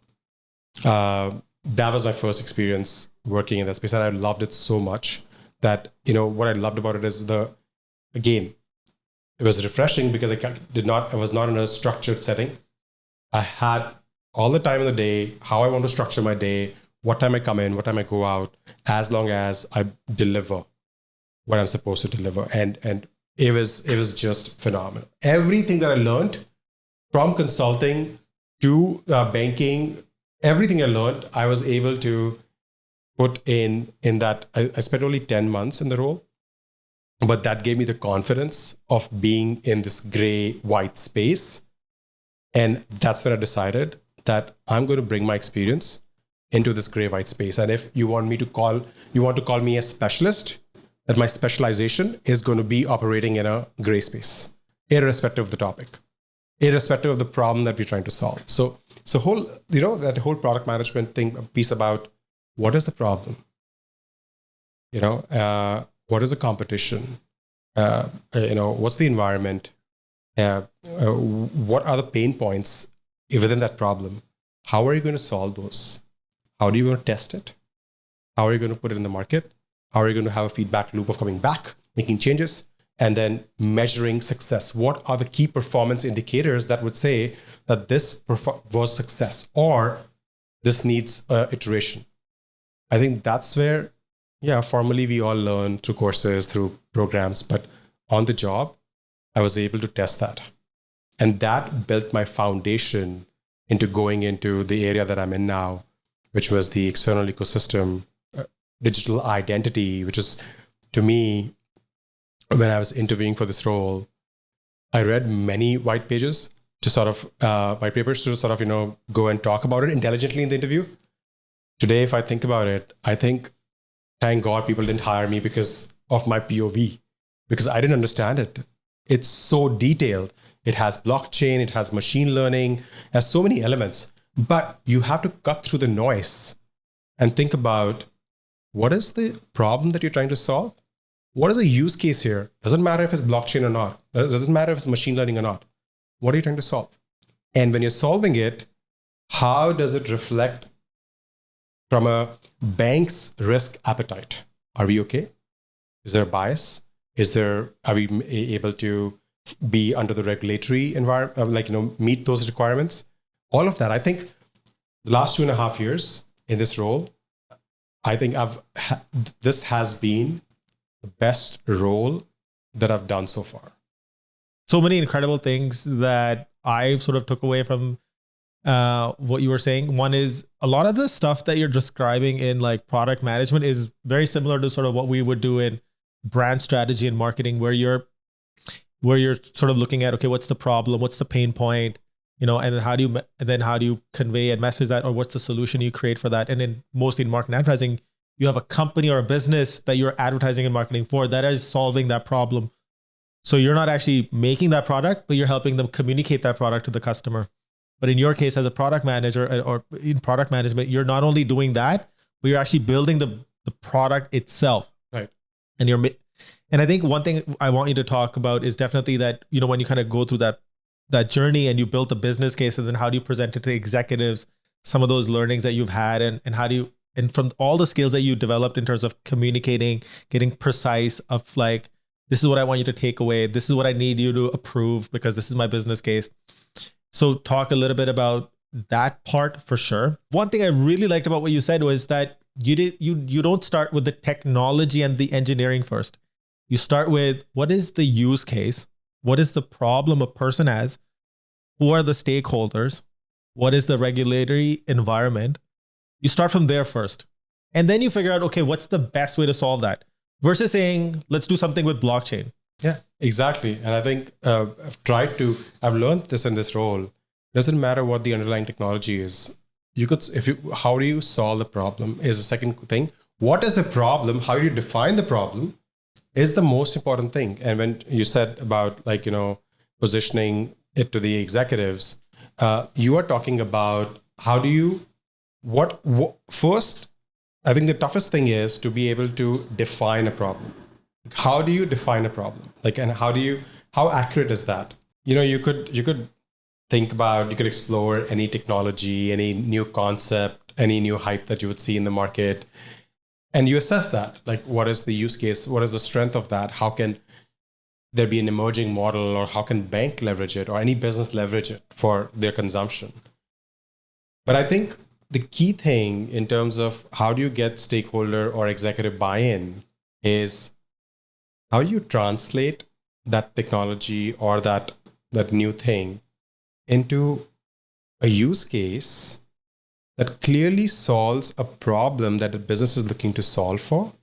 That was my first experience working in that space, and I loved it so much that, what I loved about it is again, it was refreshing because I was not in a structured setting. I had all the time in the day, how I want to structure my day, what time I come in, what time I go out, as long as I deliver what I'm supposed to deliver. And it was just phenomenal. Everything that I learned from consulting to banking, everything I learned, I was able to put in that. I spent only 10 months in the role, but that gave me the confidence of being in this gray-white space. And that's when I decided that I'm going to bring my experience into this gray-white space. And if you want to call me a specialist, that my specialization is going to be operating in a gray space, irrespective of the topic, irrespective of the problem that we're trying to solve. So that whole product management piece about what is the problem, what is the competition, what's the environment, what are the pain points within that problem? How are you going to solve those? How are you going to test it? How are you going to put it in the market? How are you going to have a feedback loop of coming back, making changes, and then measuring success? What are the key performance indicators that would say that this was success or this needs iteration? I think that's where, formally we all learn through courses, through programs, but on the job, I was able to test that. And that built my foundation into going into the area that I'm in now, which was the external ecosystem, digital identity, which is, to me, when I was interviewing for this role, I read many white papers to sort of go and talk about it intelligently in the interview. Today, if I think about it, I think, thank God people didn't hire me because of my POV, because I didn't understand it. It's so detailed. It has blockchain, it has machine learning, it has so many elements. But you have to cut through the noise and think about, what is the problem that you're trying to solve? what is the use case here? Doesn't matter if it's blockchain or not. It doesn't matter if it's machine learning or not. What are you trying to solve? And when you're solving it, how does it reflect from a bank's risk appetite? Are we okay? Is there a bias? Are we able to be under the regulatory environment, meet those requirements? All of that. I think the last 2.5 years in this role, I think this has been the best role that I've done so far. So many incredible things that I sort of took away from what you were saying. One is a lot of the stuff that you're describing in like product management is very similar to sort of what we would do in brand strategy and marketing, where you're sort of looking at, okay, what's the problem? What's the pain point? And then how do you convey and message that, or what's the solution you create for that? And then mostly in marketing and advertising, you have a company or a business that you're advertising and marketing for that is solving that problem. So you're not actually making that product, but you're helping them communicate that product to the customer. But in your case, as a product manager or in product management, you're not only doing that, but you're actually building the product itself. Right. And I think one thing I want you to talk about is definitely that, when you kind of go through that journey and you build a business case, and then how do you present it to executives, some of those learnings that you've had, and how do you, and from all the skills that you developed in terms of communicating, getting precise of like, this is what I want you to take away. This is what I need you to approve because this is my business case. So talk a little bit about that part for sure. One thing I really liked about what you said was that you don't start with the technology and the engineering first. You start with what is the use case? What is the problem a person has? Who are the stakeholders? What is the regulatory environment? You start from there first. And then you figure out, okay, what's the best way to solve that? Versus saying, let's do something with blockchain. Yeah, exactly. And I think I've learned this in this role. It doesn't matter what the underlying technology is. How do you solve the problem is the second thing. What is the problem? How do you define the problem is the most important thing. And when you said about positioning it to the executives, you are talking about how do you, first, I think the toughest thing is to be able to define a problem. How do you define a problem? And how accurate is that? You could think about, you could explore any technology, any new concept, any new hype that you would see in the market. And you assess that, what is the use case? What is the strength of that? How can there be an emerging model, or how can bank leverage it, or any business leverage it for their consumption? But I think the key thing in terms of how do you get stakeholder or executive buy-in is how you translate that technology or that new thing into a use case that clearly solves a problem that a business is looking to solve for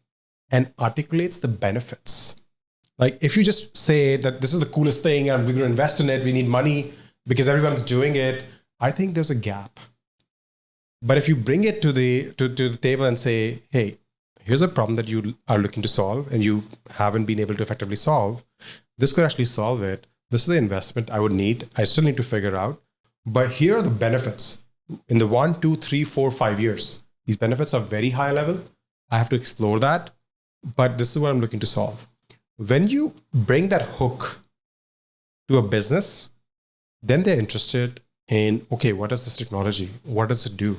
and articulates the benefits. If you just say that this is the coolest thing and we're going to invest in it, we need money because everyone's doing it, I think there's a gap. But if you bring it to the table and say, hey, here's a problem that you are looking to solve and you haven't been able to effectively solve, this could actually solve it. This is the investment I would need. I still need to figure out. But here are the benefits. In the 1, 2, 3, 4, 5 years, these benefits are very high level. I have to explore that. But this is what I'm looking to solve. When you bring that hook to a business, then they're interested in, okay, what is this technology? What does it do?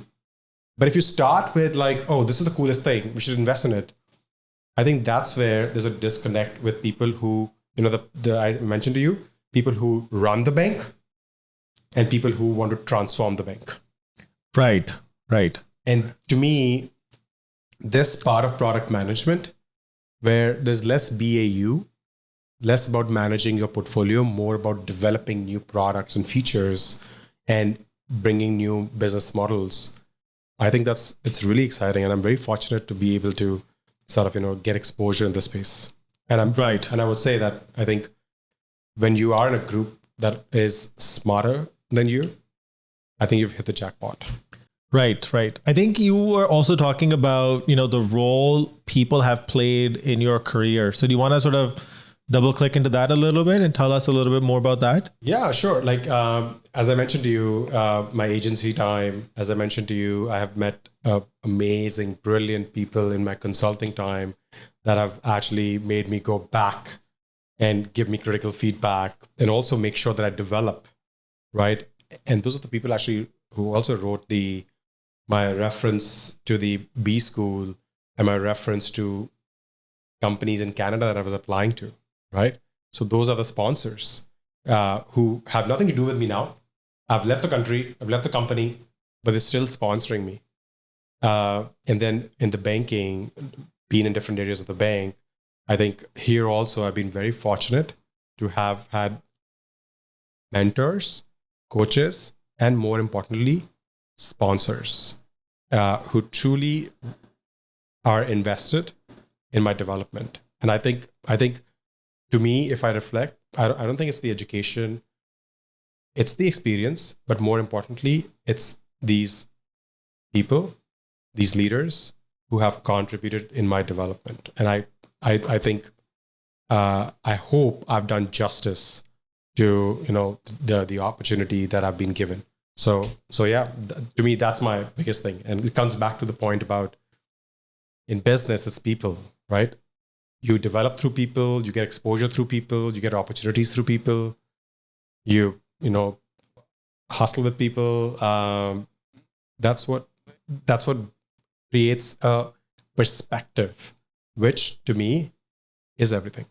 But if you start with oh, this is the coolest thing, we should invest in it. I think that's where there's a disconnect with people who, I mentioned to you, people who run the bank and people who want to transform the bank. Right. And to me, this part of product management, where there's less BAU, less about managing your portfolio, more about developing new products and features and bringing new business models. I think it's really exciting, and I'm very fortunate to be able to sort of get exposure in this space. And I'm right. And I would say that I think when you are in a group that is smarter than you, I think you've hit the jackpot. Right. I think you were also talking about the role people have played in your career. So do you want to sort of double click into that a little bit and tell us a little bit more about that? Yeah, sure. Like, as I mentioned to you, my agency time, as I mentioned to you, I have met amazing, brilliant people in my consulting time that have actually made me go back and give me critical feedback and also make sure that I develop, right? And those are the people actually who also wrote my reference to the B school and my reference to companies in Canada that I was applying to, right? So those are the sponsors who have nothing to do with me now. I've left the country, I've left the company, but they're still sponsoring me. And then in the banking, being in different areas of the bank, I think here also I've been very fortunate to have had mentors, coaches, and more importantly, sponsors who truly are invested in my development. And I think to me, if I reflect, I don't think it's the education, it's the experience, but more importantly, it's these people, these leaders who have contributed in my development. And I think I hope I've done justice to the opportunity that I've been given. So yeah, to me that's my biggest thing, and it comes back to the point about in business it's people, right? You develop through people, you get exposure through people, you get opportunities through people, you hustle with people. That's what creates a perspective, which to me is everything.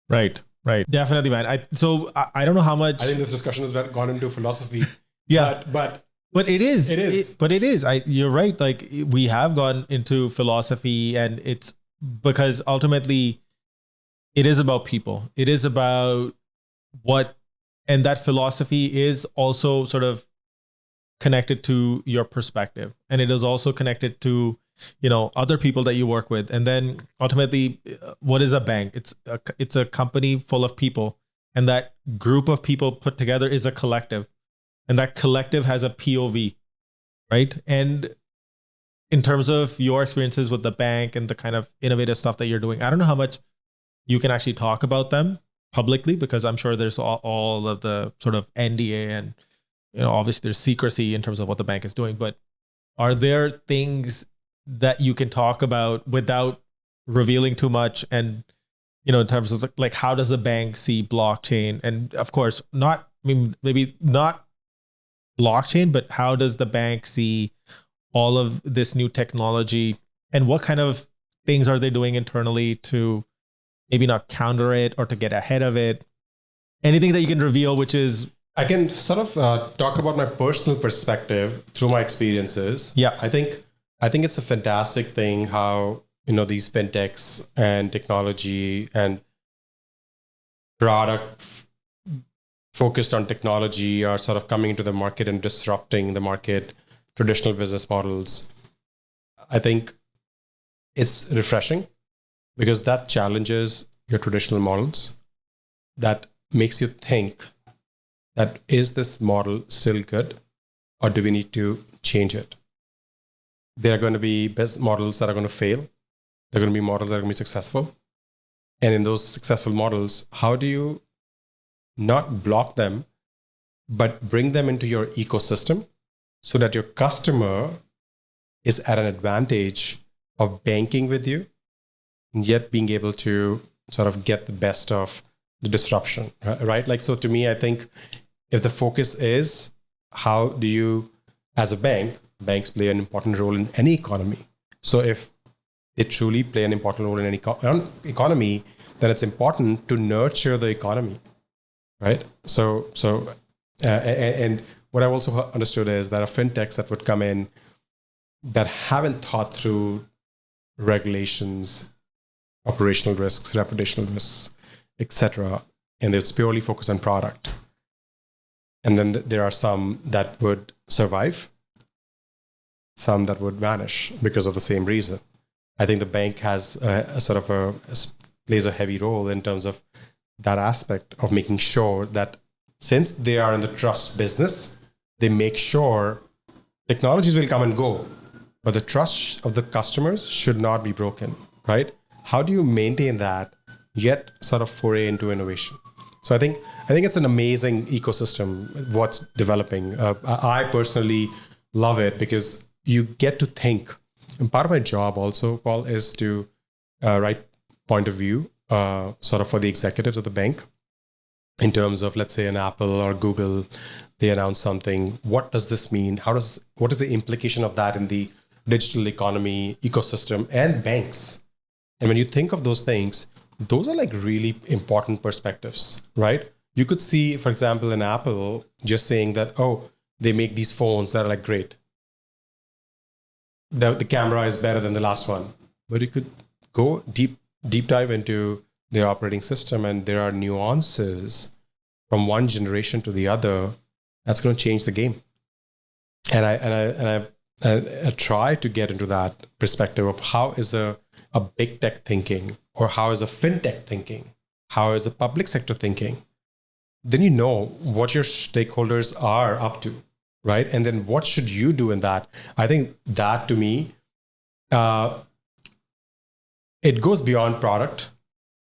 Right. Definitely, man. I don't know how much. I think this discussion has gone into philosophy. Yeah, but it is. It is. But it is. You're right. Like we have gone into philosophy, and it's because ultimately it is about people. It is about and that philosophy is also sort of connected to your perspective, and it is also connected to other people that you work with. And then ultimately, what is a bank? It's a company full of people, and that group of people put together is a collective, and that collective has a POV, right? And in terms of your experiences with the bank and the kind of innovative stuff that you're doing, I don't know how much you can actually talk about them publicly, because I'm sure there's all of the sort of NDA and obviously there's secrecy in terms of what the bank is doing. But are there things that you can talk about without revealing too much? And in terms of like how does the bank see blockchain? And of course, maybe not blockchain, but how does the bank see all of this new technology, and what kind of things are they doing internally to maybe not counter it or to get ahead of it? Anything that you can reveal, which is... I can sort of talk about my personal perspective through my experiences. Yeah. I think it's a fantastic thing how, these fintechs and technology and product focused on technology are sort of coming into the market and disrupting the market, traditional business models. I think it's refreshing because that challenges your traditional models. That makes you think that is this model still good, or do we need to change it? There are going to be business models that are going to fail. There are going to be models that are going to be successful. And in those successful models, how do you not block them, but bring them into your ecosystem so that your customer is at an advantage of banking with you, and yet being able to sort of get the best of the disruption, right? Like, so to me, I think if the focus is how do you, as a banks play an important role in any economy. So if they truly play an important role in any economy, then it's important to nurture the economy, right? And what I've also understood is that fintechs that would come in that haven't thought through regulations, operational risks, reputational risks, etc., and it's purely focused on product. And then there are some that would survive, some that would vanish because of the same reason. I think the bank has plays a heavy role in terms of that aspect of making sure that since they are in the trust business, they make sure technologies will come and go, but the trust of the customers should not be broken, right? How do you maintain that yet sort of foray into innovation. So I think it's an amazing ecosystem what's developing. I personally love it because you get to think. And part of my job also, Paul, is to write point of view sort of for the executives of the bank in terms of, let's say, an Apple or Google, they announce something. What does this mean? What is the implication of that in the digital economy, ecosystem, and banks? And when you think of those things, those are like really important perspectives, right? You could see, for example, in Apple, just saying that, oh, they make these phones that are like great. The camera is better than the last one. But you could go deep dive into their operating system, and there are nuances from one generation to the other that's going to change the game. And I try to get into that perspective of how is a big tech thinking, or how is a fintech thinking, how is a public sector thinking. Then you know what your stakeholders are up to, right? And then what should you do in that? I think that to me, it goes beyond product.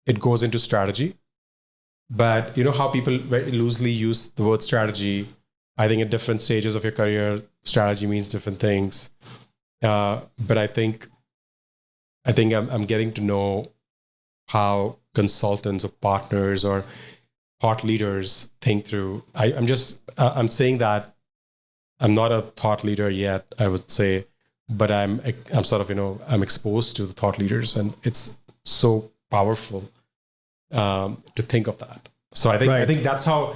It goes into strategy. But you know how people very loosely use the word strategy. I think at different stages of your career, strategy means different things. But I think I'm getting to know how consultants or partners or thought leaders think through. I'm saying that I'm not a thought leader yet, I would say, but I'm sort of, I'm exposed to the thought leaders, and it's so powerful to think of that. So I think that's how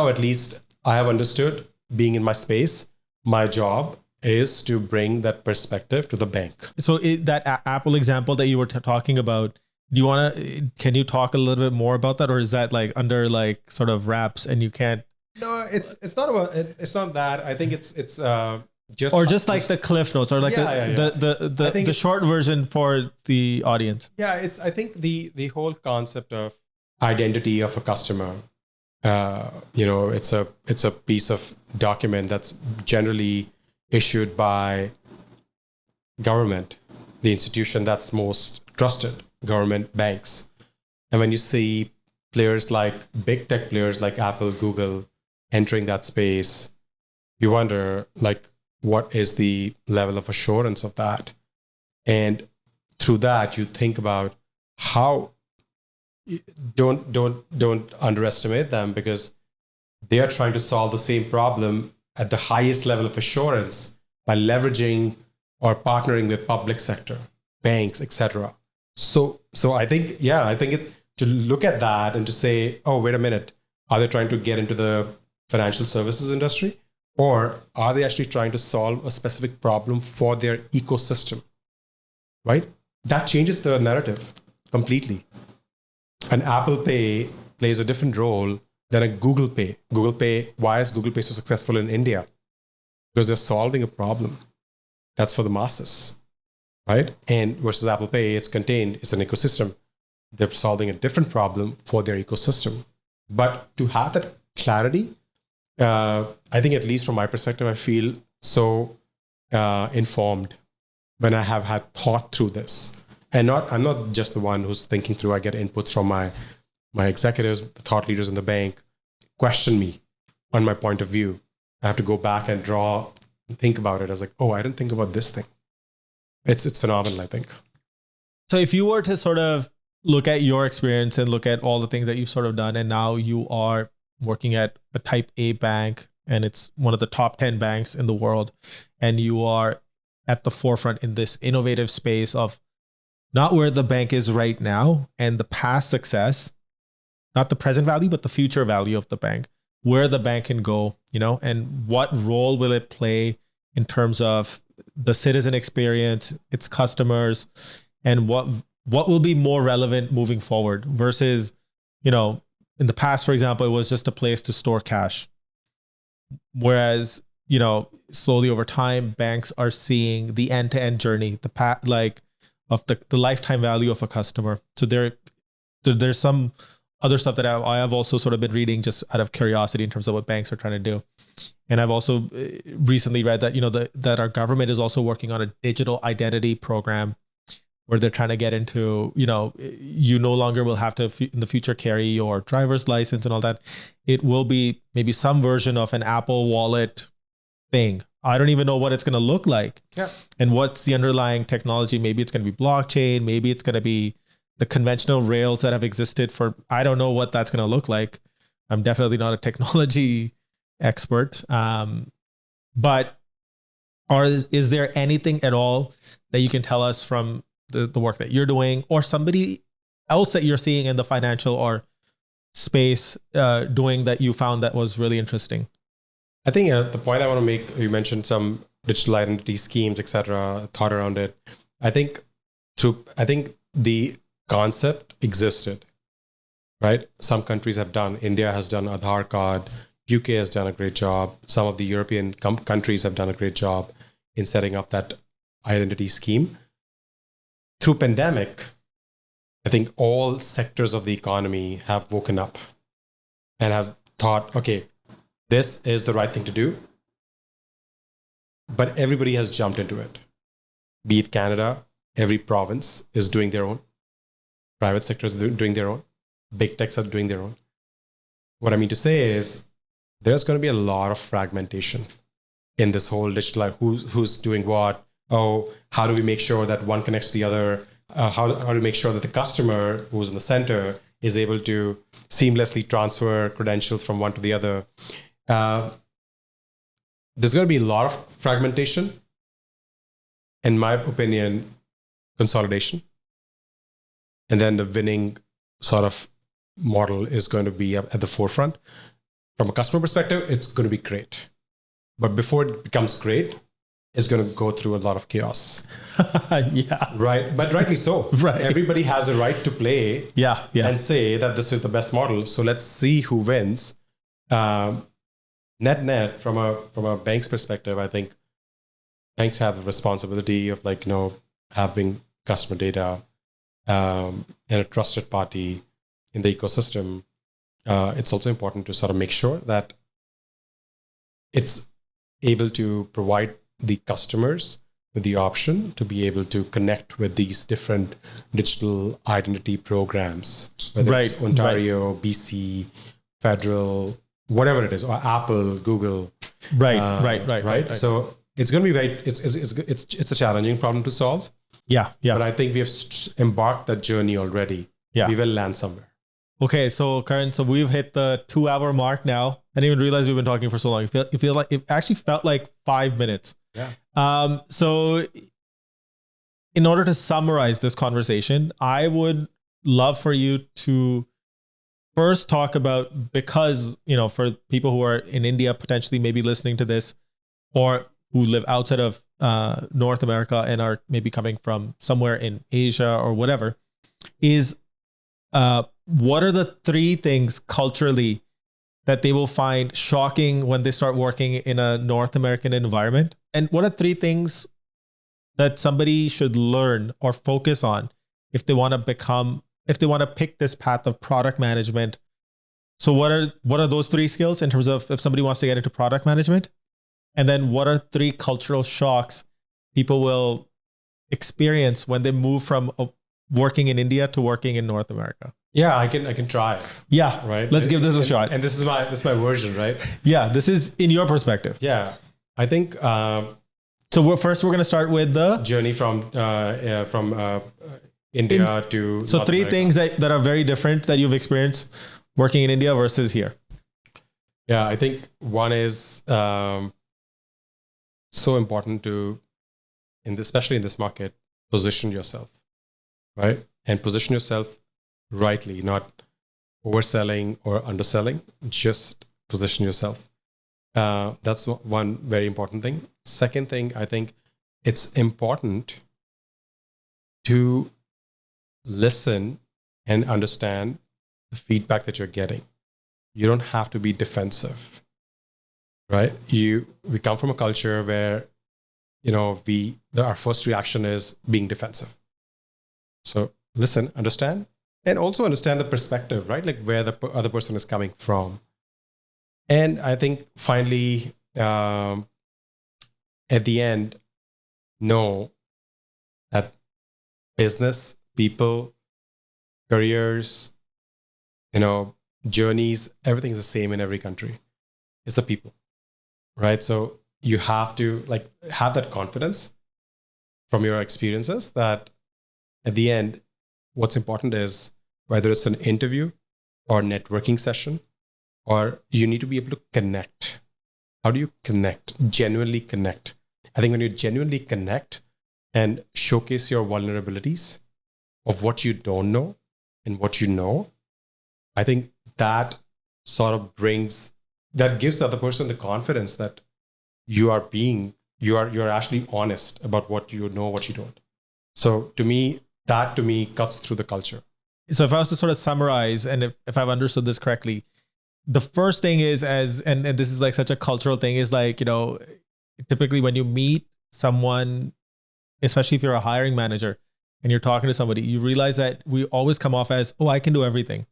at least I have understood, being in my space. My job is to bring that perspective to the bank. So that Apple example that you were talking about, can you talk a little bit more about that? Or is that like under like sort of wraps and you can't? No, it's not that. I think it's just like the cliff notes, or like the short version for the audience. Yeah, I think the whole concept of identity of a customer, it's a piece of document that's generally issued by government, the institution that's most trusted, government, banks. And when you see players like big tech players like Apple, Google entering that space, you wonder like, what is the level of assurance of that? And through that, you think about how don't underestimate them, because they are trying to solve the same problem at the highest level of assurance by leveraging or partnering with public sector, banks, etc. So I think to look at that and to say, oh, wait a minute, are they trying to get into the financial services industry? Or are they actually trying to solve a specific problem for their ecosystem, right? That changes the narrative completely. An Apple Pay plays a different role than a Google Pay. Google Pay, why is Google Pay so successful in India? Because they're solving a problem that's for the masses, right? And versus Apple Pay, it's an ecosystem. They're solving a different problem for their ecosystem. But to have that clarity, I think, at least from my perspective, I feel so informed when I have had thought through this. And I'm not just the one who's thinking through. I get inputs from my executives, the thought leaders in the bank, question me on my point of view. I have to go back and think about it. I was like, oh, I didn't think about this thing. It's phenomenal, I think. So if you were to sort of look at your experience and look at all the things that you've sort of done, and now you are working at a type A bank, and it's one of the top 10 banks in the world, and you are at the forefront in this innovative space of not where the bank is right now and the past success, not the present value, but the future value of the bank, where the bank can go, and what role will it play in terms of the citizen experience, its customers, and what will be more relevant moving forward versus, in the past, for example, it was just a place to store cash. Whereas, slowly over time, banks are seeing the end-to-end journey, of the lifetime value of a customer. So there's some other stuff that I have also sort of been reading just out of curiosity in terms of what banks are trying to do. And I've also recently read that, that our government is also working on a digital identity program where they're trying to get into, you no longer will have to in the future carry your driver's license and all that. It will be maybe some version of an Apple Wallet thing. I don't even know what it's going to look like. Yeah. And what's the underlying technology? Maybe it's going to be blockchain. Maybe it's going to be the conventional rails that have existed for, I don't know what that's going to look like. I'm definitely not a technology expert. But is there anything at all that you can tell us from the work that you're doing, or somebody else that you're seeing in the financial or space doing, that you found that was really interesting? I think the point I want to make, you mentioned some digital identity schemes, etc., thought around it. I think the concept existed, right? Some countries have done. India has done Aadhaar card. UK has done a great job. Some of the European countries have done a great job in setting up that identity scheme. Through pandemic, I think all sectors of the economy have woken up and have thought, okay, this is the right thing to do. But everybody has jumped into it. Be it Canada, every province is doing their own. Private sector is doing their own. Big techs are doing their own. What I mean to say is there's going to be a lot of fragmentation in this whole digital life. Who's doing what? Oh, how do we make sure that one connects to the other? How do we make sure that the customer who's in the center is able to seamlessly transfer credentials from one to the other? There's going to be a lot of fragmentation. In my opinion, consolidation. And then the winning sort of model is going to be at the forefront. From a customer perspective, it's going to be great. But before it becomes great, it's going to go through a lot of chaos. Yeah. Right. But rightly so. Right. Everybody has a right to play and say that this is the best model. So let's see who wins. Net from a bank's perspective, I think banks have the responsibility of having customer data and a trusted party in the ecosystem. It's also important to sort of make sure that it's able to provide the customers with the option to be able to connect with these different digital identity programs, whether it's Ontario, BC, federal, whatever it is, or Apple, Google. Right. So it's going to be it's a challenging problem to solve. Yeah. But I think we have embarked that journey already. Yeah. We will land somewhere. Okay, so Karan, we've hit the 2-hour mark now. I didn't even realize we've been talking for so long. It actually felt like 5 minutes. Yeah. So in order to summarize this conversation, I would love for you to first talk about, because, for people who are in India, potentially maybe listening to this, or who live outside of North America and are maybe coming from somewhere in Asia or whatever, is what are the 3 things culturally that they will find shocking when they start working in a North American environment? And what are 3 things that somebody should learn or focus on if they want to pick this path of product management? So what are those 3 skills in terms of if somebody wants to get into product management? And then what are 3 cultural shocks people will experience when they move from working in India to working in North America? Yeah, I can try. Yeah. Right. Let's give this a shot. And this is my version, right? Yeah. This is in your perspective. Yeah. I think, so we're going to start with the journey from India to So North 3 America. things that are very different that you've experienced working in India versus here. Yeah. I think one is, so important to, especially in this market, position yourself, right? And position yourself rightly, not overselling or underselling, just position yourself. That's one very important thing. Second thing, I think it's important to listen and understand the feedback that you're getting. You don't have to be defensive, right? We come from a culture where, our first reaction is being defensive. So listen, understand, and also understand the perspective, right? Like where the other person is coming from. And I think finally, at the end, know that business, people, careers, journeys, everything is the same in every country. It's the people, right? So you have to have that confidence from your experiences that at the end, what's important is whether it's an interview or networking session, or you need to be able to connect. How do you connect? Genuinely connect. I think when you genuinely connect and showcase your vulnerabilities of what you don't know and what you know, I think that sort of gives the other person the confidence that you're actually honest about what you know, what you don't. So that to me cuts through the culture. So if I was to sort of summarize, and if I've understood this correctly, the first thing is and this is like such a cultural thing, is like, typically when you meet someone, especially if you're a hiring manager and you're talking to somebody, you realize that we always come off as, oh, I can do everything.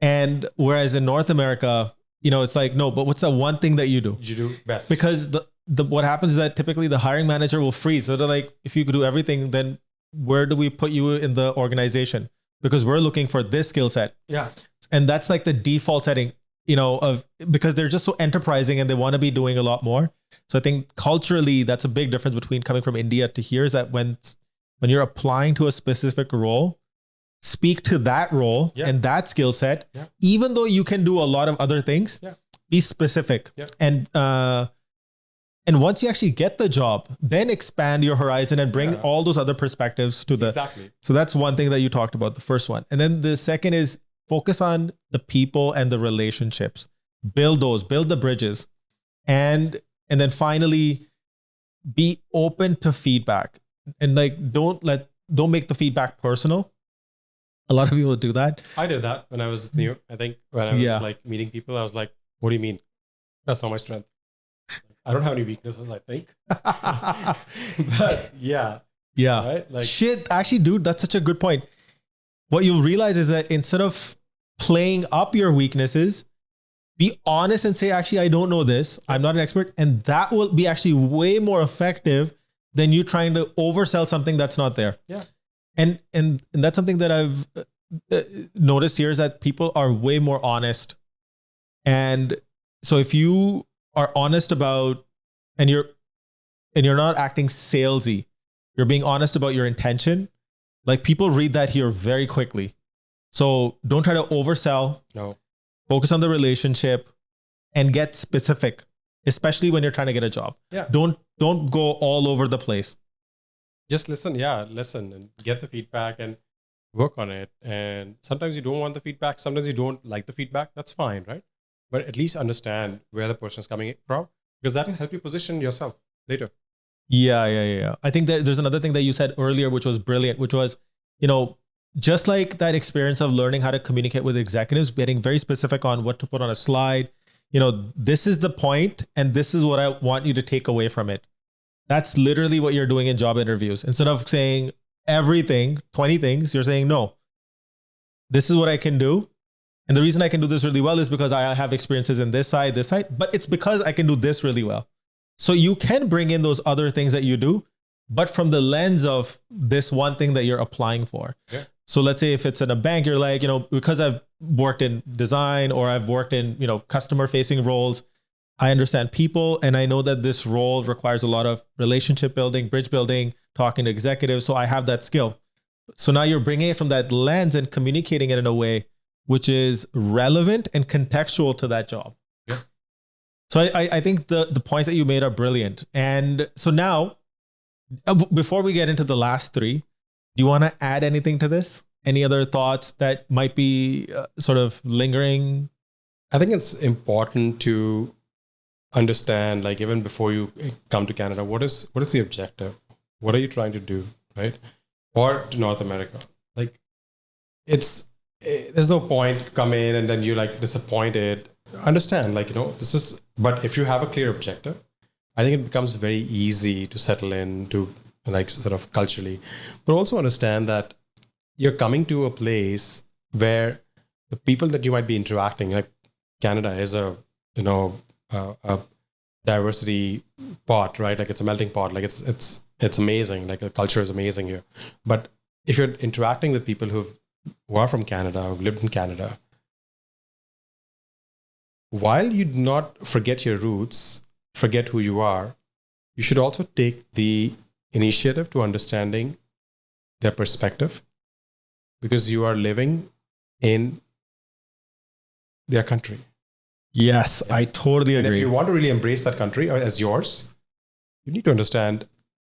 And whereas in North America, it's like, no, but what's the one thing that you do? You do best. Because what happens is that typically the hiring manager will freeze. So they're like, if you could do everything, then where do we put you in the organization? Because we're looking for this skill set. Yeah. And that's like the default setting, because they're just so enterprising and they want to be doing a lot more. So I think culturally, that's a big difference between coming from India to here, is that when you're applying to a specific role, speak to that role and that skill set, even though you can do a lot of other things, be specific. And once you actually get the job, then expand your horizon and bring all those other perspectives to the. Exactly. So that's one thing that you talked about, the first one. And then the second is focus on the people and the relationships. Build the bridges. And then finally, be open to feedback. And don't make the feedback personal. A lot of people do that. I did that when I was new. I think when I was meeting people, I was like, what do you mean? That's not my strength. I don't have any weaknesses, I think. But yeah. Right? Shit, actually, dude, that's such a good point. What you'll realize is that instead of playing up your weaknesses, be honest and say, actually, I don't know this. I'm not an expert. And that will be actually way more effective than you trying to oversell something that's not there. Yeah. And that's something that I've noticed here, is that people are way more honest. And so if you are honest about, and you're not acting salesy, you're being honest about your intention, like people read that here very quickly. So don't try to oversell. No. Focus on the relationship and get specific, especially when you're trying to get a job. Yeah. Don't go all over the place. Just listen and get the feedback and work on it. And sometimes you don't want the feedback. Sometimes you don't like the feedback. That's fine, right? But at least understand where the person is coming from, because that will help you position yourself later. Yeah. I think that there's another thing that you said earlier, which was brilliant, which was, just like that experience of learning how to communicate with executives, getting very specific on what to put on a slide. This is the point, and this is what I want you to take away from it. That's literally what you're doing in job interviews. Instead of saying everything, 20 things, you're saying, no, this is what I can do. And the reason I can do this really well is because I have experiences in this side, but it's because I can do this really well. So you can bring in those other things that you do, but from the lens of this one thing that you're applying for. Yeah. So let's say if it's in a bank, you're like, because I've worked in design or I've worked in, customer facing roles, I understand people, and I know that this role requires a lot of relationship building, bridge building, talking to executives. So I have that skill. So now you're bringing it from that lens and communicating it in a way which is relevant and contextual to that job. Yeah. So I think the points that you made are brilliant. And so now, before we get into the last three, do you want to add anything to this? Any other thoughts that might be sort of lingering? I think it's important to understand, even before you come to Canada, what is the objective? What are you trying to do, right? Or to North America? There's no point come in and then you're disappointed. Understand, but if you have a clear objective, I think it becomes very easy to settle in to sort of culturally, but also understand that you're coming to a place where the people that you might be interacting, Canada is a diversity pot, right? It's a melting pot. It's amazing. The culture is amazing here, but if you're interacting with people who are from Canada, who've lived in Canada, while you do not forget your roots, forget who you are, you should also take the initiative to understanding their perspective, because you are living in their country. Yes, I totally agree. And if you want to really embrace that country as yours, you need to understand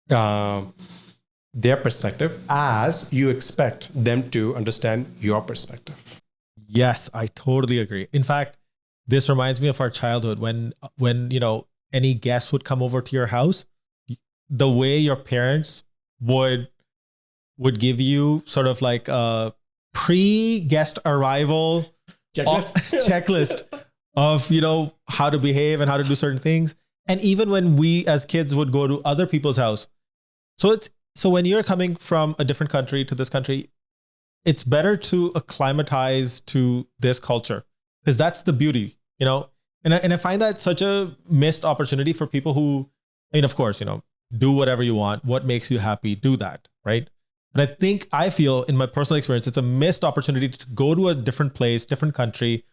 their perspective as you expect them to understand your perspective. Yes, I totally agree. In fact, this reminds me of our childhood when any guests would come over to your house, the way your parents would give you sort of like a pre-guest arrival checklist of how to behave and how to do certain things. And even when we as kids would go to other people's house, so when you're coming from a different country to this country, it's better to acclimatize to this culture, because that's the beauty, And I find that such a missed opportunity for people who, of course, do whatever you want. What makes you happy, do that, right? But I feel in my personal experience, it's a missed opportunity to go to a different place, different country,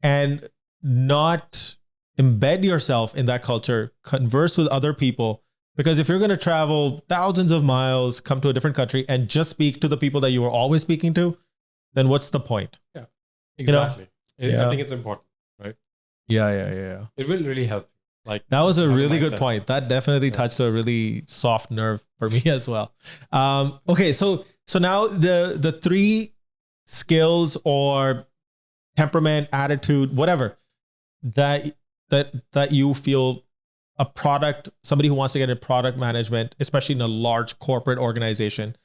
and not embed yourself in that culture, converse with other people. Because if you're going to travel thousands of miles, come to a different country and just speak to the people that you were always speaking to, then what's the point? Yeah, exactly. I think it's important, right? Yeah. It will really help. Like, that was a really good point. That definitely touched a really soft nerve for me as well. Okay, so now the three skills or temperament, attitude, whatever that you feel somebody who wants to get into product management, especially in a large corporate organization,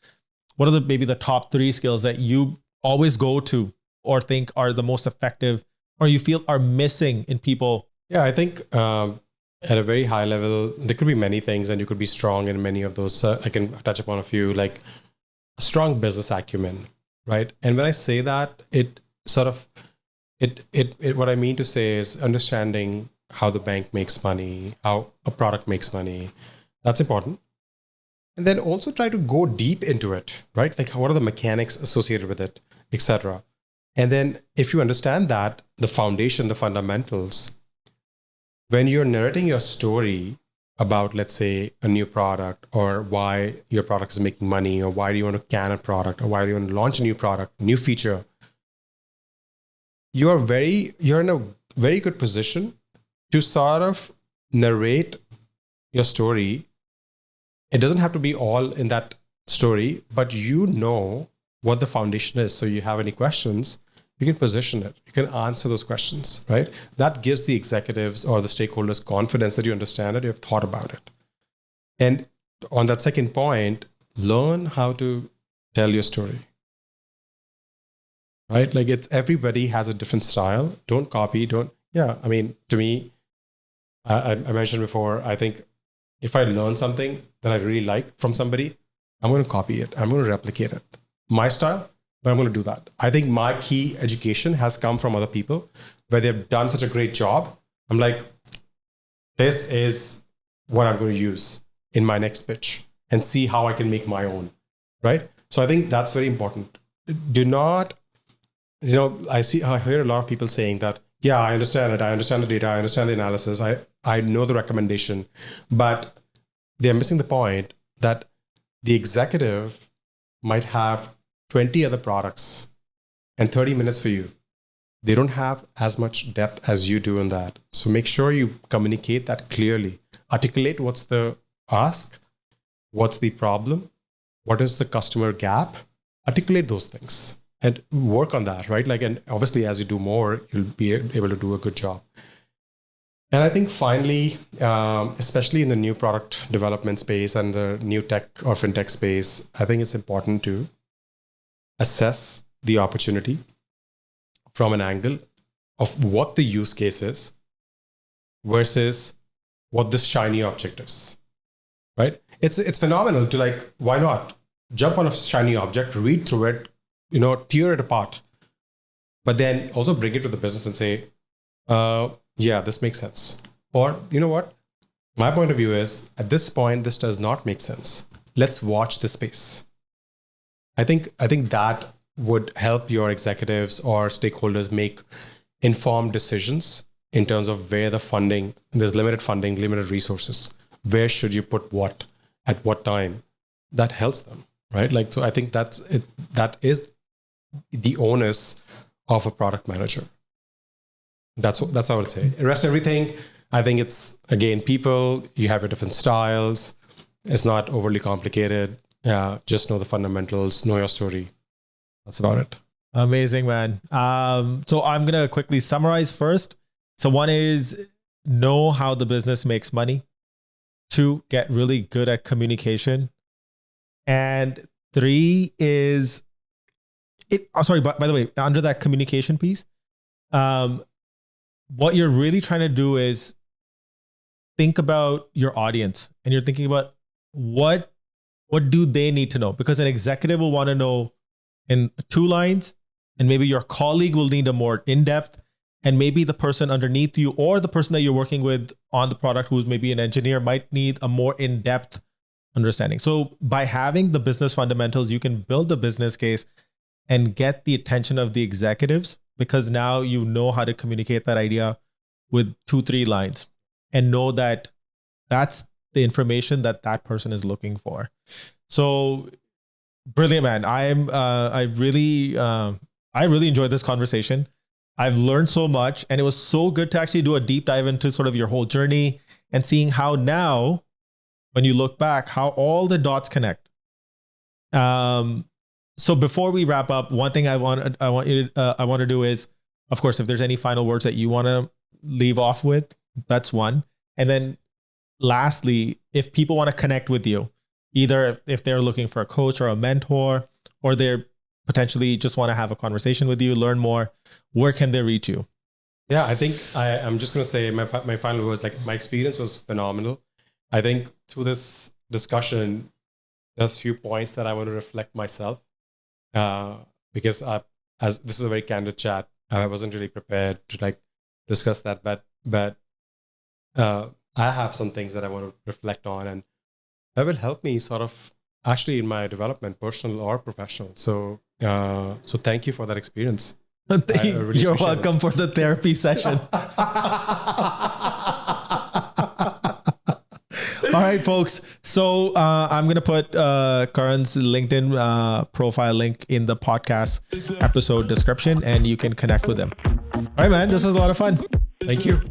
what are maybe the top three skills that you always go to or think are the most effective, or you feel are missing in people? Yeah, I think at a very high level, there could be many things, and you could be strong in many of those. I can touch upon a few, like a strong business acumen, right? And when I say that, it what I mean to say is understanding how the bank makes money, how a product makes money. That's important. And then also try to go deep into it, right? Like, what are the mechanics associated with it, etc. And then if you understand that, the foundation, the fundamentals, when you're narrating your story about, let's say, a new product, or why your product is making money, or why do you want to can a product, or why do you want to launch a new product, new feature, you're in a very good position to sort of narrate your story. It doesn't have to be all in that story, but what the foundation is. So you have any questions, you can position it. You can answer those questions, right? That gives the executives or the stakeholders confidence that you understand it, you have thought about it. And on that second point, learn how to tell your story, right? Like, everybody has a different style. Don't copy, to me, I mentioned before, I think if I learn something that I really like from somebody, I'm going to copy it. I'm going to replicate it. My style, but I'm going to do that. I think my key education has come from other people where they've done such a great job. I'm like, this is what I'm going to use in my next pitch and see how I can make my own, right? So I think that's very important. Do not, I hear a lot of people saying that, yeah, I understand it. I understand the data. I understand the analysis. I know the recommendation, but they're missing the point that the executive might have 20 other products and 30 minutes for you. They don't have as much depth as you do in that. So make sure you communicate that clearly. Articulate what's the ask, what's the problem, what is the customer gap. Articulate those things and work on that, right? Like, and obviously as you do more, you'll be able to do a good job. And I think finally, especially in the new product development space and the new tech or fintech space, I think it's important to assess the opportunity from an angle of what the use case is versus what this shiny object is, right? It's phenomenal to, like, why not jump on a shiny object, read through it, tear it apart, but then also bring it to the business and say, yeah, this makes sense. Or, you know what? My point of view is, at this point, this does not make sense. Let's watch the space. I think that would help your executives or stakeholders make informed decisions in terms of where the funding, there's limited funding, limited resources. Where should you put what at what time? That helps them, right? Like, so I think that's it. That is the onus of a product manager. That's how I would say. The rest everything, I think it's, again, people, you have your different styles. It's not overly complicated. Just know the fundamentals, know your story. That's about it. Amazing, man. So I'm going to quickly summarize first. So one is know how the business makes money. 2, get really good at communication. And 3 is by the way, under that communication piece, what you're really trying to do is think about your audience, and you're thinking about what do they need to know? Because an executive will want to know in 2 lines, and maybe your colleague will need a more in-depth, and maybe the person underneath you or the person that you're working with on the product, who's maybe an engineer, might need a more in-depth understanding. So by having the business fundamentals, you can build a business case and get the attention of the executives, because now you know how to communicate that idea with 2-3 lines and know that that's the information that person is looking for. So brilliant, man. I really enjoyed this conversation. I've learned so much, and it was so good to actually do a deep dive into sort of your whole journey and seeing how now, when you look back, how all the dots connect. So before we wrap up, one thing I want to do is, of course, if there's any final words that you want to leave off with, that's one. And then lastly, if people want to connect with you, either if they're looking for a coach or a mentor, or they're potentially just want to have a conversation with you, learn more, where can they reach you? Yeah, I think I'm just going to say my final words, like, my experience was phenomenal. I think through this discussion, there's a few points that I want to reflect myself, because as this is a very candid chat, I wasn't really prepared to like discuss that, but I have some things that I want to reflect on, and that will help me sort of actually in my development, personal or professional. So thank you for that experience. Really You're welcome for the therapy session. All right, folks. So I'm going to put Karan's LinkedIn profile link in the podcast episode description, and you can connect with him. All right, man. This was a lot of fun. Thank you.